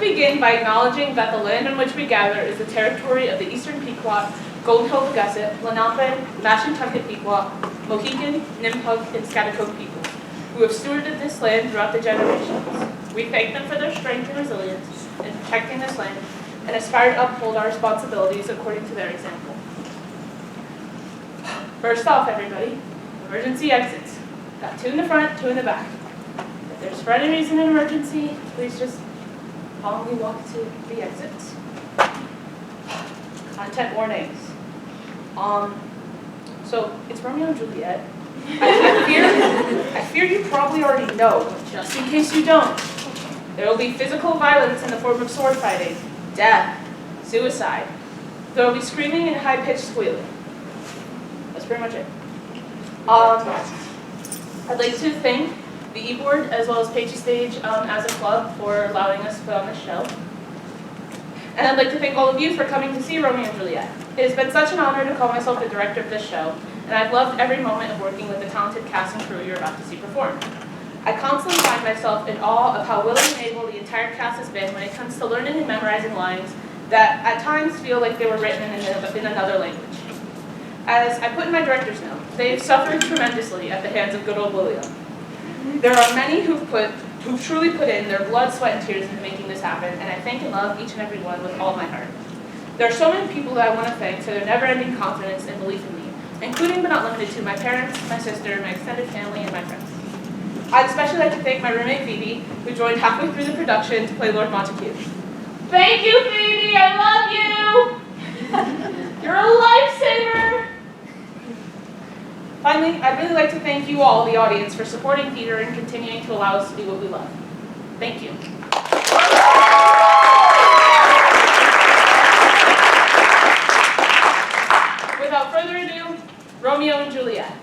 begin by acknowledging that the land on which we gather is the territory of the Eastern Pequot, Golden Gussit, Lenape, Mashantucket Pequot, Mohican, Nipmuc, and Scotticoke peoples, who have stewarded this land throughout the generations. We thank them for their strength and resilience in protecting this land and aspire to uphold our responsibilities according to their example. First off, everybody, emergency exits. Got 2 in the front, 2 in the back. If there's for any reason an emergency, please just calmly walk to the exits. Content warnings. So it's Romeo and Juliet. I fear you probably already know, but just in case you don't, there will be physical violence in the form of sword fighting, death, suicide. There will be screaming and high-pitched squealing. That's pretty much it. I'd like to thank the E-Board as well as Pages Stage as a club for allowing us to put on this show. And I'd like to thank all of you for coming to see Romeo and Juliet. It has been such an honor to call myself the director of this show, and I've loved every moment of working with the talented cast and crew you're about to see perform. I constantly find myself in awe of how willing and able the entire cast has been when it comes to learning and memorizing lines that at times feel like they were written in another language. As I put in my director's note, they've suffered tremendously at the hands of good old William. There are many who've truly put in their blood, sweat, and tears into making this happen, and I thank and love each and every one with all my heart. There are so many people that I want to thank for their never-ending confidence and belief in me, including but not limited to my parents, my sister, my extended family, and my friends. I'd especially like to thank my roommate Phoebe, who joined halfway through the production to play Lord Montague. Thank you, Phoebe! I love you! You're a lifesaver! Finally, I'd really like to thank you all, the audience, for supporting theater and continuing to allow us to do what we love. Thank you. Without further ado, Romeo and Juliet.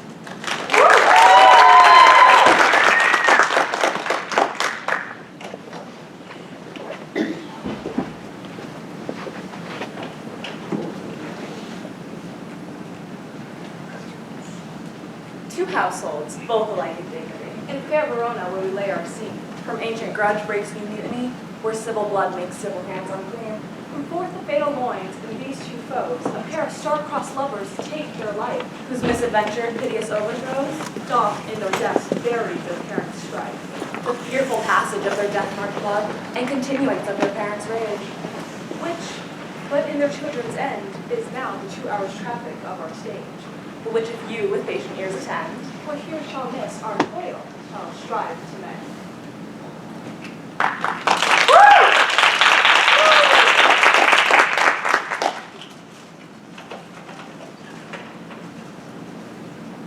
Two households, both alike in dignity. In fair Verona, where we lay our seat, from ancient grudge breaks new mutiny, where civil blood makes civil hands unclean. From forth the fatal loins, in these two foes, a pair of star-crossed lovers take their life, whose misadventure, piteous overthrows, doth in their deaths bury their parents' strife. The fearful passage of their death-marked blood, and continuance of their parents' rage, which, but in their children's end, is now the 2 hours traffic of our stage. But which if you with patient ears attend, what here shall miss our toil, shall strive to mend.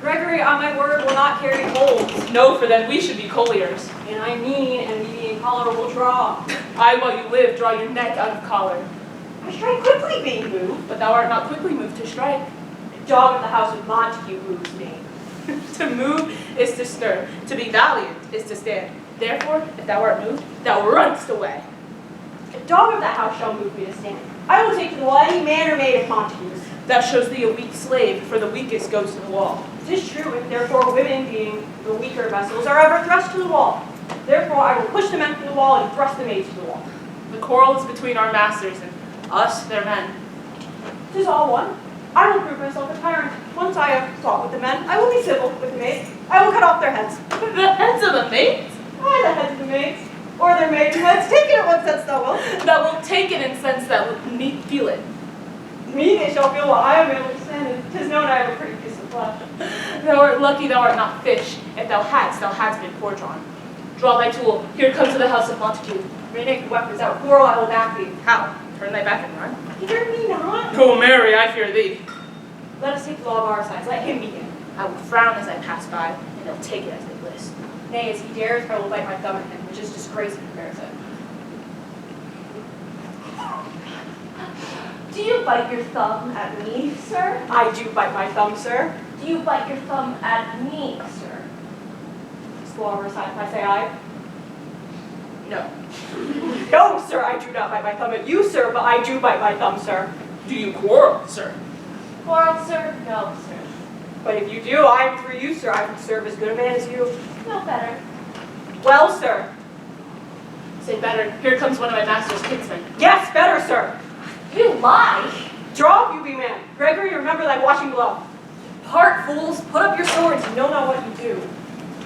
Gregory, on my word, will not carry colds. No, for then we should be colliers. And I mean, and we being collar will draw. I, while you live, draw your neck out of collar. I strike quickly, being moved. But thou art not quickly moved to strike. Dog of the house of Montague moves me. To move is to stir. To be valiant is to stand. Therefore, if thou art moved, thou runst away. A dog of the house shall move me to stand. I will take to the wall any man or maid of Montague's. Thou shows thee a weak slave, for the weakest goes to the wall. 'Tis true, if therefore women, being the weaker vessels, are ever thrust to the wall. Therefore I will push the men from the wall and thrust the maids to the wall. The quarrel is between our masters and us, their men. 'Tis all one. I will prove myself a tyrant. Once I have fought with the men, I will be civil with the maids. I will cut off their heads. The heads of the maids? Aye, the heads of the maids. Or their maiden heads. Take it in what sense thou wilt. Thou wilt take it in sense that me feel it. Me they shall feel what I am able to stand, and 'tis known I have a pretty piece of flesh. Thou art lucky thou art not fish. If thou hadst been foredrawn. Draw thy tool. Here comes to the house of Montague. Bring the weapons out. Quarrel, I will back thee. How? Turn thy back and run? Fear me not. Oh, Mary, I fear thee. Let us take the law of our sides. Let him begin. I will frown as I pass by, and they'll take it as they list. Nay, as he dares, I will bite my thumb at him, which is disgrace in comparison. Do you bite your thumb at me, sir? I do bite my thumb, sir. Do you bite your thumb at me, sir? It's the law of our side, if I say aye. No. No, sir, I do not bite my thumb at you, sir, but I do bite my thumb, sir. Do you quarrel, sir? Quarrel, sir? No, sir. But if you do, I am through you, sir. I would serve as good a man as you. No better. Well, sir. Say better, here comes one of my master's kinsmen. Yes, better, sir. You lie! Draw, you be man. Gregory, remember thy washing glove. Part, fools, put up your swords, you know not what you do.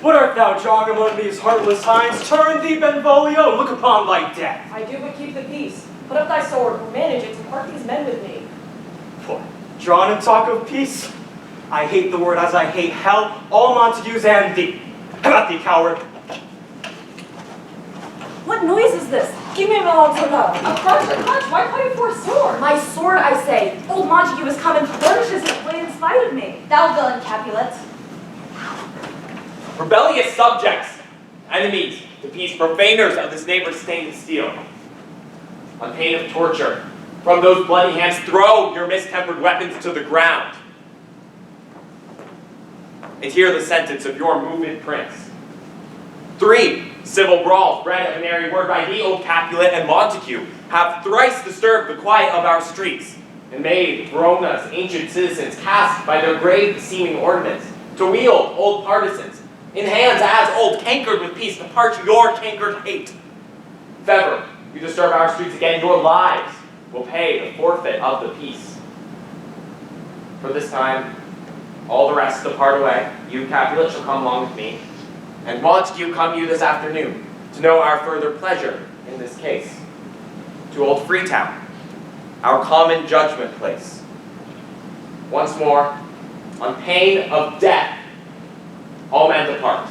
What art thou, John, among these heartless hinds? Turn thee, Benvolio, look upon thy death. I do but keep the peace. Put up thy sword, or manage it to part these men with me. What, drawn and talk of peace? I hate the word as I hate hell, all Montagues and thee. Come at thee, coward. What noise is this? Give me a moment to know. A crunch, why call you for a sword? My sword, I say. Old Montague has come and flourishes his blade in spite of me. Thou villain Capulet. Rebellious subjects, enemies to peace, profaners of this neighbor's stained steel. On pain of torture, from those bloody hands, throw your mistempered weapons to the ground. And hear the sentence of your moved prince. 3 civil brawls, bred of an airy word by thee, O Capulet and Montague, have thrice disturbed the quiet of our streets, and made Verona's ancient citizens cast by their grave-seeming ornaments, to wield old partisans, in hands as old, cankered with peace, to parch your cankered hate. If ever you disturb our streets again, your lives will pay the forfeit of the peace. For this time, all the rest depart away. You, Capulet, shall come along with me, and Montague, come you this afternoon, to know our further pleasure in this case. To old Freetown, our common judgment place. Once more, on pain of death, all men depart.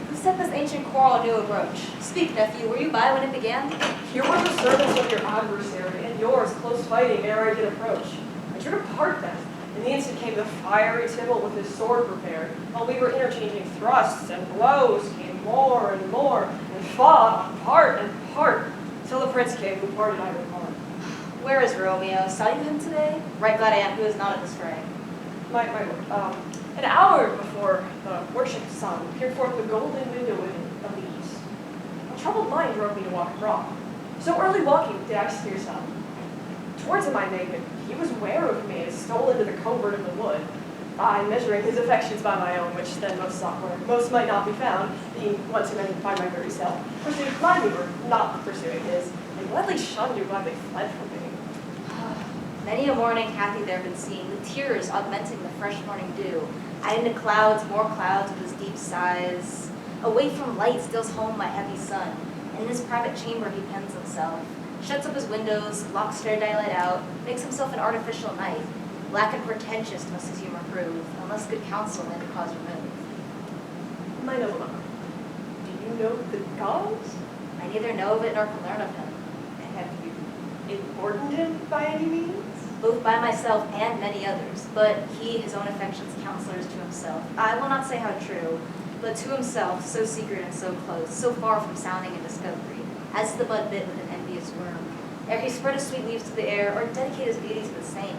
Who set this ancient quarrel anew abroach? Speak, nephew, were you by when it began? Here were the servants of your adversary, and yours, close fighting ere I did approach. I drew to part them. In the instant came the fiery Tybalt with his sword prepared. While we were interchanging thrusts and blows, came more, and fought, part and part, till the prince came, who parted either part. Where is Romeo? Saw you him today? Right glad I am, who is not at this fray. My lord, an hour before the worshipped sun peered forth the golden window of the east. A troubled mind drove me to walk abroad. So early walking did I steer some. Towards him I made, but he was ware of me and stole into the covert of the wood. I, measuring his affections by my own, which then most sought where most might not be found, being once amended by my very self, pursued mine we were not pursuing his, and gladly shunned you glad they fled from me. Many a morning hath he there been seen, with tears augmenting the fresh morning dew. Eyed into clouds, more clouds with his deep sighs. Away from light steals home my heavy sun, and in his private chamber he pens himself. Shuts up his windows, locks fair daylight out, makes himself an artificial night. Black and portentous must his humor prove, unless good counsel may the cause remove. My noble lord, do you know the gods? I neither know of it nor can learn of him. Have you important him by any means? Both by myself and many others, but he his own affections counselors to himself. I will not say how true, but to himself, so secret and so close, so far from sounding and discovery, as the bud bit with an envious worm, ere he spread his sweet leaves to the air, or dedicate his beauties to the same.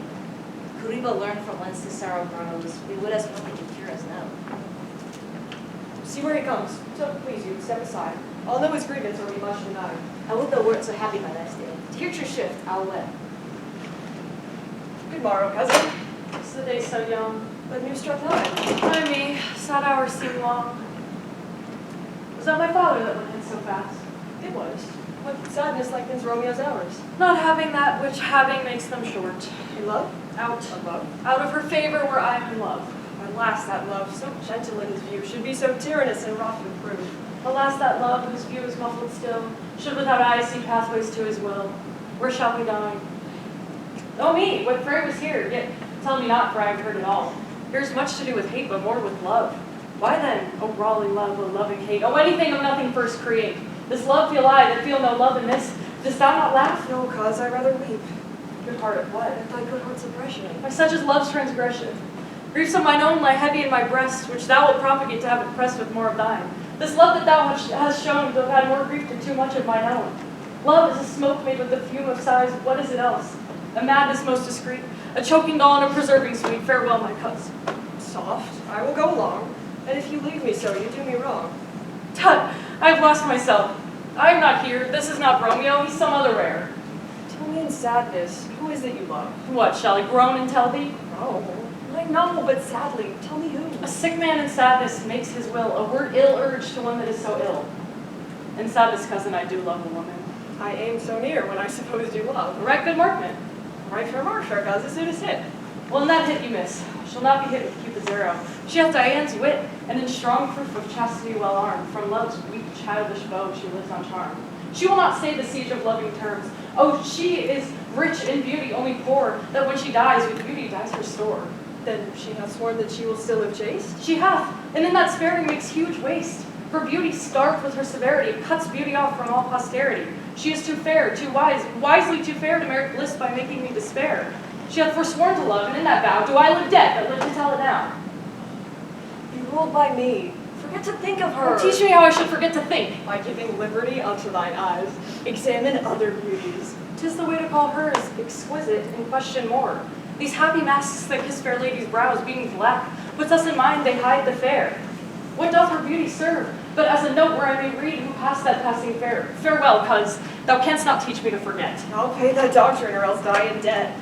Could we but learn from whence his sorrow grows, we would as one could cure us know. See where he comes. So please you, step aside. I'll know his grievance or be much denied. I would thou wert so happy by thy stay. To hear your shift, I'll wed. Good morrow, cousin. Is the day so young, but new struck time? Why me? Sad hours seem long. Was that my father that went in so fast? It was. What sadness lengthens Romeo's hours? Not having that which having makes them short. In love? Out. Of love? Out of her favor where I am in love. Alas, that love, so gentle in his view, should be so tyrannous and wroth with proof. Alas, that love, whose view is muffled still, should without eyes see pathways to his will. Where shall we dine? Oh me, what fray was here? Yet tell me not, for I have heard it all. Here's much to do with hate, but more with love. Why then, O brawly love, O loving hate, O anything of nothing first create? This love feel I, that feel no love in this. Dost thou not laugh? No cause I rather weep. Good heart of what? At thy good heart's oppression. By such as love's transgression. Griefs of mine own lie heavy in my breast, which thou wilt propagate to have it pressed with more of thine. This love that thou hast shown to have had more grief to too much of mine own. Love is a smoke made with the fume of sighs, what is it else? A madness most discreet, a choking gall and a preserving sweet. Farewell, my cousin. Soft, I will go along, and if you leave me so, you do me wrong. Tut, I have lost myself. I am not here, this is not Romeo, he's some other rare. Tell me in sadness, who is it you love? What, shall I groan and tell thee? Oh, my No, but sadly, tell me who. A sick man in sadness makes his will, a word ill urged to one that is so ill. In sadness, cousin, I do love a woman. I aim so near when I supposed you love. Right, good markman. Right for mark, sure, cuz as soon as hit. Well, in that hit you miss. She'll not be hit with Cupid's arrow. She hath Diane's wit, and in strong proof of chastity well armed. From love's weak, childish bow she lives uncharmed. She will not stay the siege of loving terms. Oh, she is rich in beauty, only poor, that when she dies, with beauty dies her store. Then she hath sworn that she will still live chaste? She hath, and in that sparing makes huge waste. Her beauty starved with her severity, cuts beauty off from all posterity. She is too fair, too wise, wisely too fair to merit bliss by making me despair. She hath forsworn to love, and in that vow do I live dead, but live to tell it now. Be ruled by me. Forget to think of her. Teach me how I should forget to think. By giving liberty unto thine eyes, examine other beauties. 'Tis the way to call hers exquisite and question more. These happy masks that kiss fair ladies' brows, being black, puts us in mind they hide the fair. What doth her beauty serve, but as a note where I may read who passed that passing fair? Farewell, cuz thou canst not teach me to forget. I'll pay thy doctrine or else die in debt.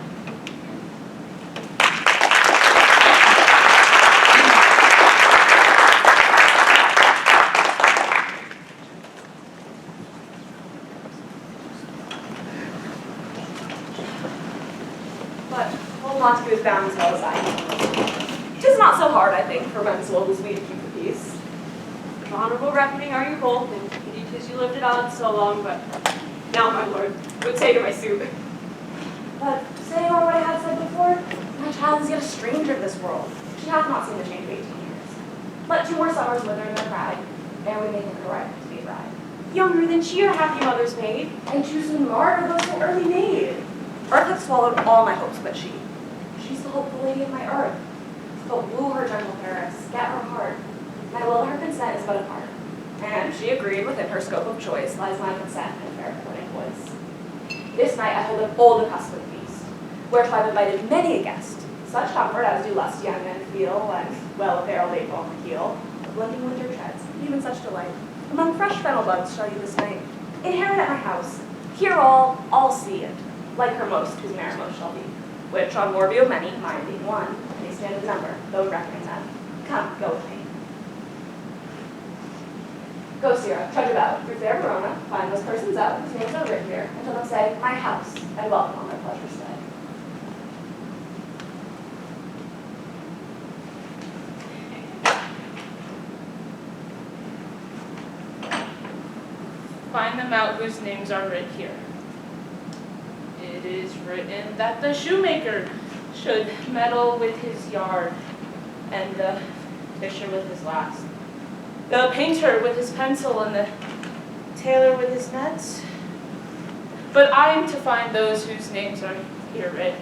But old Montague is bound as well as I am. 'Tis not so hard, I think, for men so old as we to keep the peace. Honorable reckoning are you both, and pity 'tis you lived it out so long, but Now, my lord, would say to my suit. But saying on what I had said before, my child is yet a stranger to this world. She hath not seen the change of 18 years. Let 2 more summers wither in their pride, ere we make her correct to be a bride. Younger than she your happy mother's maid, and too soon marred though so early made. Earth hath swallowed all my hopes but she. She's the hopeful lady of my earth. But woo her gentle Paris, get her heart. My will to her consent is but a part. And she agreed within her scope of choice lies my consent and fair pointed voice. This night I hold an old accustomed feast, whereto I've invited many a guest, such comfort as do lust young men feel when well apparelled they fall the heel, blending winter treads, even such delight. Among fresh fennel buds shall you this night inherit at my house. Hear all see it, like her most whose merrimost shall be, which on more view many, mine being one, may stand as number, though reckoning them. Come, go with me. Go, Sierra, trudge about through fair Verona, find those persons out whose names are written here, until they'll say, my house, and welcome on their pleasure stay. Find them out whose names are writ here. It is written that the shoemaker should meddle with his yard, and the fisher with his last, the painter with his pencil, and the tailor with his nets. But I am to find those whose names are here writ,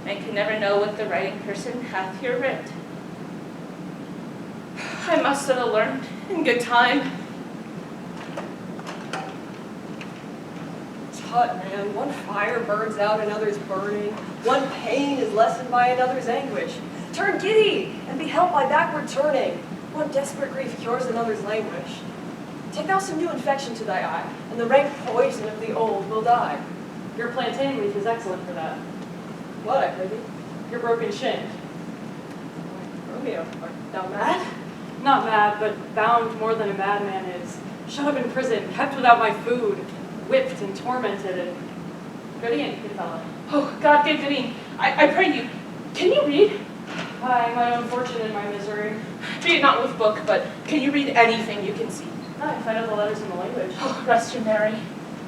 and can never know what the writing person hath here writ. I must have learned in good time. Tut, man, one fire burns out another's burning. One pain is lessened by another's anguish. Turn giddy, and be helped by backward turning. One desperate grief cures another's languish. Take thou some new infection to thy eye, and the rank poison of the old will die. your plantain leaf is excellent for that. What, I prithee? Your broken shin. Romeo, art thou mad? Not mad, but bound more than a madman is. Shut up in prison, kept without my food, whipped and tormented, and good e'en, good fellow. Oh, God, good Vinny, I pray you, can you read? I, my own fortune and my misery. Be it not with book, but can you read anything you can see? I find out the letters in the language. Oh, rest your Mary.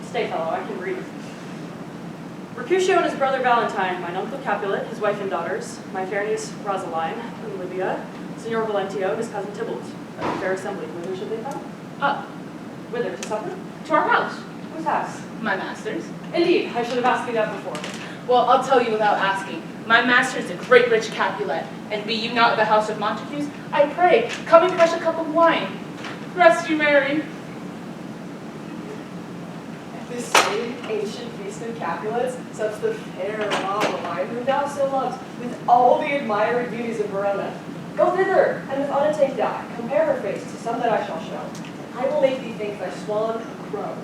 Stay, fellow, I can read. Mercutio and his brother Valentine, mine uncle Capulet, his wife and daughters, my fair niece Rosaline, and Livia, Signor Valentio, and his cousin Tybalt. A fair assembly. Whither should they come? Up, Whither, to supper? to our house. Whose house? My master's. Indeed, I should have asked you that before. Well, I'll tell you without asking. My master is a great rich Capulet, and be you not of the house of Montagues, I pray, come and crush a cup of wine. Rest you merry. This same ancient feast of Capulets sets the fair Rosaline, whom thou so lovest, with all the admired beauties of Verona. Go thither, and with unattained eye, compare her face to some that I shall show. I will make thee think thy swan a crow.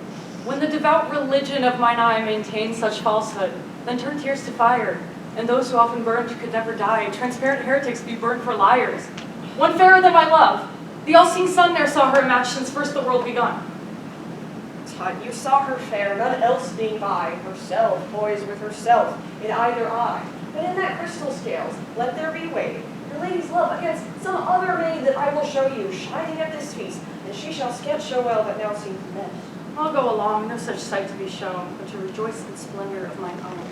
When the devout religion of mine eye maintains such falsehood, then turn tears to fire, and those who often burned could never die. Transparent heretics be burned for liars. One fairer than my love. The all-seeing sun ne'er saw her match since first the world begun. Tut, you saw her fair, none else being by, herself poised with herself in either eye. But in that crystal scales, let there be weighed your lady's love against some other maid that I will show you, shining at this feast, and she shall scant show well that now seems meant. I'll go along, no such sight to be shown, but to rejoice in splendor of mine own.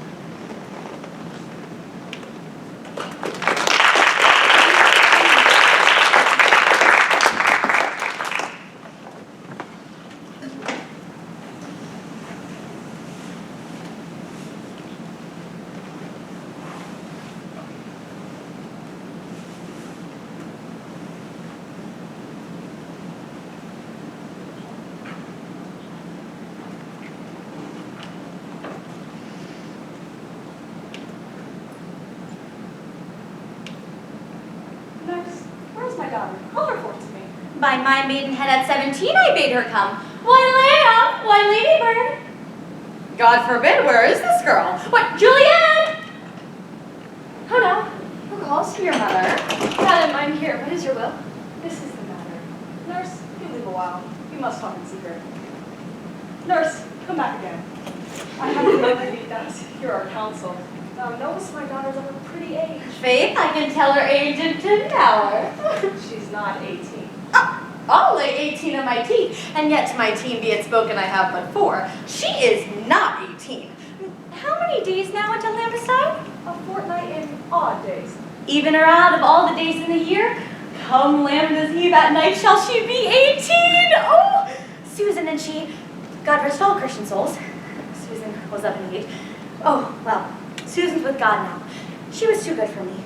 Where's my daughter? Call her forth to me. By my maidenhead at 17 I bade her come. Why, lamb, why, ladybird? God forbid, where is this girl? What, Juliet? Who now? Who calls for your mother? Madam, I'm here. What is your will? This is the matter. Nurse, you leave a while. We must talk in secret. Nurse, come back again. I have to know lady that hear our counsel. Notice my daughter's of a pretty age. Faith, I can tell her age in 10 hours. She's not 18. I'll lay 18 on my teeth, and yet to my teen be it spoken I have but 4. She is not 18. How many days now until Lambicide? A fortnight in odd days. Even or odd of all the days in the year? Come Lambda's eve at night shall she be 18. Oh, Susan and she, God rest all Christian souls. Susan was of an age. Oh, well, Susan's with God now. She was too good for me.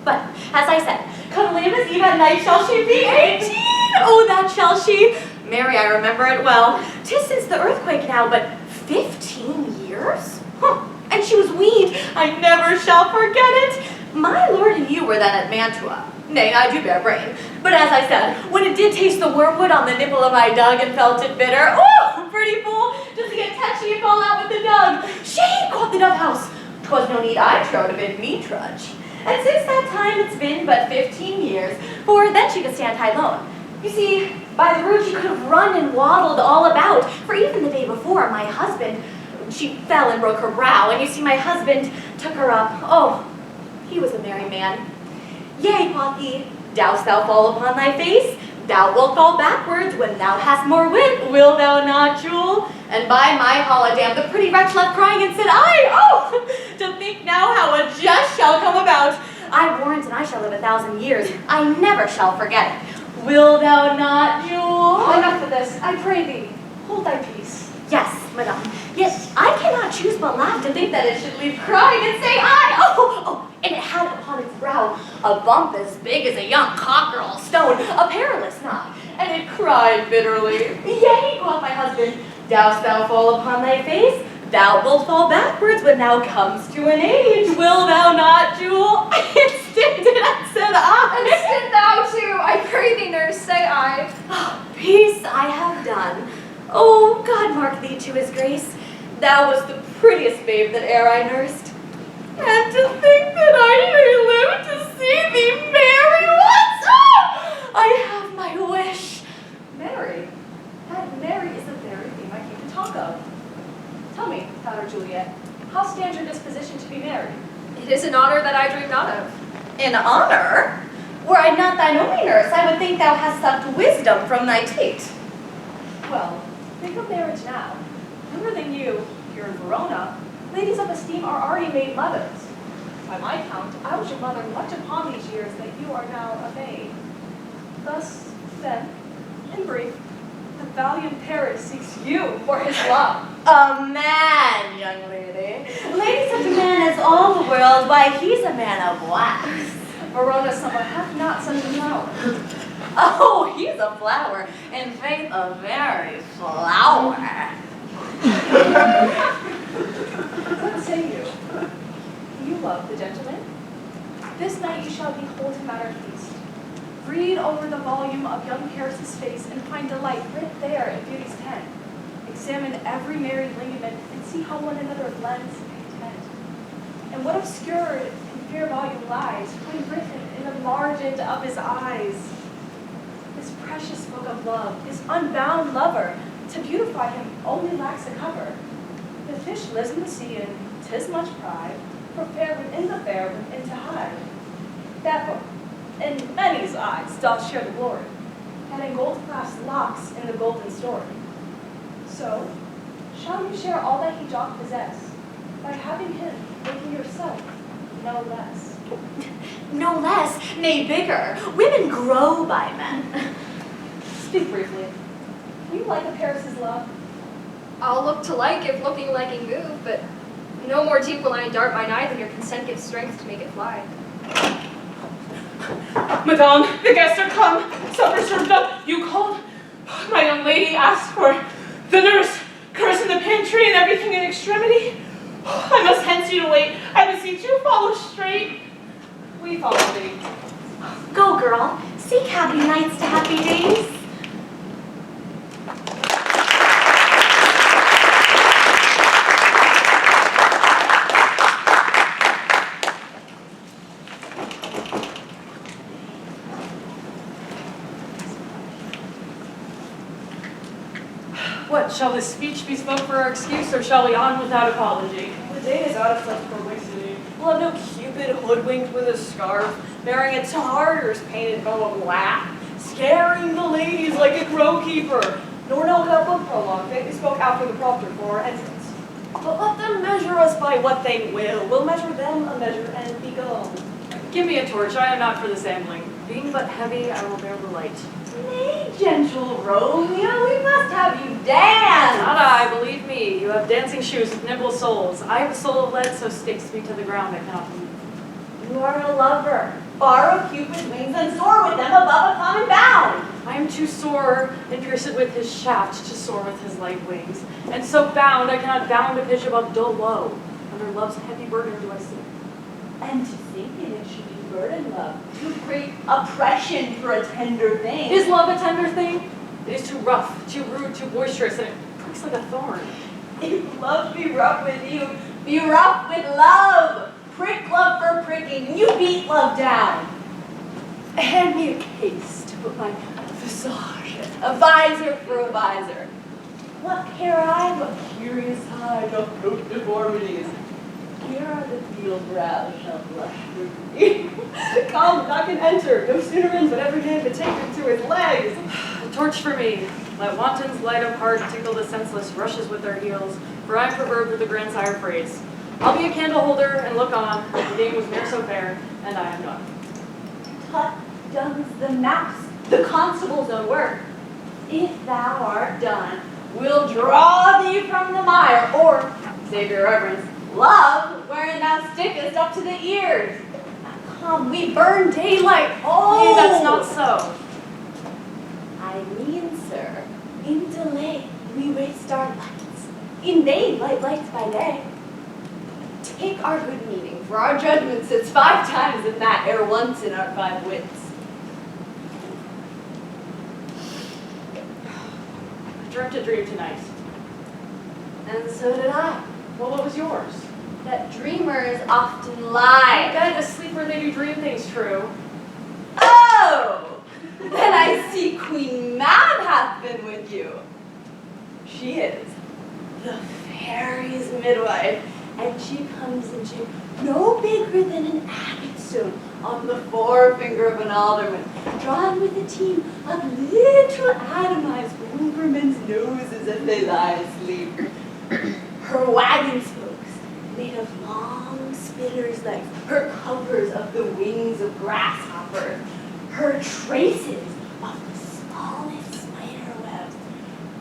But, as I said, come Lambda's eve at night shall she be 18. Oh, that shall she. Mary, I remember it well. 'Tis since the earthquake now, but 15 years? Huh. And she was weaned. I never shall forget it. My lord and you were then at Mantua. Nay, I do bear brain. But as I said, when it did taste the wormwood on the nipple of my dug and felt it bitter, oh, pretty fool, to see a tetchy and fall out with the dug. Shame, quoth the dove house. 'Twas no need I trow to bid me trudge. And since that time it's been but 15 years, for then she could stand high lone. You see, by the road she could have run and waddled all about, for even the day before, my husband, she fell and broke her brow, and you see my husband took her up. Oh, he was a merry man. Yea, quoth he, dost thou fall upon thy face? Thou wilt fall backwards when thou hast more wit, will thou not, Jewel? And by my holiday, the pretty wretch left crying and said, I, oh, to think now how a jest shall come about. I warrant and I shall live 1,000 years. I never shall forget it. Will thou not, Jewel? Enough of this. I pray thee, hold thy peace. Yes, madame. Yet I cannot choose but laugh to think that it should leave crying and say, oh, and it had upon its brow a bump as big as a young cockerel stone, a perilous knot, and it cried bitterly. Yea, quoth my husband, dost thou fall upon thy face? Thou wilt fall backwards when thou comest to an age. Will thou not, Jewel? Instant did I, said I. Instant thou too. I pray thee, nurse, say I. Oh, peace I have done. Oh, God mark thee to his grace. Thou wast the prettiest babe that e'er I nursed. And to think that I may live to see thee marry once! Oh, I have my wish. Mary. That Mary is the very thing I came to talk of. Tell me, daughter Juliet, how stands your disposition to be married? It is an honor that I dream not of. In honor? Were I not thine only nurse, I would think thou hast sucked wisdom from thy tate. Well, think of marriage now. Younger than you, here in Verona, ladies of esteem are already made mothers. By my count, I was your mother much upon these years that you are now a maid. Thus, then, in brief, the valiant Paris seeks you for his love. A man, young lady. Lady, such a man as all the world, why, he's a man of wax. Verona summer hath not such a flower. Oh, he's a flower. In faith, a very flower. What say you? Do you love the gentleman? This night you shall behold him at our feast. Read over the volume of young Paris's face and find delight writ there in beauty's pen. Examine every married lineament and see how one another blends and contend. And what obscure and fair volume lies, quite written in the margin of his eyes? This precious book of love, this unbound lover, to beautify him only lacks a cover. The fish lives in the sea, and 'tis much pride, for fair within the fair within to hide. That book, in many's eyes, doth share the glory, and in gold-clasped locks in the golden story. So, shall you share all that he doth possess, by having him making yourself no less? No less, nay bigger. Women grow by men. Speak briefly. Do you like a Paris's love? I'll look to like if looking liking move, but no more deep will I dart mine eye than your consent gives strength to make it fly. Madame, the guests are come. Supper served up. You called. My young lady asked for the nurse. Curse in the pantry and everything in extremity. I must hence you to wait. I beseech you, follow straight. We follow thee. Go, girl. Seek happy nights to happy days. What, shall this speech be spoke for our excuse, or shall we on without apology? The day is out of such perplexity. We'll have no Cupid hoodwinked with a scarf, bearing a tartar's painted bow of black, scaring the ladies like a crow keeper. Nor know without book prologue, they spoke after the prompter for our entrance. But let them measure us by what they will. We'll measure them a measure and be gone. Give me a torch, I am not for this ambling. Being but heavy, I will bear the light. Nay, gentle Romeo, we must have you dance. Not I, believe me, you have dancing shoes with nimble soles. I have a soul of lead, so stakes me to the ground I cannot move. You are a lover. Borrow Cupid's wings and soar with them above a common bound. I am too sore and pierce it with his shaft to soar with his light wings. And so bound, I cannot bound a pitch above dull low. Under love's heavy burden do I sink. And to sink in it should be burden love. Too great oppression for a tender thing. Is love a tender thing? It is too rough, too rude, too boisterous, and it pricks like a thorn. If love be rough with you, be rough with love. Prick love for pricking, you beat love down. Hand me a case to put my visage in. A visor for a visor. What care I, what curious eye doth note deformities? Here are the field brows shall blush for thee. Come, knock and enter. No sooner in, but every man betaken to his legs. A torch for me. Let wantons light of heart tickle the senseless rushes with their heels, for I am proverb with the grandsire phrase. I'll be a candle holder and look on. The day was ne'er so fair, and I am done. Tut does the mouse, the constable's own work. If thou art done, we'll draw thee from the mire, or, save your reverence, love, wherein thou stickest up to the ears. Now come, we burn daylight. Oh, Nay, that's not so. I mean, sir, in delay we waste our lights. In vain light lights by day. Take our good meaning, for our judgment sits 5 times in that ere once in our 5 wits. I dreamt a dream tonight. And so did I. Well, what was yours? That dreamers often I lie. bet asleep where they do dream things true. Oh! Then I see Queen Mab hath been with you. She is the fairy's midwife, and she comes in shape no bigger than an agate stone on the forefinger of an alderman, drawn with a team of little atomized over men's noses as they lie asleep. Her wagon spokes, made of long spinner's legs, her covers of the wings of grasshoppers, her traces of the smallest spider webs,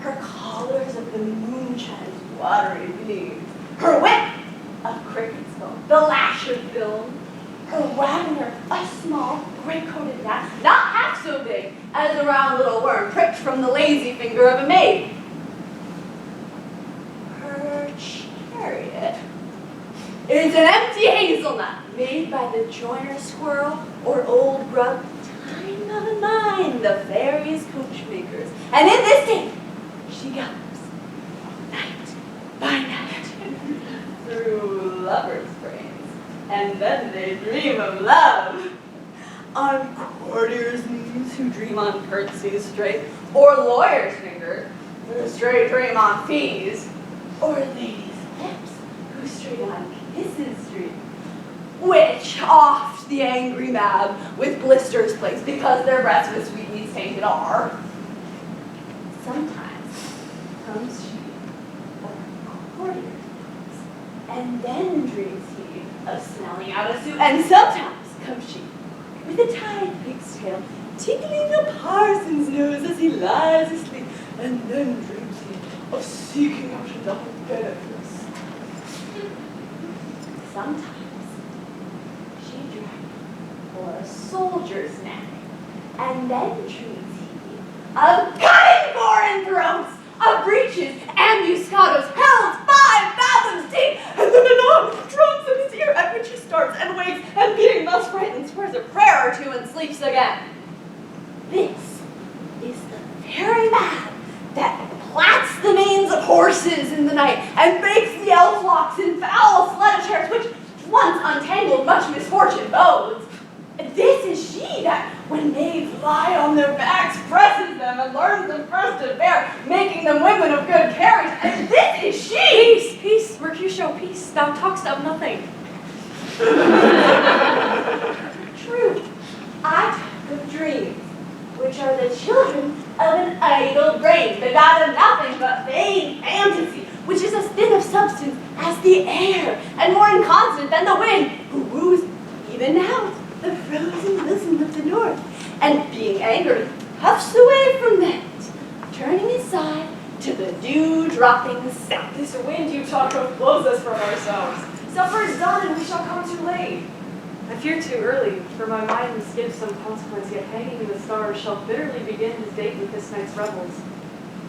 her collars of the moonshine's watery beams, her whip of cricket's bone, the lash of film, her wagoner a small gray-coated gnat, not half so big as a round little worm pricked from the lazy finger of a maid. Her chariot is an empty hazelnut made by the joiner squirrel or old grub, time of a mind, the fairies coachmakers. And in this state, she gallops night by night through lovers' brains, and then they dream of love. On courtiers' who dream on curtsies straight, or lawyers' fingers, who straight dream on fees, or ladies' lips, who straight on kisses dream. Which oft the angry mab with blisters place, because their breaths with sweetmeats tainted are. Sometimes comes she, or courtier dreams, and then dreams he of smelling out a suit, and sometimes comes she, with a tied pig's tail, tickling a parson's nose as he lies asleep, and then dreams he of seeking out another benefits. Sometimes she dreamt for a soldier's neck, and then dreams he of cutting foreign throats, of breeches, ambuscados held 5 fathoms deep, and then anon drums in his ear, at which he starts and wakes, and being thus frightened, swears a prayer or two and sleeps again. This is the very man that plats the manes of horses in the night, and bakes the elf locks in foul sledge hairs, which once untangled much misfortune bodes. This is she that, when maids lie on their backs, presses them and learns them first to bear, making them women of good carriage. And this is she! Peace, peace, Mercutio, peace. Thou talk'st of nothing. True, I talk of dreams, which are the children of an idle brain, begot of nothing but vain fantasy, which is as thin of substance as the air, and more inconstant than the wind, who woos even now the frozen bosom of the north, and being angered, puffs away from thence, turning aside to the dew-dropping south. This wind you talk of blows us from ourselves. Supper is done and we shall come too late. I fear too early, for my mind misgives some consequence, yet hanging in the stars shall bitterly begin his date with this night's revels.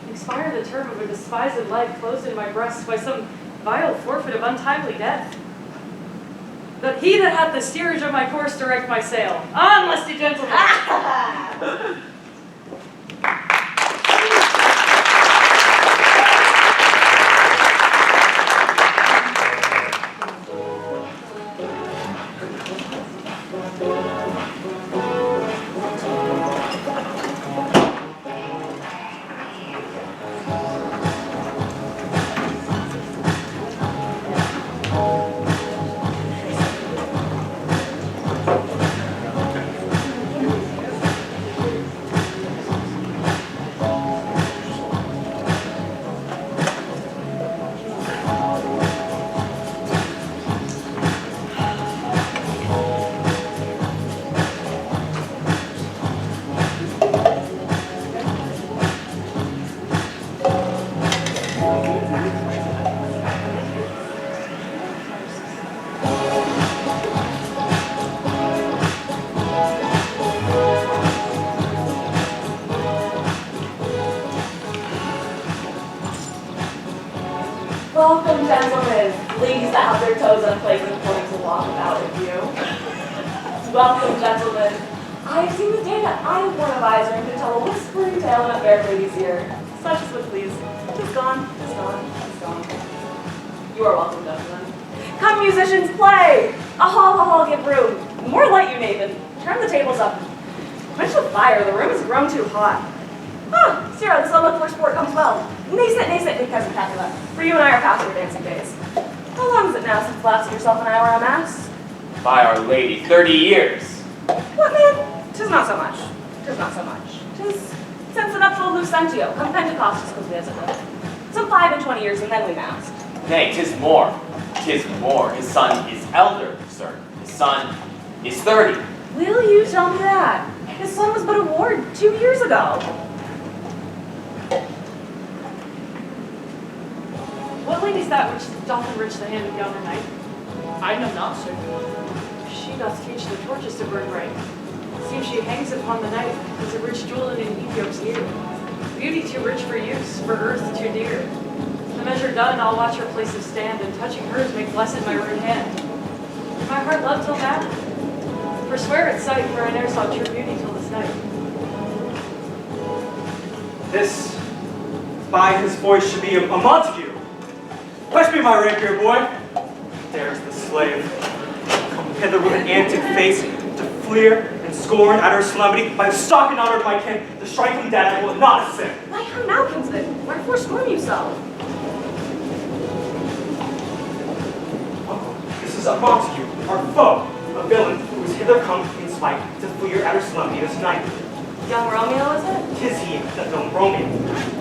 Expire the term of a despised life closed in my breast by some vile forfeit of untimely death. But he that hath the steerage of my course direct my sail. On, lusty gentlemen! Welcome, gentlemen, ladies that have their toes unplaced and points to walk about with you. Welcome, gentlemen. I have seen the day that I have worn a visor and could tell a whispering tale in a fair lady's ear. Such as would please. Tis gone, tis gone, tis gone. You are welcome, gentlemen. Come, musicians, play! Ahal, give room. More light, you Nathan. Turn the tables up. Quench the fire, the room has grown too hot. Ah, Sarah, this unlooked for sport comes well. Nascent, good cousin Capulet. For you and I are past your dancing days. How long is it now since last yourself and I were unmasked? By Our Lady, 30 years. What, man? 'Tis not so much. 'Tis not so much. 'Tis since the nuptial Lucentio, come Pentecostus comes visited. Some 25 years and then we masked. Nay, 'tis more. 'Tis more. His son is elder, sir. His son is 30. Will you tell me that? His son was but a ward 2 years ago. What lady's that which doth enrich the hand of yonder knight? I know not, sir. She doth teach the torches to burn bright. Seems she hangs upon the knife as a rich jewel in an Ethiop's ear. Beauty too rich for use, for earth too dear. The measure done, I'll watch her place of stand, and touching hers make blessed my rude hand. My heart loved till now. Forswear its sight, for I ne'er saw true beauty till this night. This, by his voice, should be a Montague. Fetch me my rapier, boy. There's the slave. Come hither with an antic face, to fleer and scorn at her solemnity, by the stock and honor of my kin, to strike him dead, I will not sin. Why, how now, kinsman? Wherefore scorn you so? Uncle, this is a Montague, our foe, a villain who is hither come in spite to fleer at her solemnity this night. Young Romeo, is it? 'Tis he, that villain Romeo.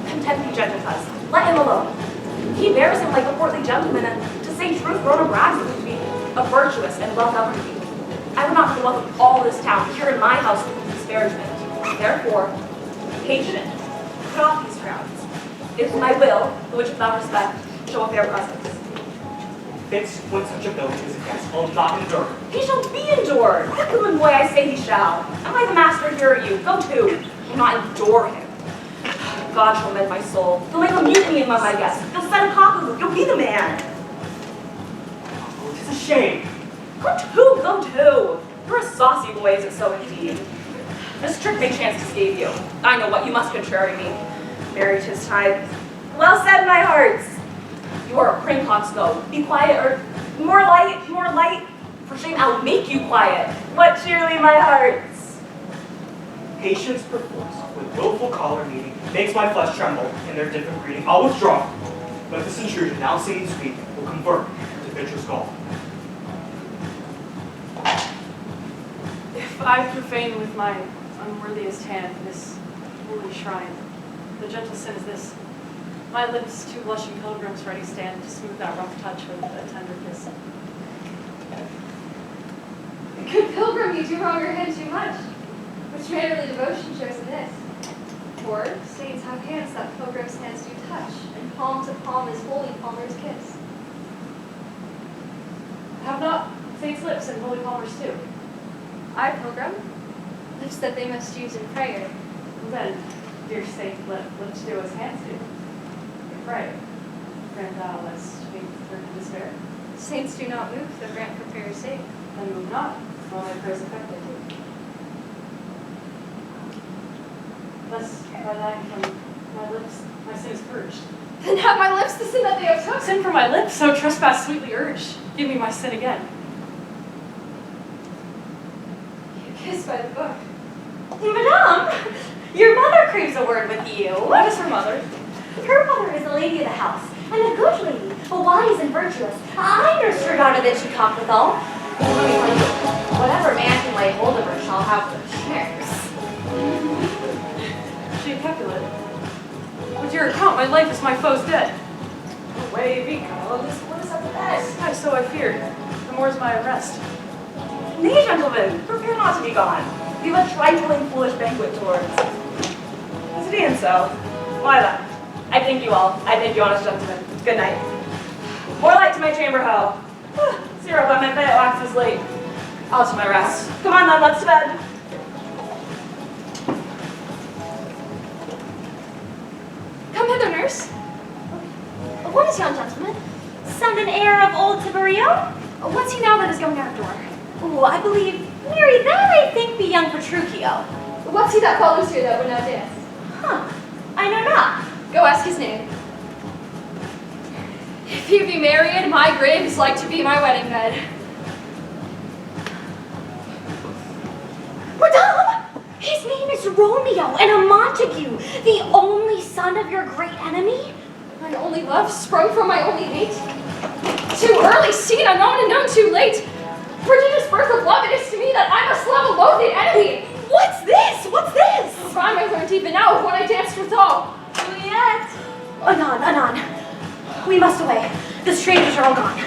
Content be Gentiles. Let him alone. He bears him like a portly gentleman, and to say truth, Rona brags of him to be a virtuous and well-governed youth. I would not for the wealth of all this town here in my house with disparagement. Therefore, patient, put off these crowns. It is my will, the which without respect, show a fair presence. Fits when such a villain is against, I'll not endure. He shall be endured. What good boy I say he shall. Am I the master here or you? Go to. Do not endure him. God shall mend my soul. He'll make a mutiny among my guests. He'll set a cockle. You'll be the man. Oh, 'tis a shame. Go to, go to. You're a saucy boy, is it so indeed? This trick may chance to scathe you. I know what, you must contrary me. Marriage his time. Well said, my hearts. You are a pringcox, though. Be quiet, or more light, more light. For shame, I'll make you quiet. What cheerly, my hearts. Patience perforce with willful choler meeting makes my flesh tremble in their different greeting. I'll withdraw, but this intrusion, now singing sweet, will convert to vicious gall. If I profane with my unworthiest hand this holy shrine, the gentle sin is this: my lips, two blushing pilgrims, ready stand to smooth that rough touch with a tender kiss. Good pilgrim, you do wrong your head too much. Which mannerly devotion shows in this? For saints have hands that pilgrims' hands do touch, and palm to palm is holy palmer's kiss. Have not saints' lips and holy palmers too? I, pilgrim, lips that they must use in prayer. Then, dear saint, let lips do as hands do. We pray. Grant thou lest faith turn to despair. Saints do not move, though grant for prayer's sake. Then move not, while thy prayers effective. Thus, by thine from my lips, my sin is purged. Then have my lips the sin that they have took. Sin from my lips, so trespass sweetly urged. Give me my sin again. You kissed by the book. Madame, your mother craves a word with you. What is her mother? Her mother is the lady of the house, and a good lady, but wise and virtuous. I nursed her daughter that she talked withal. Whatever man can lay hold of her shall have the shares. She a Capulet. With your account, my life is my foe's dead. Away, Vico. What is up with this? Aye, so I feared. The more is my arrest. Nay, gentlemen, prepare not to be gone. We have a trifling foolish banquet towards. Is it in so? Why then? I thank you all. I thank you, honest gentlemen. Good night. More light to my chamber, ho. Zero, but my bed waxes late. I'll to my rest. Come on then, let's to bed. Come hither, nurse. What is yon gentleman? Sound an air of old Tiberio? What's he now that is going out of door? Oh, I believe, Mary, that I think be young Petruchio. What's he that follows here that would not dance? Huh, I know not. Go ask his name. If you be married, my grave is like to be my wedding bed. Madame, his name is Romeo, and a Montague, the only son of your great enemy. My only love sprung from my only hate. Too early, seen, unknown, and known too late. Prodigious birth of love, it is to me that I must love a loathed enemy. What's this? What's this? Crime I learned even now of what I danced withal. Juliet! Anon, anon. We must away. The strangers are all gone.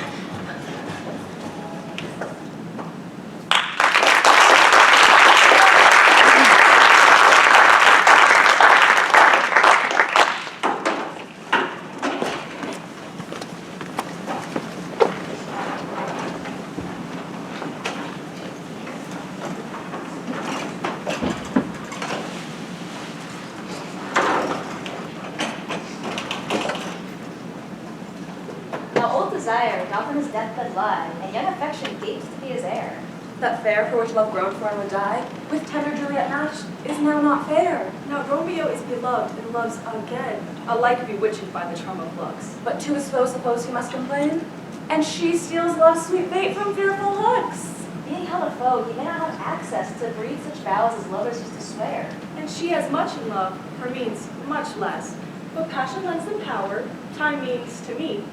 Desire, not from his deathbed lie, and young affection gapes to be his heir. That fair for which love grown for and would die, with tender Juliet matched, is now not fair. Now Romeo is beloved and loves again, alike bewitched by the charm of looks. But to his foe suppose he must complain? And she steals love's sweet bait from fearful hooks. being held a foe, he may not have access to breathe such vows as lovers used to swear. And she has much in love, her means much less. But passion lends them power, time means to me,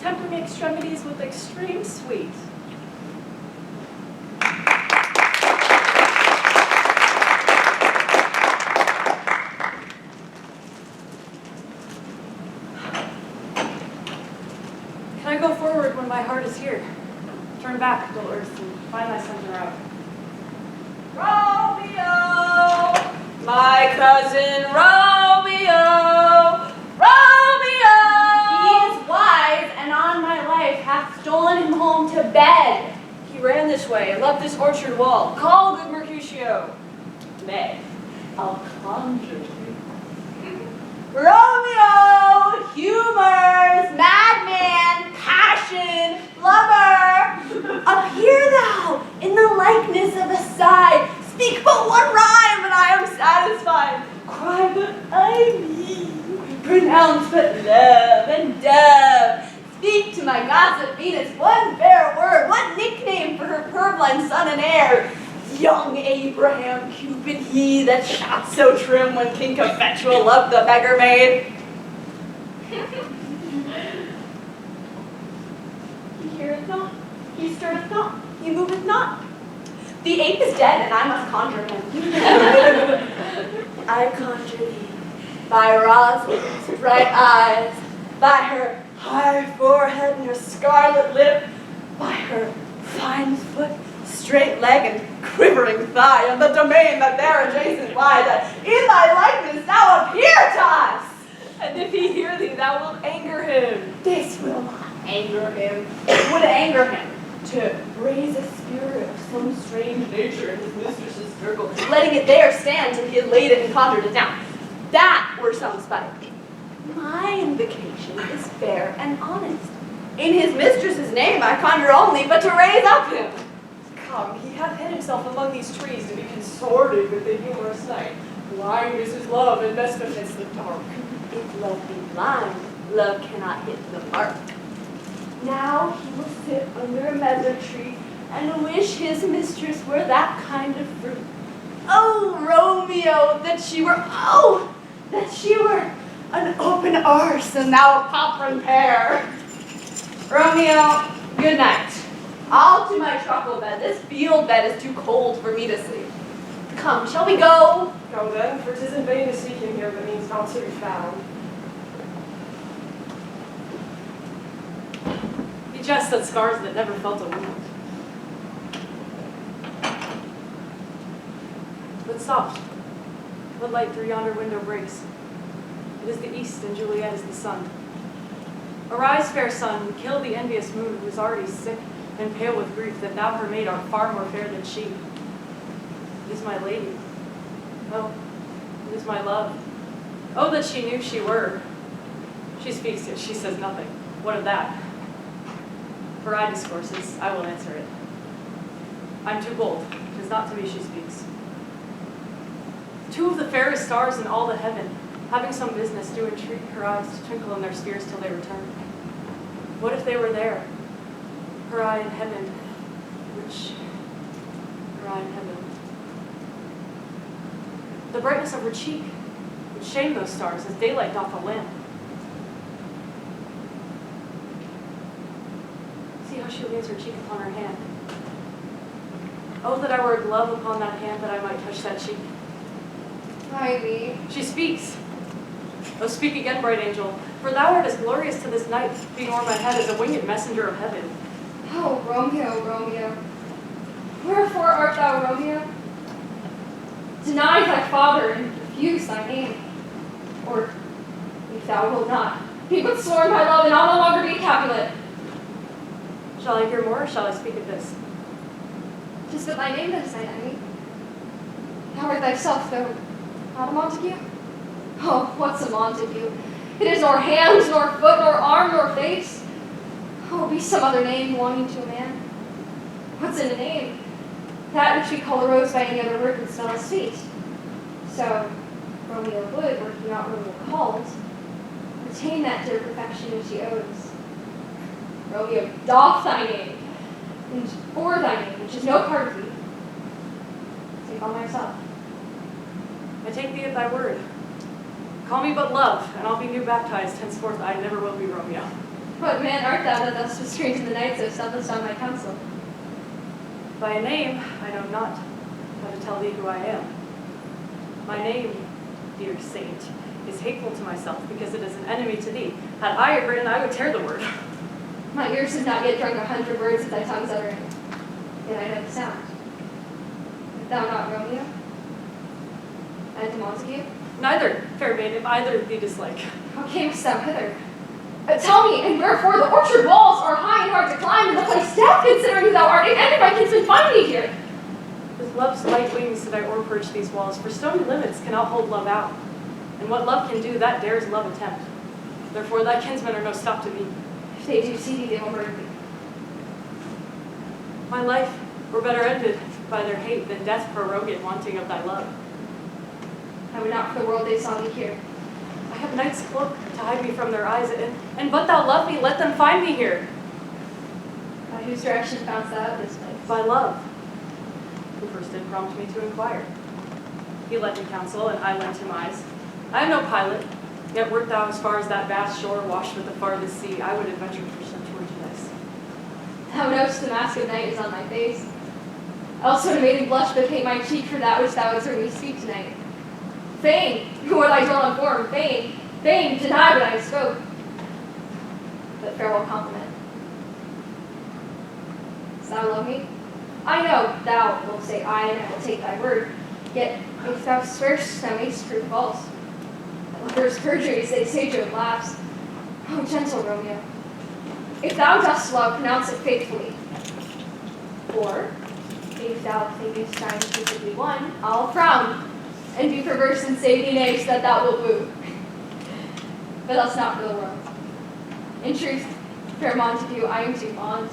tempering extremities with extreme sweet. Can I go forward when my heart is here? Turn back, dull earth, and find thy center out. Romeo, my cousin Romeo, Romeo! He is wise, and on my life hath stolen him home to bed. He ran this way and left this orchard wall. Call good Mercutio. Nay, I'll conjure thee. Romeo, humors, madman, passion, lover. Appear thou in the likeness of a sigh. Speak but one rhyme, and I am satisfied. Cry but I me. Pronounce but love and dove. Speak to my gossip Venus one fair word, one nickname for her purblind son and heir. Young Abraham Cupid, he that shot so trim when King Cophetua loved the beggar maid. He heareth not, he stirreth not, he moveth not. The ape is dead, and I must conjure him. I conjure thee, by Rosalind's bright eyes, by her high forehead and her scarlet lip, by her fine foot, straight leg, and quivering thigh, and the domain that there adjacent lie, that in thy likeness thou appear to us. and if he hear thee, thou wilt anger him. This will not anger him. It would anger him to raise a spirit of some strange nature in his mistress's circle, letting it there stand till he had laid it and conjured it down. That were some spite. My invocation is fair and honest. In his mistress's name I conjure only, but to raise up him. Come, he hath hid himself among these trees to be consorted with the humorous night. Blind is his love, and best befits the dark. If love be blind, love cannot hit the mark. Now he will sit under a medlar tree and wish his mistress were that kind of fruit. Oh, Romeo, that she were an open arse and thou a popcorn pear. Romeo, good night. I'll to my truckle bed. This field bed is too cold for me to sleep. Come, shall we go? Go then, for 'tis in vain to seek him here, but means not to be found. He jests at scars that never felt a wound. But stop. What light through yonder window breaks? It is the east, and Juliet is the sun. Arise, fair sun, and kill the envious moon, who is already sick and pale with grief, that thou her maid art far more fair than she. It is my lady. Oh, it is my love. Oh, that she knew she were. She speaks, yet she says nothing. What of that? Her eye discourses, I will answer it. I'm too bold, 'tis not to me she speaks. Two of the fairest stars in all the heaven, having some business, do entreat her eyes to twinkle in their spheres till they return. What if they were there? Her eye in heaven, her eye in heaven. The brightness of her cheek would shame those stars as daylight doth a lamp. See how she leans her cheek upon her hand. Oh, that I were a glove upon that hand, that I might touch that cheek. Ivy. She speaks. Oh, speak again, bright angel, for thou art as glorious to this night, being o'er my head as a winged messenger of heaven. Oh, Romeo, Romeo. Wherefore art thou, Romeo? Deny thy father and refuse thy name. Or, if thou wilt not, be but sworn by love, and I'll no longer be Capulet. Shall I hear more, or shall I speak of this? 'Tis but thy name that is thine enemy. Thou art thyself, though not a Montague. Oh, what's a Montague? It is nor hand, nor foot, nor arm, nor face. Oh, be some other name belonging to a man. What's in a name? That which we call a rose by any other word would smell as sweet. So, Romeo would, were he not Romeo called, retain that dear perfection which he owes. Romeo, doff thy name. and for thy name, which is no part of thee, take on myself. I take thee at thy word. Call me but love, and I'll be new baptized. Henceforth I never will be Romeo. What man art thou that thus restrained in the night so steppest on my counsel? By a name I know not, how to tell thee who I am. My name, dear saint, is hateful to myself because it is an enemy to thee. Had I it written, I would tear the word. My ears have not yet drunk 100 words of thy tongue's uttering, yet I know the sound. Art thou not Romeo? And to Montague? Neither, fair maid, if either thee dislike. How camest thou hither? Tell me, and wherefore the orchard walls are high and hard to climb, and the place death, considering who thou art, and if my kinsman find me here? With love's light wings did I o'erperch these walls, for stony limits cannot hold love out. And what love can do, that dares love attempt. Therefore thy kinsmen are no stop to thee. If they do see thee, they will murder thee. My life were better ended by their hate than death prorogued wanting of thy love. I would not for the world they saw me here. I have night's cloak to hide me from their eyes, and but thou love me, let them find me here. By whose direction foundst thou out this place? By love, who first did prompt me to inquire. He lent me counsel, and I lent him eyes. I am no pilot, yet wert thou as far as that vast shore washed with the farthest sea, I would adventure for such merchandise. Thou knowst the mask of night is on my face. Else would have made him blush, but paint my cheek for that which thou wouldst heard me speak tonight. Fain would I dwell on form, fain deny what I spoke. But farewell compliment. Dost thou love me? I know thou wilt say aye, and I will take thy word. Yet if thou swearst, thou mayst prove false. Lovers' perjuries, they say Jove laughs. Oh, gentle Romeo, if thou dost love, pronounce it faithfully. Or, if thou thinkest time specifically won, I'll frown, and be perverse and say thee nay, so that thou wilt woo. But that's not for the world. In truth, fair Montague, I am too fond,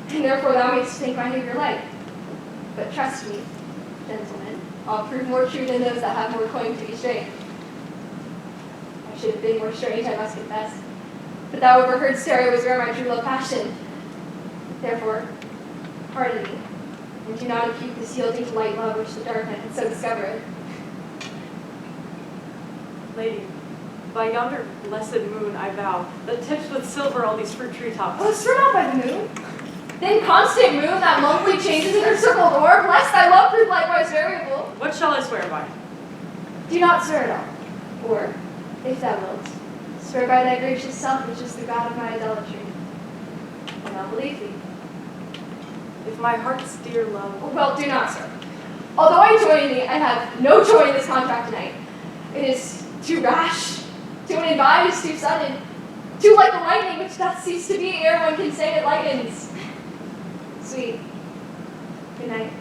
and therefore thou mayst think my behavior light. But trust me, gentlemen, I'll prove more true than those that have more claim to be strange. I should have been more strange, I must confess. But thou overheard stereo was where my true love passion. Therefore, pardon me, and do not impute this yielding to light love which the dark night had so discovered. Lady, by yonder blessed moon I vow, that tips with silver all these fruit treetops. Oh, swear not by the moon. Then constant moon that monthly changes in her circled orb, lest thy love prove likewise variable. What shall I swear by? Do not swear at all. Or, if thou wilt, swear by thy gracious self, which is the God of my idolatry. And I'll believe thee. If my heart's dear love... Well, do not, sir. Although I join thee, I have no joy in this contract tonight. It is too rash, too unadvised, too sudden, too like the lightning which doth cease to be ere one can say it lightens. Sweet, good night.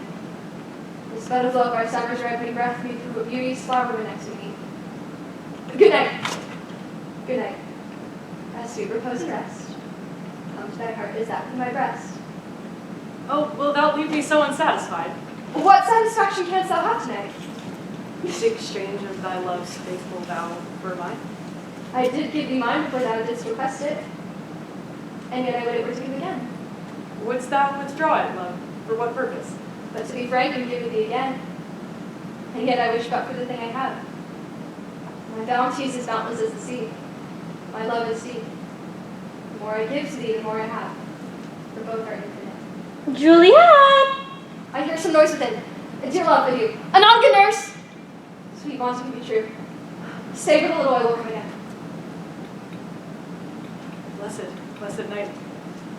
This bud of love, our summer's ripening breath, me through a beauty's flower when next we meet. Good night. Good night. As sweet repose and rest. Come to thy heart, is that from my breast? Oh, wilt thou leave me so unsatisfied? What satisfaction canst thou have tonight? The exchange of thy love's faithful vow for mine? I did give thee mine before thou didst request it, and yet I would it were to give again. Wouldst thou withdraw it, love? For what purpose? But to be frank and give it thee again, and yet I wish but for the thing I have. My bounty is as boundless as the sea. My love is deep. The more I give to thee, the more I have. For both are infinite. Juliet! I hear some noise within. A dear love with you. Anon, good nurse! Sweet Montague, be true. Stay but a little, I will come again. Blessed night.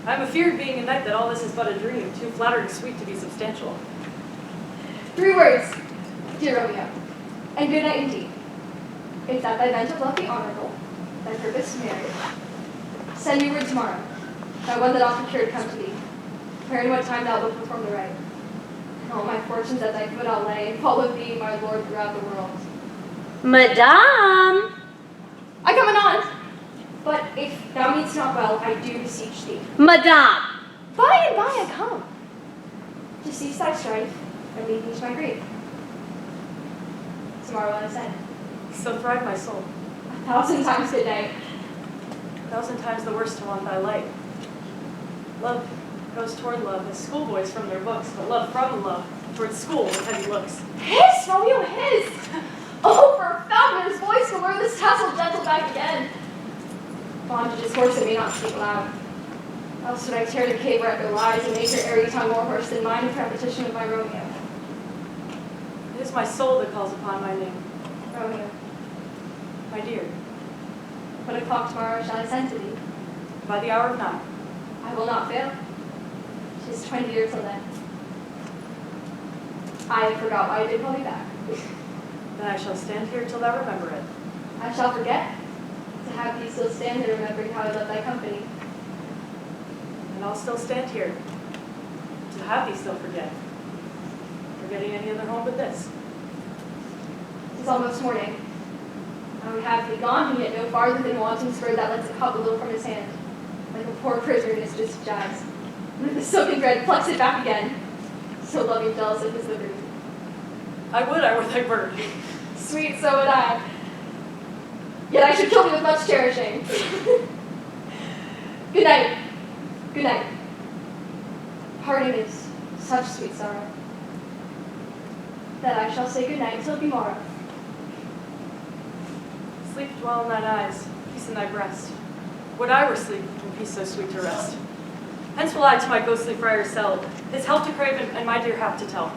I am afeared, being a night, that all this is but a dream, too flattering sweet to be substantial. 3 words, dear Romeo, and good night indeed. If that thy bent of love be honorable, thy purpose marriage, send me word tomorrow, by one that oft procured come to thee, where and what time thou wilt perform the rite. And all my fortunes at thy foot I'll lay, and follow thee, my lord, throughout the world. Madame! I come anon, but if thou meanst not well, I do beseech thee. Madame! By and by I come, to cease thy strife, and lead me to my grief. Tomorrow when I send. So thrive my soul. 1,000 times good night. 1,000 times the worse to want thy light. Love, goes toward love as schoolboys from their books, but love from love towards school with heavy looks. Hiss, Romeo, hiss! Oh, for a fountain's voice to lure this tassel gentle back again. Bondage is hoarse and may not speak loud. Else would I tear the cave at their lies and make your airy tongue more hoarse than mine with repetition of my Romeo. It is my soul that calls upon my name, Romeo, my dear. what o'clock tomorrow shall I send to thee? By the hour of 9. I will not fail. 'Tis 20 years till then. I forgot why I did call thee back. Then I shall stand here till thou remember it. I shall forget to have thee still stand there remembering how I loved thy company. And I'll still stand here to have thee still forgetting any other home but this. 'Tis almost morning. I would have thee gone, and yet no farther than wanton spur that lets it hop a little from his hand, like a poor prisoner in his discharge. And with the silken thread plucks it back again, so loving jealous of his liberty. I would I were thy bird. Sweet, so would I. Yet I should kill thee with much cherishing. Good night. Good night. Parting is such sweet sorrow that I shall say good night till tomorrow. Sleep dwell in thine eyes, peace in thy breast. Would I were sleep, and peace so sweet to rest. Hence will I to my ghostly friar sell, his help to crave and my dear hap to tell.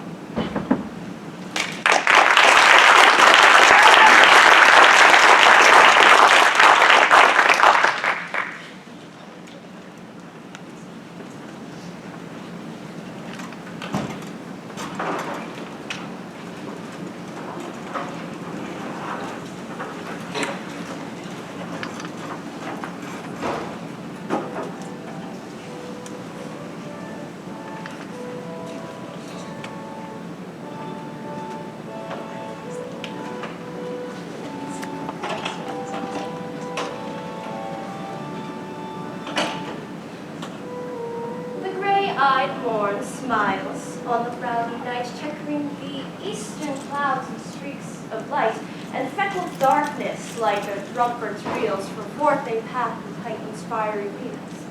Gray-eyed morn smiles on the frowny night, checkering the eastern clouds and streaks of light, and feckled darkness like a drunkard's reels from forth a path of heightens fiery wheels.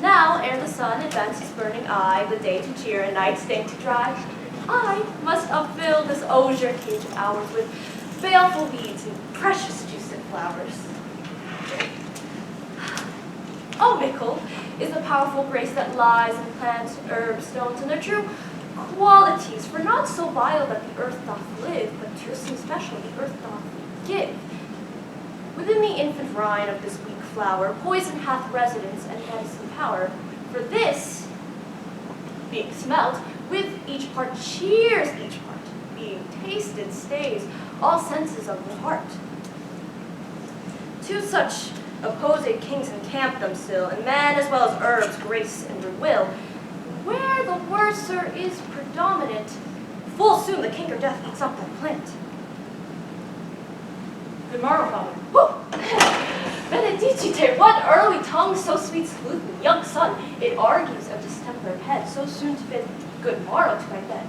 Now, ere the sun advances burning eye, the day to cheer and night stain to dry, I must upfill this osier cage of ours with baleful weeds and precious juiced flowers. Oh, mickle is the powerful grace that lies in plants, herbs, stones, and their true qualities, for not so vile that the earth doth live, but too some special the earth doth give. Within the infant rind of this weak flower, poison hath residence and medicine power. For this, being smelt, with each part cheers each part, being tasted stays all senses of the heart. Two such opposed kings encamp them still, and man as well as herbs, grace and goodwill. Where the worser is predominant, full soon the king of death eats up that plant. Good morrow, father. Woo! Benedicite, what early tongue so sweet salute me, young son, it argues of distempered head, so soon to bid good morrow to my bed.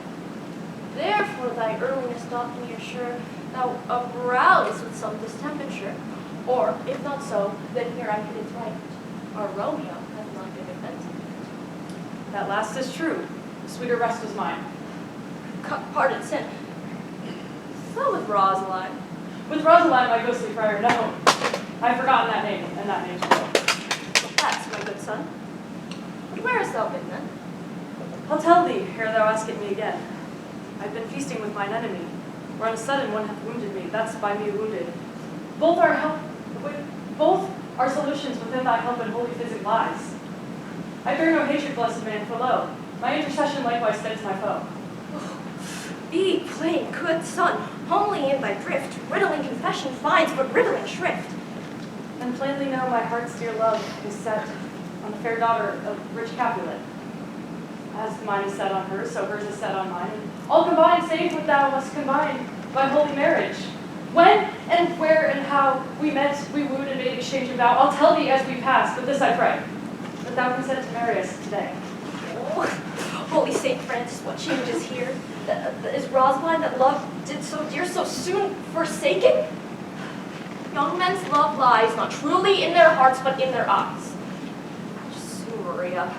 Therefore thy earliness doth me assure thou arouse with some distemperature. Or, if not so, then here I hid it right. Our Romeo hath not been invented. That last is true. Sweeter rest was mine. Pardon sin. So with Rosaline. With Rosaline, my ghostly friar, no. I've forgotten that name, and that name's well. That's my good son. But where hast thou been then? I'll tell thee, ere thou ask it me again. I've been feasting with mine enemy, where on a sudden one hath wounded me, that's by me wounded. Both our solutions within thy help and holy physic lies. I bear no hatred, blessed man, for lo, my intercession likewise steads my foe. Be plain, good son, homely in thy drift, riddling confession finds, but riddling shrift. And plainly know my heart's dear love is set on the fair daughter of rich Capulet. As mine is set on hers, so hers is set on mine, and all combined save what thou must combine by holy marriage. When and where and how we met, we wooed and made exchange of vow, I'll tell thee as we pass, but this I pray, that thou consent to marry us today. Oh, holy Saint Francis, what changes here? Is Rosaline that love did so dear so soon forsaken? Young men's love lies not truly in their hearts, but in their eyes. Jesu Maria,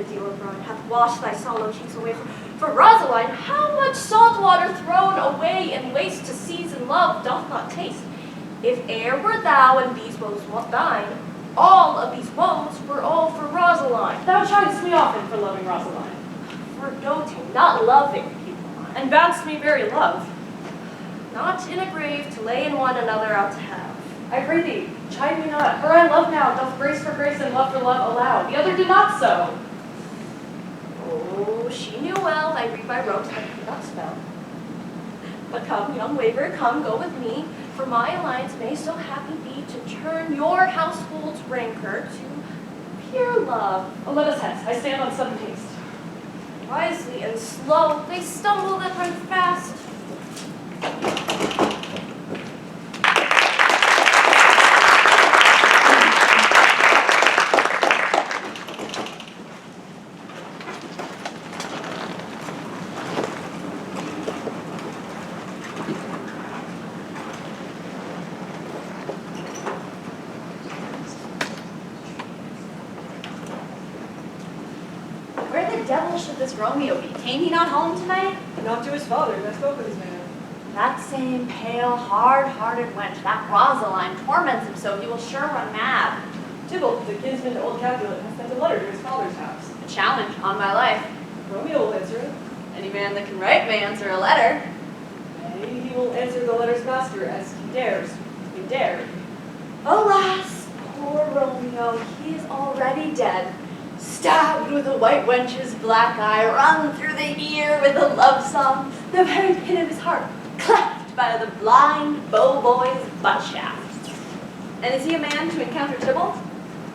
dear bride, hath washed thy sallow cheeks away. For Rosaline, how much salt water thrown away in waste to season love doth not taste. If e'er were thou and these woes thine, all of these woes were all for Rosaline. Thou chidest me often for loving Rosaline, For doting, not loving people. and bound'st me very love. Not in a grave to lay in one another out to have. I pray thee, chide me not. Her I love now, doth grace for grace and love for love allow. The other did not so. Oh, she knew well, I read by ropes, I could not spell. But come, young waver, come, go with me, for my alliance may so happy be to turn your household's rancor to pure love. Oh, let us hence, I stand on sudden haste. Wisely and slow, they stumble that run fast. Where the devil should this Romeo be? Came he not home tonight? Not to his father, I spoke with his man. That same pale, hard-hearted wench, that Rosaline, torments him so he will sure run mad. Tybalt, the kinsman to old Capulet, has sent a letter to his father's house. A challenge on my life. Romeo will answer it. Any man that can write may answer a letter. Nay, he will answer the letter's master as he dares. He dared. Alas, poor Romeo, he is already dead. Stabbed with a white wench's black eye, run through the ear with a love song, the very pit of his heart, cleft by the blind bow boy's butt shaft. And is he a man to encounter Tybalt?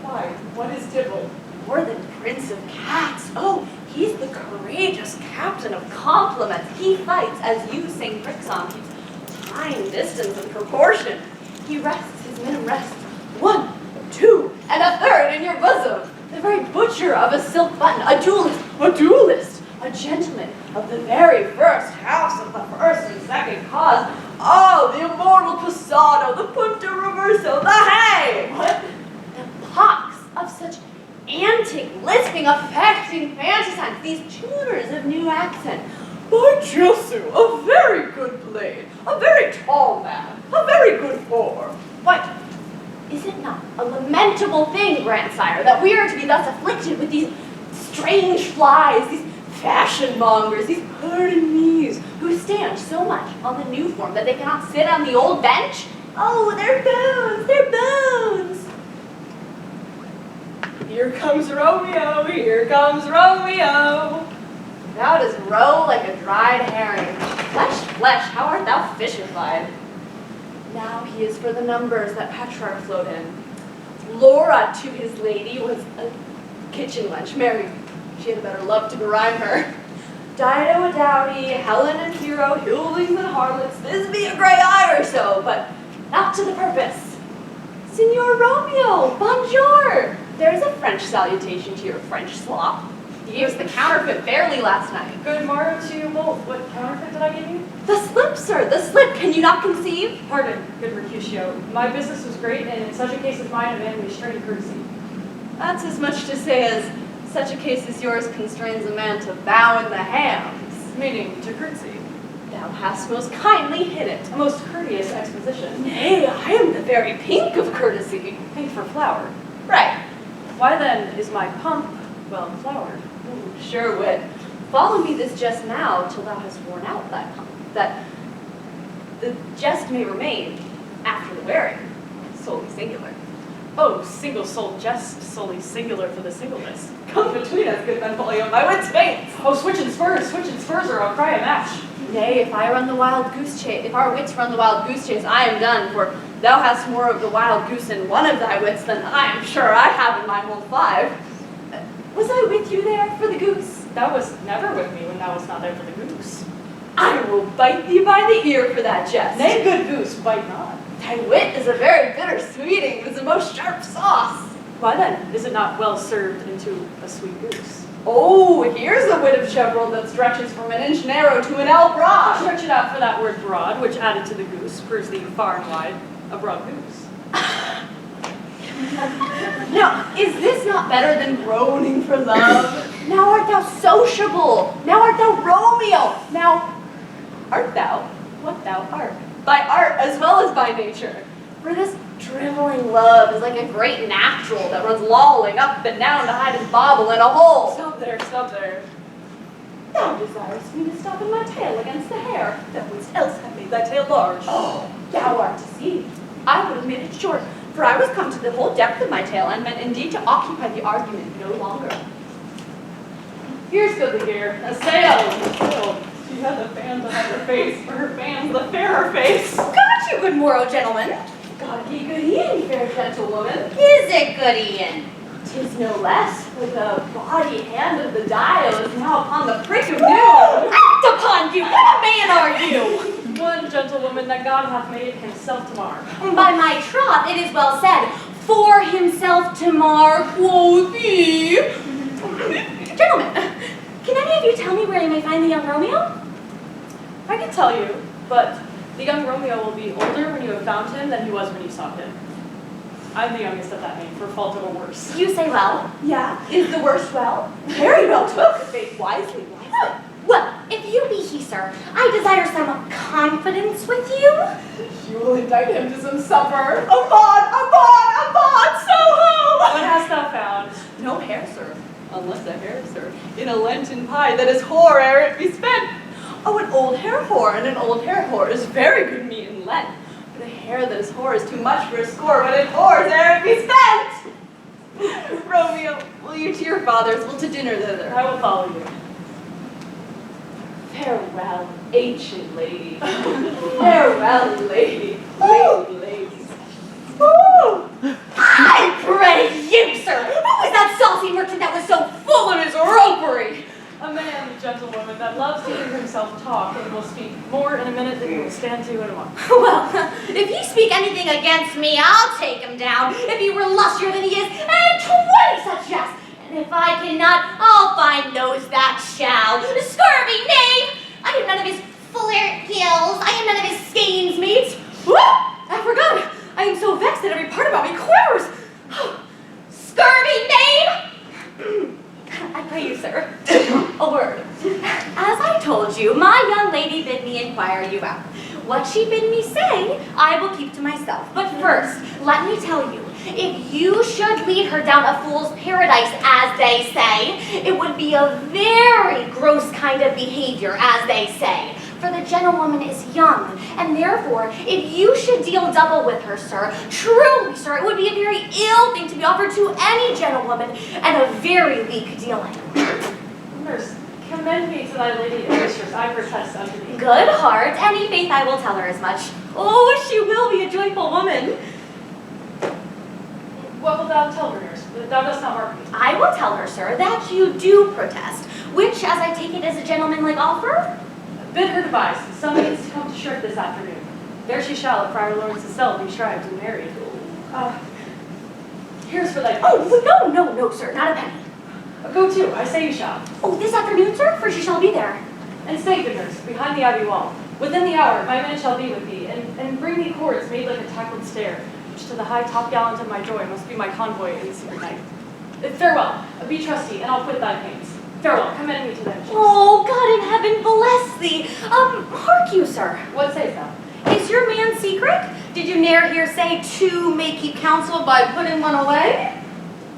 Why, what is Tybalt? More than prince of cats. Oh, he's the courageous captain of compliments. He fights, as you sing brick song, keeps time, distance, and proportion. He rests his men rests. 1, 2, and a third in your bosom. The very butcher of a silk button, a duelist, a gentleman of the very first house of the first and second cause. Oh, the immortal passado, the punto reverso, the hey! What? The pox of such antic, lisping, affecting fantasines, these tuners of new accent. By Jesu, a very good blade, a very tall man, a very good form. What? Is it not a lamentable thing, grandsire, that we are to be thus afflicted with these strange flies, these fashion mongers, these pardon me's, who stand so much on the new form that they cannot sit on the old bench? Oh, their bones, their bones! Here comes Romeo, here comes Romeo. Thou dost row like a dried herring. Flesh, flesh, how art thou fishified? Now he is for the numbers that Petrarch flowed in. Laura to his lady was a kitchen wench, Mary. She had a better love to berhyme her. Dido a dowdy, Helen and Hero, Hildings and harlots, Thisbe a grey eye or so, but not to the purpose. Signor Romeo, bonjour! There's a French salutation to your French slop. He gave us the counterfeit barely last night. Good morrow to you both. What counterfeit did I give you? The slip, sir, the slip. Can you not conceive? Pardon, good Mercutio. My business was great, and in such a case as mine, a man restrained courtesy. That's as much to say as such a case as yours constrains a man to bow in the hams. Meaning to courtesy. Thou hast most kindly hit it. A most courteous exposition. Nay, I am the very pink of courtesy. Pink for flower. Right. Why then is my pump well flowered? Ooh, sure wit. Follow me this jest now till thou hast worn out thy pump, that the jest may remain after the wearing, solely singular. Oh, single-souled jest, solely singular for the singleness. Come between us, good Benvolio, my wits faints. Oh, switching spurs, or I'll cry a match. Nay, if I run the wild goose chase, if our wits run the wild goose chase, I am done, for thou hast more of the wild goose in one of thy wits than I am sure I have in my whole 5. Was I with you there for the goose? Thou wast never with me when thou wast not there for the goose. I will bite thee by the ear for that jest. Nay, good goose, bite not. Thy wit is a very bitter sweeting, with a most sharp sauce. Why then, is it not well served into a sweet goose? Oh, here's a wit of Chevrolet that stretches from an inch narrow to an L broad. Stretch it out for that word broad, which added to the goose, proves thee far and wide a broad goose. Now, is this not better than groaning for love? Now art thou sociable. Now art thou Romeo. Now art thou what thou art, by art as well as by nature. For this driveling love is like a great natural that runs lolling up and down to hide his bauble in a hole. Stop there, stop there. Thou desirest me to stop in my tail against the hair. Thou wouldst else have made thy tail large. Oh, thou art deceived. I would have made it short, for I was come to the whole depth of my tale, and meant indeed to occupy the argument no longer. Here's goodly gear, a sail. She had the fan behind her face, for her fan's the fairer face. Got you, good morrow, gentlemen. God ye good e'en, fair gentlewoman. Is it good, Ian? 'Tis no less, for the body hand of the dial is now upon the prick of noon. Act upon you! What man are you? One gentlewoman that God hath made himself to mar. By my troth, it is well said, for himself to mar, quoth he. Gentlemen, can any of you tell me where I may find the young Romeo? I can tell you, but the young Romeo will be older when you have found him than he was when you sought him. I'm the youngest of that name, for fault of a worse. You say well. Yeah, is the worst well? Very well took, faith wisely. Well, if you be he, sir, I desire some confidence with you. You will indict him to some supper. Abad, Soho! What hast thou found? No hair, sir, unless a hair, sir, in a Lenten pie that is whore ere it be spent. Oh, an old hair whore, and an old hair whore is very good meat in Lent. But a hair that is whore is too much for a score, but it whores ere it be spent. Romeo, will you to your father's, will to dinner thither? I will follow you. Farewell, ancient lady. Farewell, lady. Ladies. I pray you, sir. Who was that saucy merchant that was so full of his ropery? A man, gentlewoman, that loves to hear himself talk and will speak more in a minute than he will stand to in a month. Well, if you speak anything against me, I'll take him down. If he were lustier than he is, and 20 such yes. And if I cannot, I'll find those that shall. Scurvy knave! I am none of his flirt gills. I am none of his skeins mates. Whoop! I forgot. I am so vexed that every part about me quivers. Scurvy knave! I pray you, sir. A word. As I told you, my young lady bid me inquire you out. What she bid me say, I will keep to myself. But first, let me tell you, if you should lead her down a fool's paradise, as they say, it would be a very gross kind of behavior, as they say. For the gentlewoman is young, and therefore, if you should deal double with her, sir, truly, sir, it would be a very ill thing to be offered to any gentlewoman, and a very weak dealing. Nurse, commend me to thy lady and mistress, I protest unto thee. Good heart, any faith I will tell her as much. Oh, she will be a joyful woman. What wilt thou tell her, nurse? Thou dost not mark me. I will tell her, sir, that you do protest, which, as I take it, is a gentlemanlike offer. Bid her devise some means to come to Shirk this afternoon. There she shall, at Friar Lawrence's cell, be shrived and married. Here's for thy Oh, no, sir, not a penny. Go to, I say you shall. Oh, this afternoon, sir, for she shall be there. And stay, good nurse, behind the abbey wall. Within the hour, my man shall be with thee, and bring thee cords made like a tackled stair, which to the high topgallant of my joy must be my convoy in the secret night. Farewell, be trusty, and I'll quit thy pains. Farewell, commend me to them. Oh, God in heaven bless thee. Hark you, sir. What sayst thou? Is your man secret? Did you ne'er hear say, two may keep counsel by putting one away?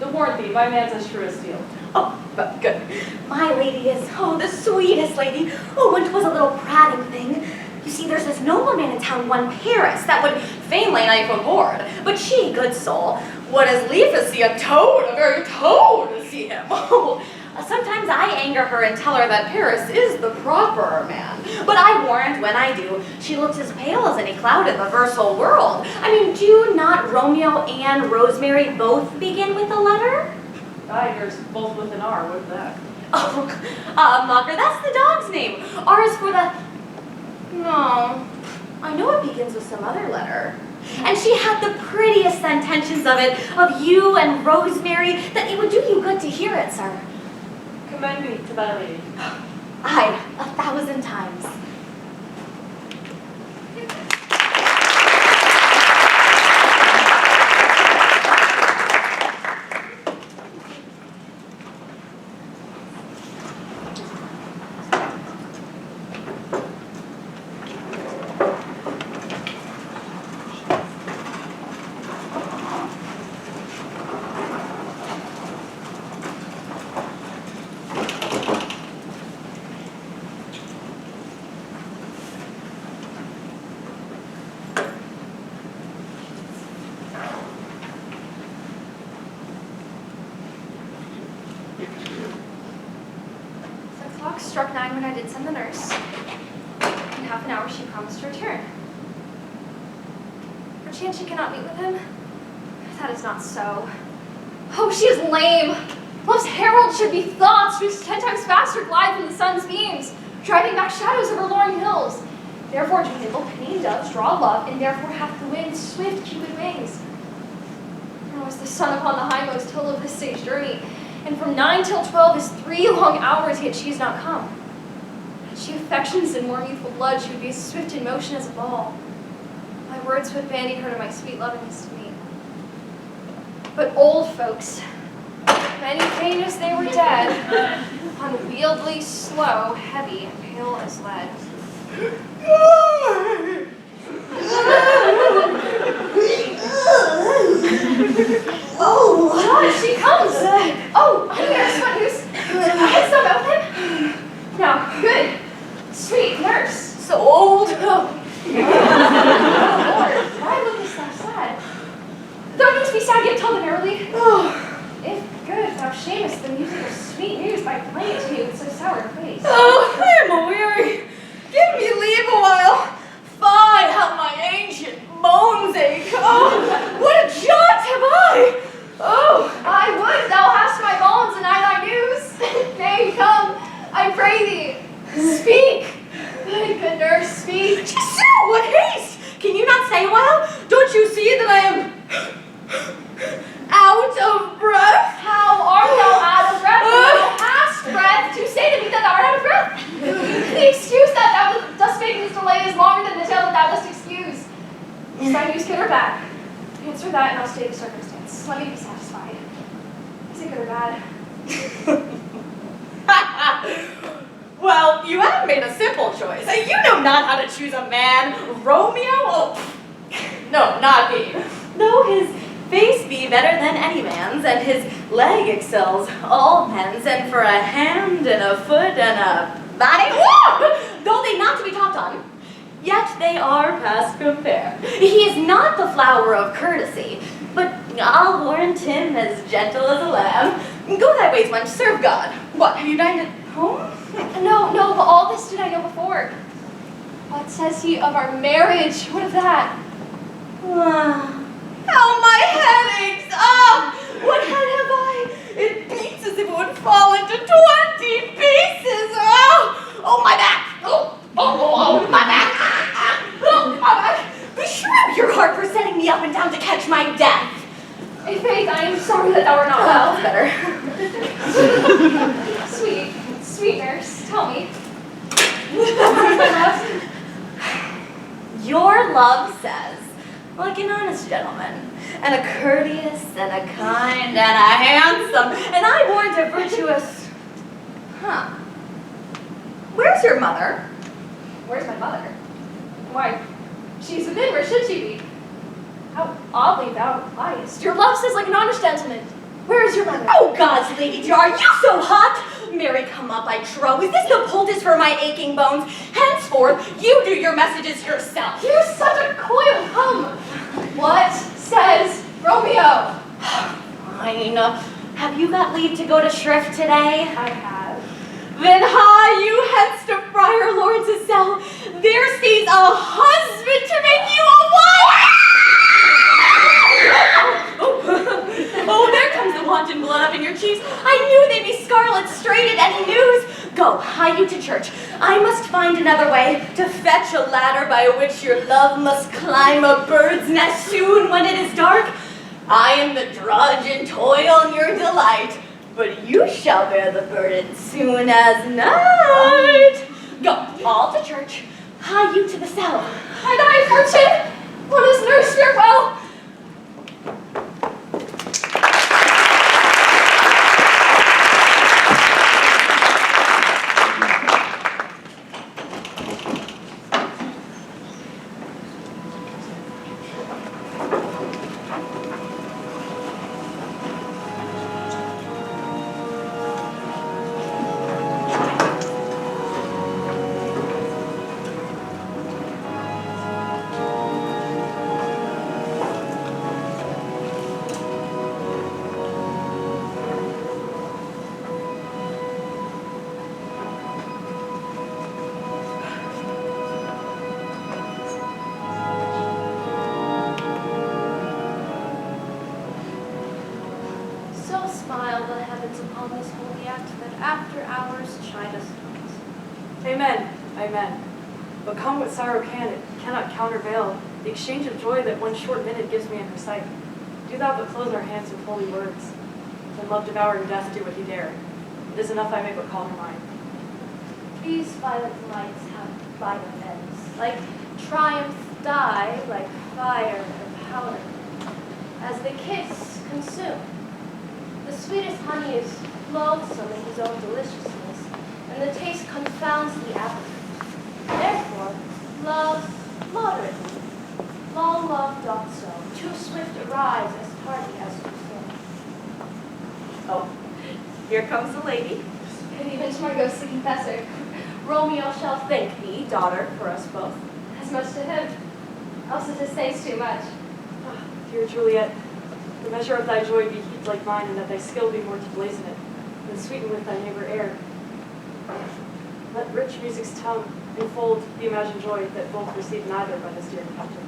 To warn thee, my man's as true as steel. Oh, but good. My lady is, the sweetest lady. Oh, when 'twas a little prating thing. You see, there's this nobleman in town, one Paris, that would fain lay knife on board. But she, good soul, would as lief as see a toad, a very toad, to see him. Oh, sometimes I anger her and tell her that Paris is the proper man. But I warrant when I do, she looks as pale as any cloud in the versal world. I mean, do not Romeo and Rosemary both begin with a letter? Aye, yours both with an R, what's that? Oh, Mocker, that's the dog's name. R is for the... No, I know it begins with some other letter. And she had the prettiest sentences of it, of you and Rosemary, that it would do you good to hear it, sir. Commend me to thy lady. Aye, 1,000 times. struck 9 when I did send the nurse. In half an hour she promised to return. Perchance she cannot meet with him? That is not so. Oh, she is lame. Love's herald should be thoughts which 10 times faster glide from the sun's beams, driving back shadows over luring hills. Therefore do nimble pinning doves draw love, and therefore hath the wind swift Cupid wings. Now is the sun upon the hindmost hill of this sage journey, and from 9 till 12 is 3 long hours, yet she is not come. Had she affections and warm youthful blood, she would be as swift in motion as a ball. My words would bandy her to my sweet lovingness to me. But old folks, many faint as they were dead, unwieldy, slow, heavy, and pale as lead. Oh, God, she comes! Oh, honey, nurse, what news? Can stuff out with him? No, good. Sweet nurse. So old. Oh, Lord, why look this so sad? Don't need to be sad yet, tell them merrily. Oh, if good, thou shamest the music of sweet news by playing it to me with so sour a face. Oh, I am weary. Give me leave a while. Fie, how my ancient bones ache. Oh, what a jaunt have I! Oh, I would thou hast my bones and I thy news. Nay, come, I pray thee. Speak. Good nurse, speak. So, what haste? Can you not stay a while? Don't you see that I am out of breath? How art thou out of breath? Thou hast breath to say to me that thou art out of breath. The excuse that thou dost make this delay is longer than the tale that thou dost excuse. Is thy news good or bad? Answer that and I'll state the circumstance. Let me be satisfied. Is it good or bad? Well, you have made a simple choice. You know not how to choose a man. Romeo? Oh, no, not he. Though his face be better than any man's, and his leg excels all men's, and for a hand and a foot and a body, whoa! Though they not to be talked on, yet they are past compare. He is not the flower of courtesy, but I'll warrant him as gentle as a lamb. Go thy ways, wench, serve God. What, have you dined at home? No, but all this did I know before. What says he of our marriage? What of that? How my head aches! Ah! What head have I? It beats as if it would fall into 20 pieces! Oh, my back! Oh, my back! Oh, my back! Beshrew your heart for setting me up and down to catch my death! In faith, I am sorry that thou art not well. Better. Sweet nurse, tell me. Your love says, like an honest gentleman, and a courteous, and a kind, and a handsome, and I warrant a virtuous. Where's your mother? Where's my mother? Why, she's within, where should she be? How oddly thou repliest. Your love says like an honest gentleman. Where is your mother? Oh, God's lady jar, you so hot! Mary, come up, I trow. Is this the poultice for my aching bones? Henceforth, you do your messages yourself. You're such a coil. Come. What says Romeo? Fine. Have you got leave to go to shrift today? I have. Then hie you hence to Friar Lawrence's cell. There stays a husband to make you a wife. Oh, there comes the wanton blood up in your cheeks. I knew they'd be scarlet straight at any news. Go, hie you to church. I must find another way to fetch a ladder by which your love must climb a bird's nest soon when it is dark. I am the drudge and toil in your delight, but you shall bear the burden soon as night. Go, all to church. Hie you to the cell. And I, Fortune, what is nurse farewell? So smile the heavens upon this holy act that after hours chide us not. Amen, amen. But come what sorrow can, it cannot countervail the exchange of joy that one short minute gives me in her sight. Do thou but close our hands with holy words, then love devouring death do what he dare. It is enough I may but call her mine. These violent lights have violent ends, like triumph die, like fire or powder. As they kiss, consume. The sweetest honey is loathsome in his own deliciousness, and the taste confounds the appetite. Therefore, love moderately. Long love doth so, too swift arise, as tardy as too slow. Oh, here comes the lady. And even to my ghostly confessor, Romeo shall thank thee, daughter, for us both. as much to him. Else it is thanks too much. Ah, dear Juliet, the measure of thy joy be heaped like mine, and that thy skill be more to blazon it, than sweeten with thy neighbor air. Let rich music's tongue enfold the imagined joy that both receive neither by this dear captain.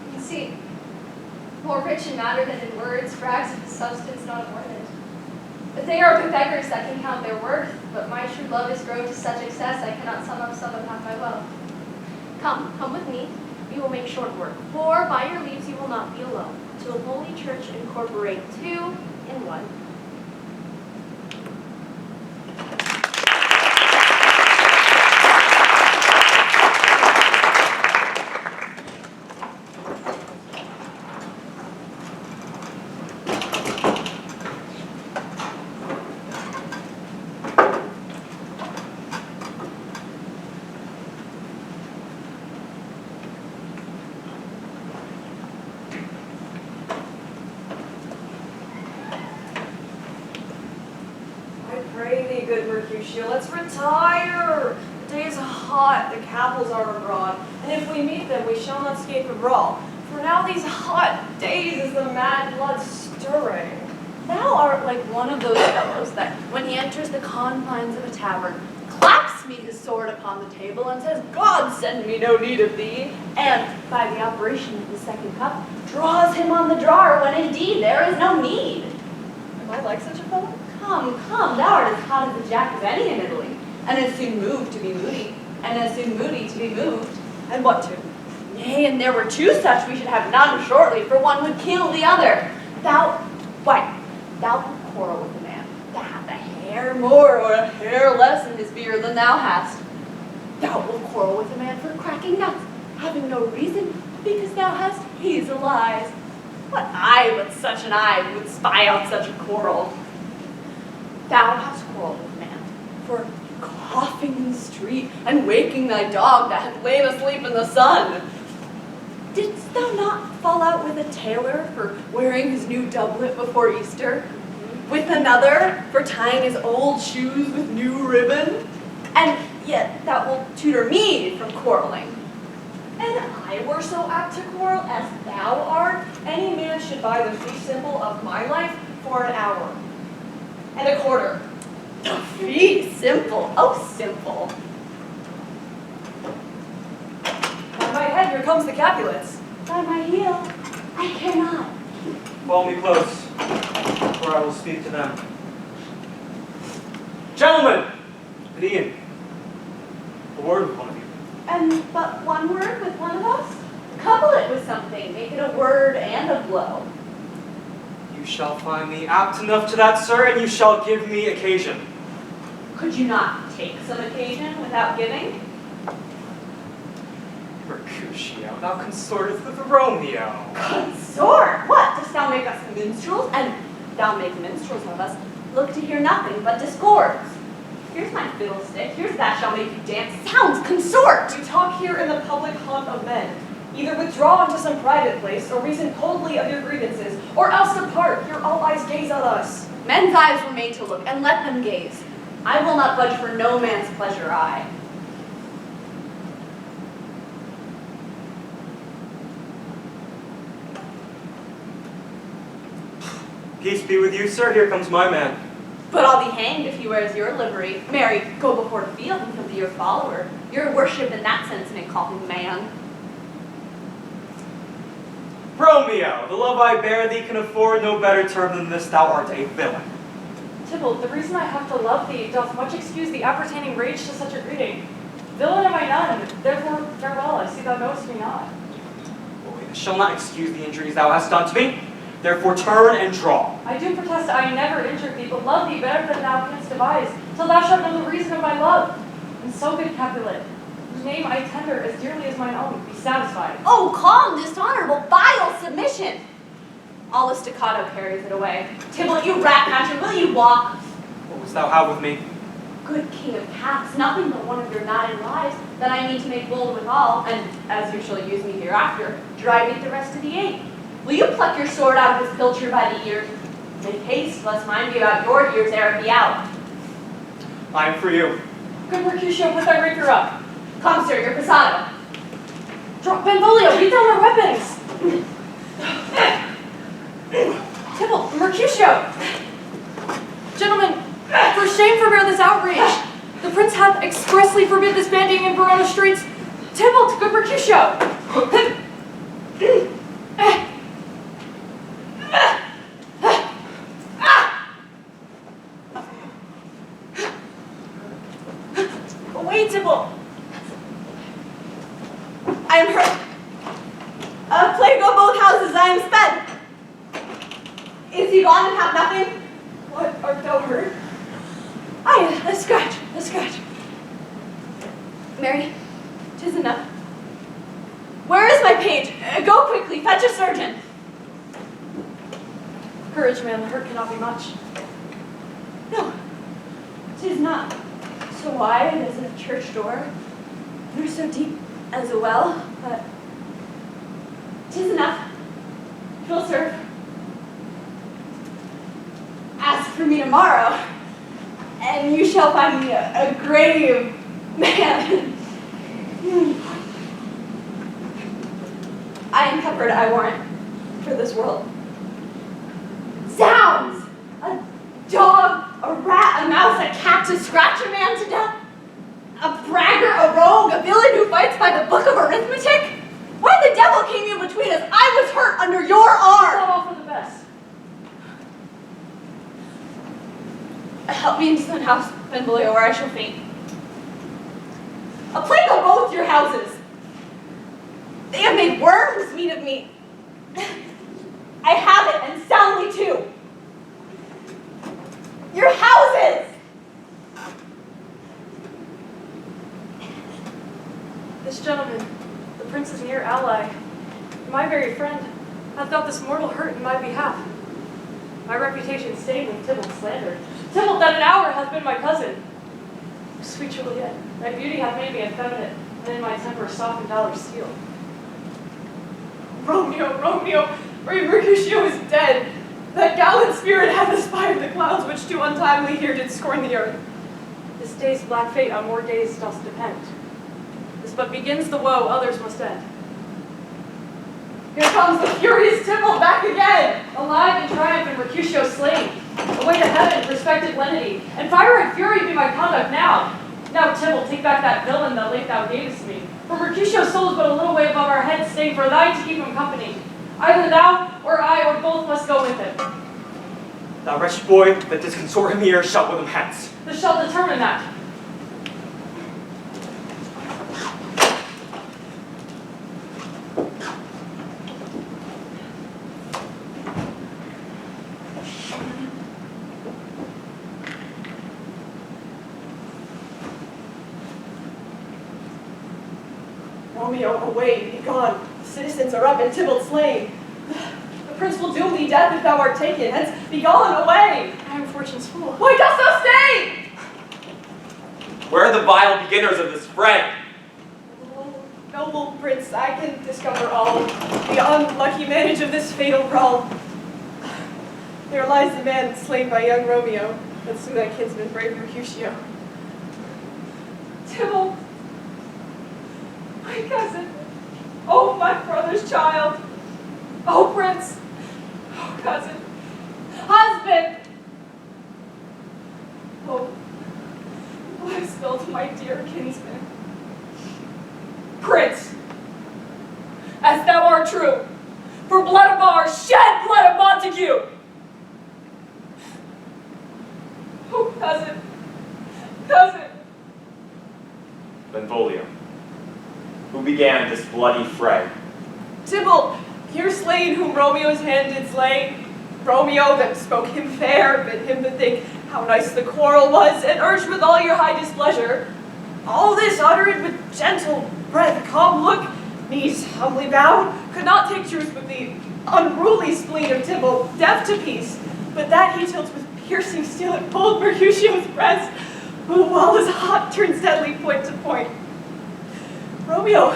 You can see, more rich in matter than in words, brags of the substance not ornament. But they are but beggars that can count their worth, but my true love is grown to such excess I cannot sum up some of half my wealth. Come with me. We will make short work, for by your leaves you will not be alone, till Holy Church incorporate two in one. Let's retire. The day is hot, the capitals are abroad, and if we meet them, we shall not escape a brawl. For now these hot days is the mad blood stirring. Thou art like one of those fellows that, when he enters the confines of a tavern, claps me his sword upon the table and says, God send me no need of thee, and, by the operation of the second cup, draws him on the drawer when indeed there is no need. Am I like such a fellow? Come, thou art as hot as the jack of any in Italy, and as soon moved to be moody, and as soon moody to be moved. And what to? Nay, and there were two such we should have none shortly, for one would kill the other. Thou wilt quarrel with a man that hath a hair more or a hair less in his beard than thou hast. Thou wilt quarrel with a man for cracking nuts, having no reason, because thou hast hazel eyes. What eye but such an eye would spy out such a quarrel? Thou hast quarreled with a man for coughing in the street and waking thy dog that hath lain asleep in the sun. Didst thou not fall out with a tailor for wearing his new doublet before Easter? With another for tying his old shoes with new ribbon? And yet thou wilt tutor me from quarreling. And I were so apt to quarrel as thou art, any man should buy the fee simple of my life for an hour and a quarter. The fee simple, oh simple. By my head, here comes the Capulets. By my heel, I cannot. Follow me close, for I will speak to them. Gentlemen, good evening. A word with one of you. And but one word with one of us? Couple it with something, make it a word and a blow. You shall find me apt enough to that, sir, and you shall give me occasion. Could you not take some occasion without giving? Mercutio, thou consortest with Romeo. Consort! What? Dost thou make us minstrels? And thou make minstrels of us, look to hear nothing but discords. Here's my fiddlestick, here's that shall make you dance. Sounds consort! We talk here in the public haunt of men. Either withdraw into some private place, or reason coldly of your grievances, or else depart, your all eyes gaze on us. Men's eyes were made to look, and let them gaze. I will not budge for no man's pleasure, I. Peace be with you, sir. Here comes my man. But I'll be hanged if he wears your livery. Marry, go before the field and he'll be your follower. Your worship in that sense may call him man. Romeo! Romeo, the love I bear thee can afford no better term than this. Thou art a villain. Tybalt, the reason I have to love thee doth much excuse the appertaining rage to such a greeting. Villain am I none, therefore farewell, I see thou knowest me not. I shall not excuse the injuries thou hast done to me. Therefore turn and draw. I do protest I never injured thee, but love thee better than thou canst devise, till thou shalt know the reason of my love. And so, good Capulet, whose name I tender as dearly as mine own, be satisfied. Oh, calm, dishonorable, vile submission! All the staccato carries it away. Tybalt, you rat catcher, will you walk? What wouldst thou have with me? Good king of cats, nothing but one of your matted lies, that I mean to make bold withal, and as you shall use me hereafter, drive me the rest of the 8. Will you pluck your sword out of his pilcher by the ears? Make haste, lest mine be about your ears ere it be out. I am for you. Good Mercutio, put thy rapier up. Come, sir, your passado. Drop Benvolio, beat down their weapons! Tybalt, Mercutio! Gentlemen, for shame forbear this outrage. The prince hath expressly forbid this bandying in Verona streets. Tybalt, good Mercutio! Wait, Tybalt. I am hurt. A plague of both houses, I am sped. Is he gone and have nothing? What, art thou hurt? Aye, a scratch. Mary, 'tis enough. Where is my page? Go quickly, fetch a surgeon. Courage, man, the hurt cannot be much. No, 'tis not so wide as a church door, nor so deep as a well, but 'tis enough. 'Twill serve. Ask for me tomorrow, and you shall find me a grave man. I am peppered, I warrant, for this world. Zounds! A dog, a rat, a mouse, a cat to scratch a man to death? A braggart, a rogue, a villain who fights by the book of arithmetic? Why the devil came in between us? I was hurt under your It's arm! not all for the best. Help me into the house, Benvolio, or I shall faint. A plague of both your houses! They have made worms meat of me. I have it, and soundly too. Your houses! This gentleman, the prince's near ally, my very friend, hath felt this mortal hurt in my behalf. My reputation stained with Tybalt's slander. Tybalt that an hour hath been my cousin. Sweet Juliet, thy beauty hath made me effeminate, and in my temper soft and valor steel. Romeo, brave Mercutio is dead. That gallant spirit hath aspired the clouds, which too untimely here did scorn the earth. This day's black fate on more days doth depend. This but begins the woe others must end. Here comes the furious Tybalt back again. Alive in triumph and Mercutio slain. Away to heaven, respected lenity, and fire and fury be my conduct now. Now, Tybalt, take back that villain that late thou gavest me. For Mercutio's soul is but a little way above our heads, staying for thine to keep him company. Either thou, or I, or both must go with him. Thou wretched boy that didst consort him here, shalt with him hence. This shall determine that. Romeo, away, be gone. The citizens are up and Tybalt slain. The prince will doom thee death if thou art taken. Hence, be gone, away. I am fortune's fool. Why dost thou stay? Where are the vile beginners of this fray? Oh, noble prince, I can discover all the unlucky manage of this fatal brawl. There lies the man slain by young Romeo, that slew thy kinsman, brave Mercutio. Tybalt, my cousin, oh, my brother's child, oh, prince, oh, cousin, husband, oh, what is spilled to my dear kinsman. Prince, as thou art true, for blood of began this bloody fray? Tybalt, here slain whom Romeo's hand did slay. Romeo that spoke him fair, bid him to think how nice the quarrel was, and urged with all your high displeasure. All this uttered with gentle breath, calm look, knees humbly bowed, could not take truth with the unruly spleen of Tybalt, deaf to peace, but that he tilts with piercing steel at bold Mercutio's breast, who while his hot turns deadly point to point. Romeo,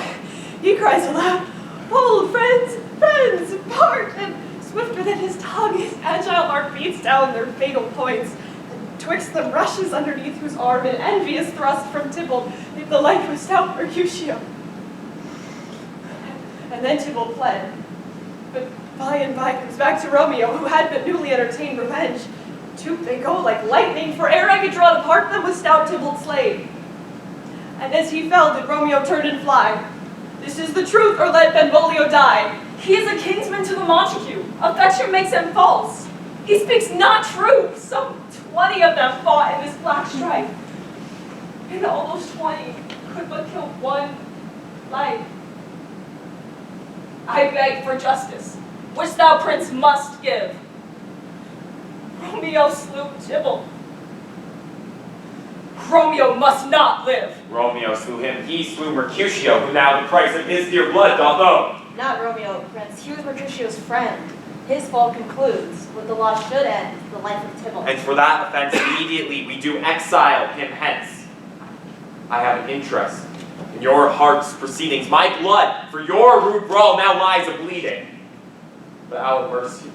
he cries aloud, hold, friends, friends, part, and swifter than his tongue, his agile heart beats down their fatal points, and twixt them rushes underneath whose arm an envious thrust from Tybalt made the life of stout Mercutio. And then Tybalt fled, but by and by comes back to Romeo, who had but newly entertained revenge. To they go like lightning, for ere I could draw to part them was stout Tybalt slain. And as he fell, did Romeo turn and fly. This is the truth, or let Benvolio die. He is a kinsman to the Montague. Affection makes him false. He speaks not true. Some 20 of them fought in this black strife. And all those 20 could but kill one life. I beg for justice, which thou, prince, must give. Romeo slew Tybalt. Romeo must not live. Romeo slew him, he slew Mercutio, who now the price of his dear blood doth owe. Not Romeo, Prince. He was Mercutio's friend. His fall concludes, what the law should end, the life of Tybalt. And for that offense immediately we do exile him hence. I have an interest in your heart's proceedings. My blood for your rude brawl now lies a-bleeding. But our mercy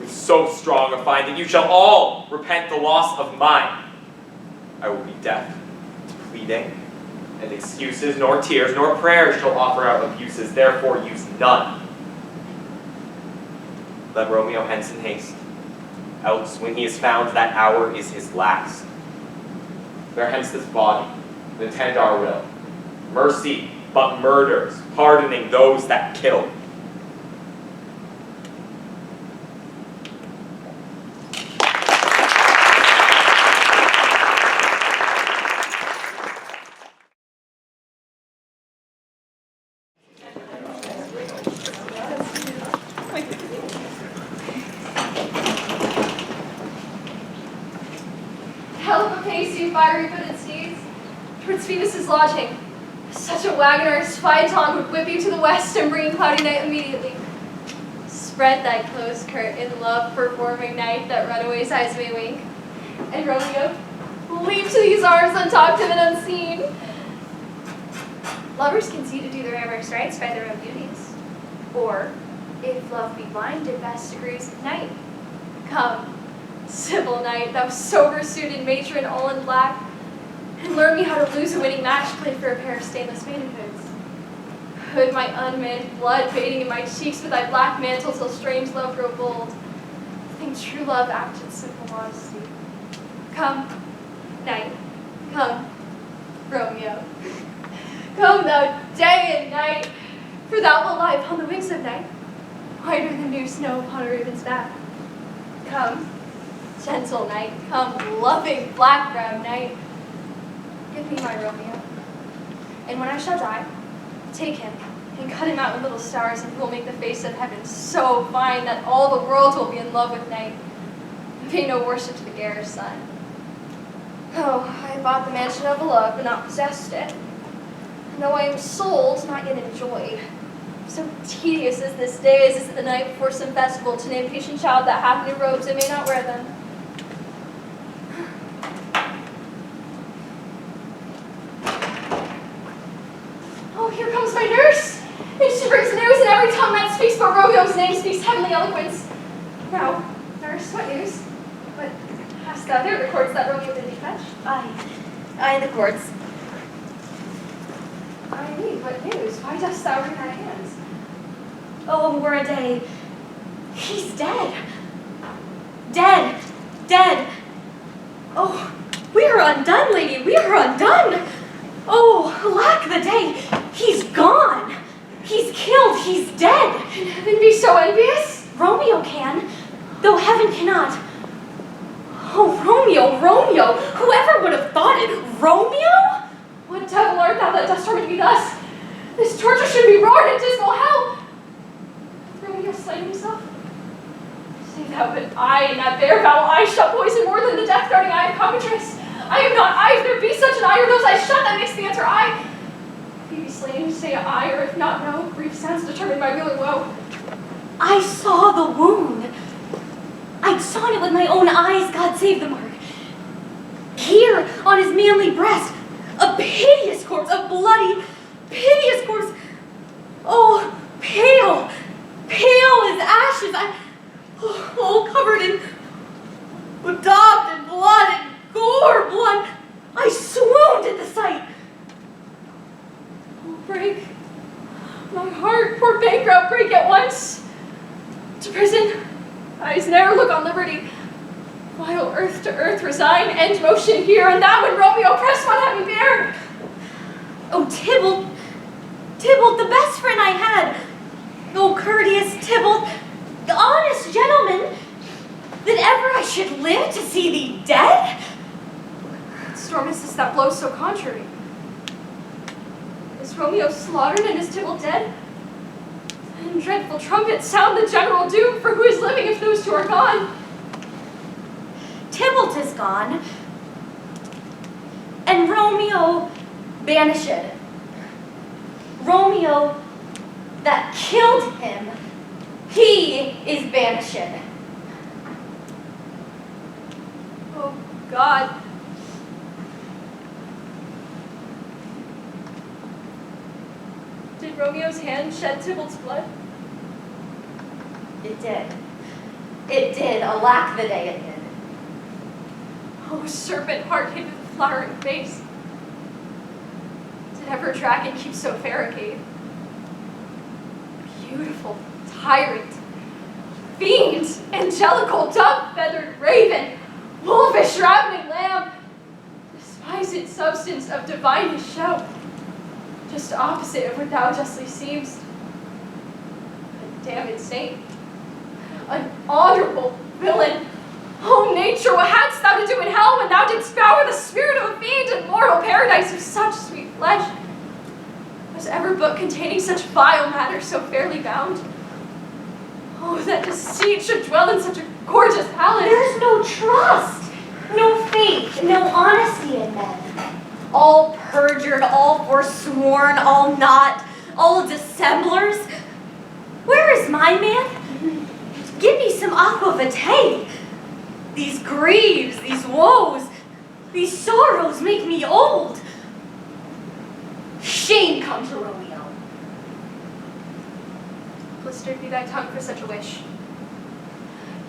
is so strong a fine that you shall all repent the loss of mine. I will be deaf to pleading and excuses, nor tears, nor prayers shall offer out abuses, therefore use none. Let Romeo hence in haste, else when he is found, that hour is his last. Bear hence this body, and attend our will. Mercy but murders, pardoning those that kill. Gallop apace, you fiery-footed steeds, towards Phoebus' lodging. Such a wagoner's phaeton would whip you to the west and bring cloudy night immediately. Spread thy close curtain, love performing night, that runaways' eyes may wink. And Romeo, leap to these arms untalked of and unseen. Lovers can see to do their amorous rights by their own beauties. Or, if love be blinded, best agrees with night. Come, Sibyl Knight, thou sober-suited matron all in black, and learn me how to lose a winning match played for a pair of stainless maidenhoods. Hood my unmanned blood bathing in my cheeks with thy black mantle till strange love grow bold. Think true love act in simple modesty. Come, night, come, Romeo. Come thou day and night, for thou wilt lie upon the wings of night, whiter than new snow upon a raven's back. Come, gentle night, come, loving black-browed night. Give me my Romeo. And when I shall die, take him and cut him out in little stars, and he will make the face of heaven so fine that all the world will be in love with night. Pay no worship to the garish sun. Oh, I have bought the mansion of a love, but not possessed it. And though I am sold, not yet enjoyed. So tedious is this day, as is it the night before some festival, to name patient child that hath new robes and may not wear them. Oh, here comes my nurse! And she brings news, and every tongue that speaks but Romeo's name speaks heavenly eloquence. Now, nurse, what news? What hast thou there, the cords that Romeo did thee fetch? Aye, the courts. I need, what news? Why dost thou wring thy hands? Oh, were a day. He's dead. Dead. Dead. Oh, we are undone, lady. We are undone. Oh, alack the day. He's gone. He's killed. He's dead. Can heaven be so envious? Romeo can, though heaven cannot. Oh, Romeo, Romeo. Whoever would have thought it? Romeo? What devil art thou that dost torment me thus? This torture should be roared in dismal hell. Hath Romeo slain himself? Say thou, but I, in that bare foul eye, shall poison more than the death-guarding eye of Comatrix. I am not I, if there be such an eye, or those eyes shut, that makes the answer I. If he be slain, say I, or if not, no. Brief sense determine my will or woe. I saw the wound. I'd sawn it with my own eyes, God save the mark. Here, on his manly breast, a piteous corpse, a bloody, piteous corpse. Oh, pale, pale as ashes. Oh, covered in, bedaubed in blood and gore, blood. I swooned at the sight. Oh, break, my heart, poor bankrupt, break at once. To prison, eyes ne'er look on liberty. While earth to earth resign, end motion here, and that when Romeo pressed one heavy bear. Oh, Tybalt, Tybalt, the best friend I had. Oh, courteous Tybalt, the honest gentleman, that ever I should live to see thee dead? What storm is this that blows so contrary? Is Romeo slaughtered and is Tybalt dead? And dreadful trumpets sound the general doom, for who is living if those two are gone? Tybalt is gone, and Romeo banished. Romeo that killed him, he is banished. Oh, God. Did Romeo's hand shed Tybalt's blood? It did. It did. Alack the day it did. Oh, serpent heart hid with flowering face. Did ever dragon keep so fair a gate? Beautiful tyrant, fiend, angelical, dove-feathered raven, wolfish ravening lamb, despised substance of divinest show, just opposite of what thou justly seemst. A damned saint, an honorable villain. Oh, nature, what hadst thou to do in hell when thou didst scour the spirit of a fiend in mortal paradise of such sweet flesh? Was ever book containing such vile matter so fairly bound? Oh, that deceit should dwell in such a gorgeous palace. There's no trust, no faith, no honesty in men. All perjured, all forsworn, all not, all dissemblers. Where is my man? Give me some aqua vitae. These griefs, these woes, these sorrows make me old. Shame come to Romeo. Blistered be thy tongue for such a wish.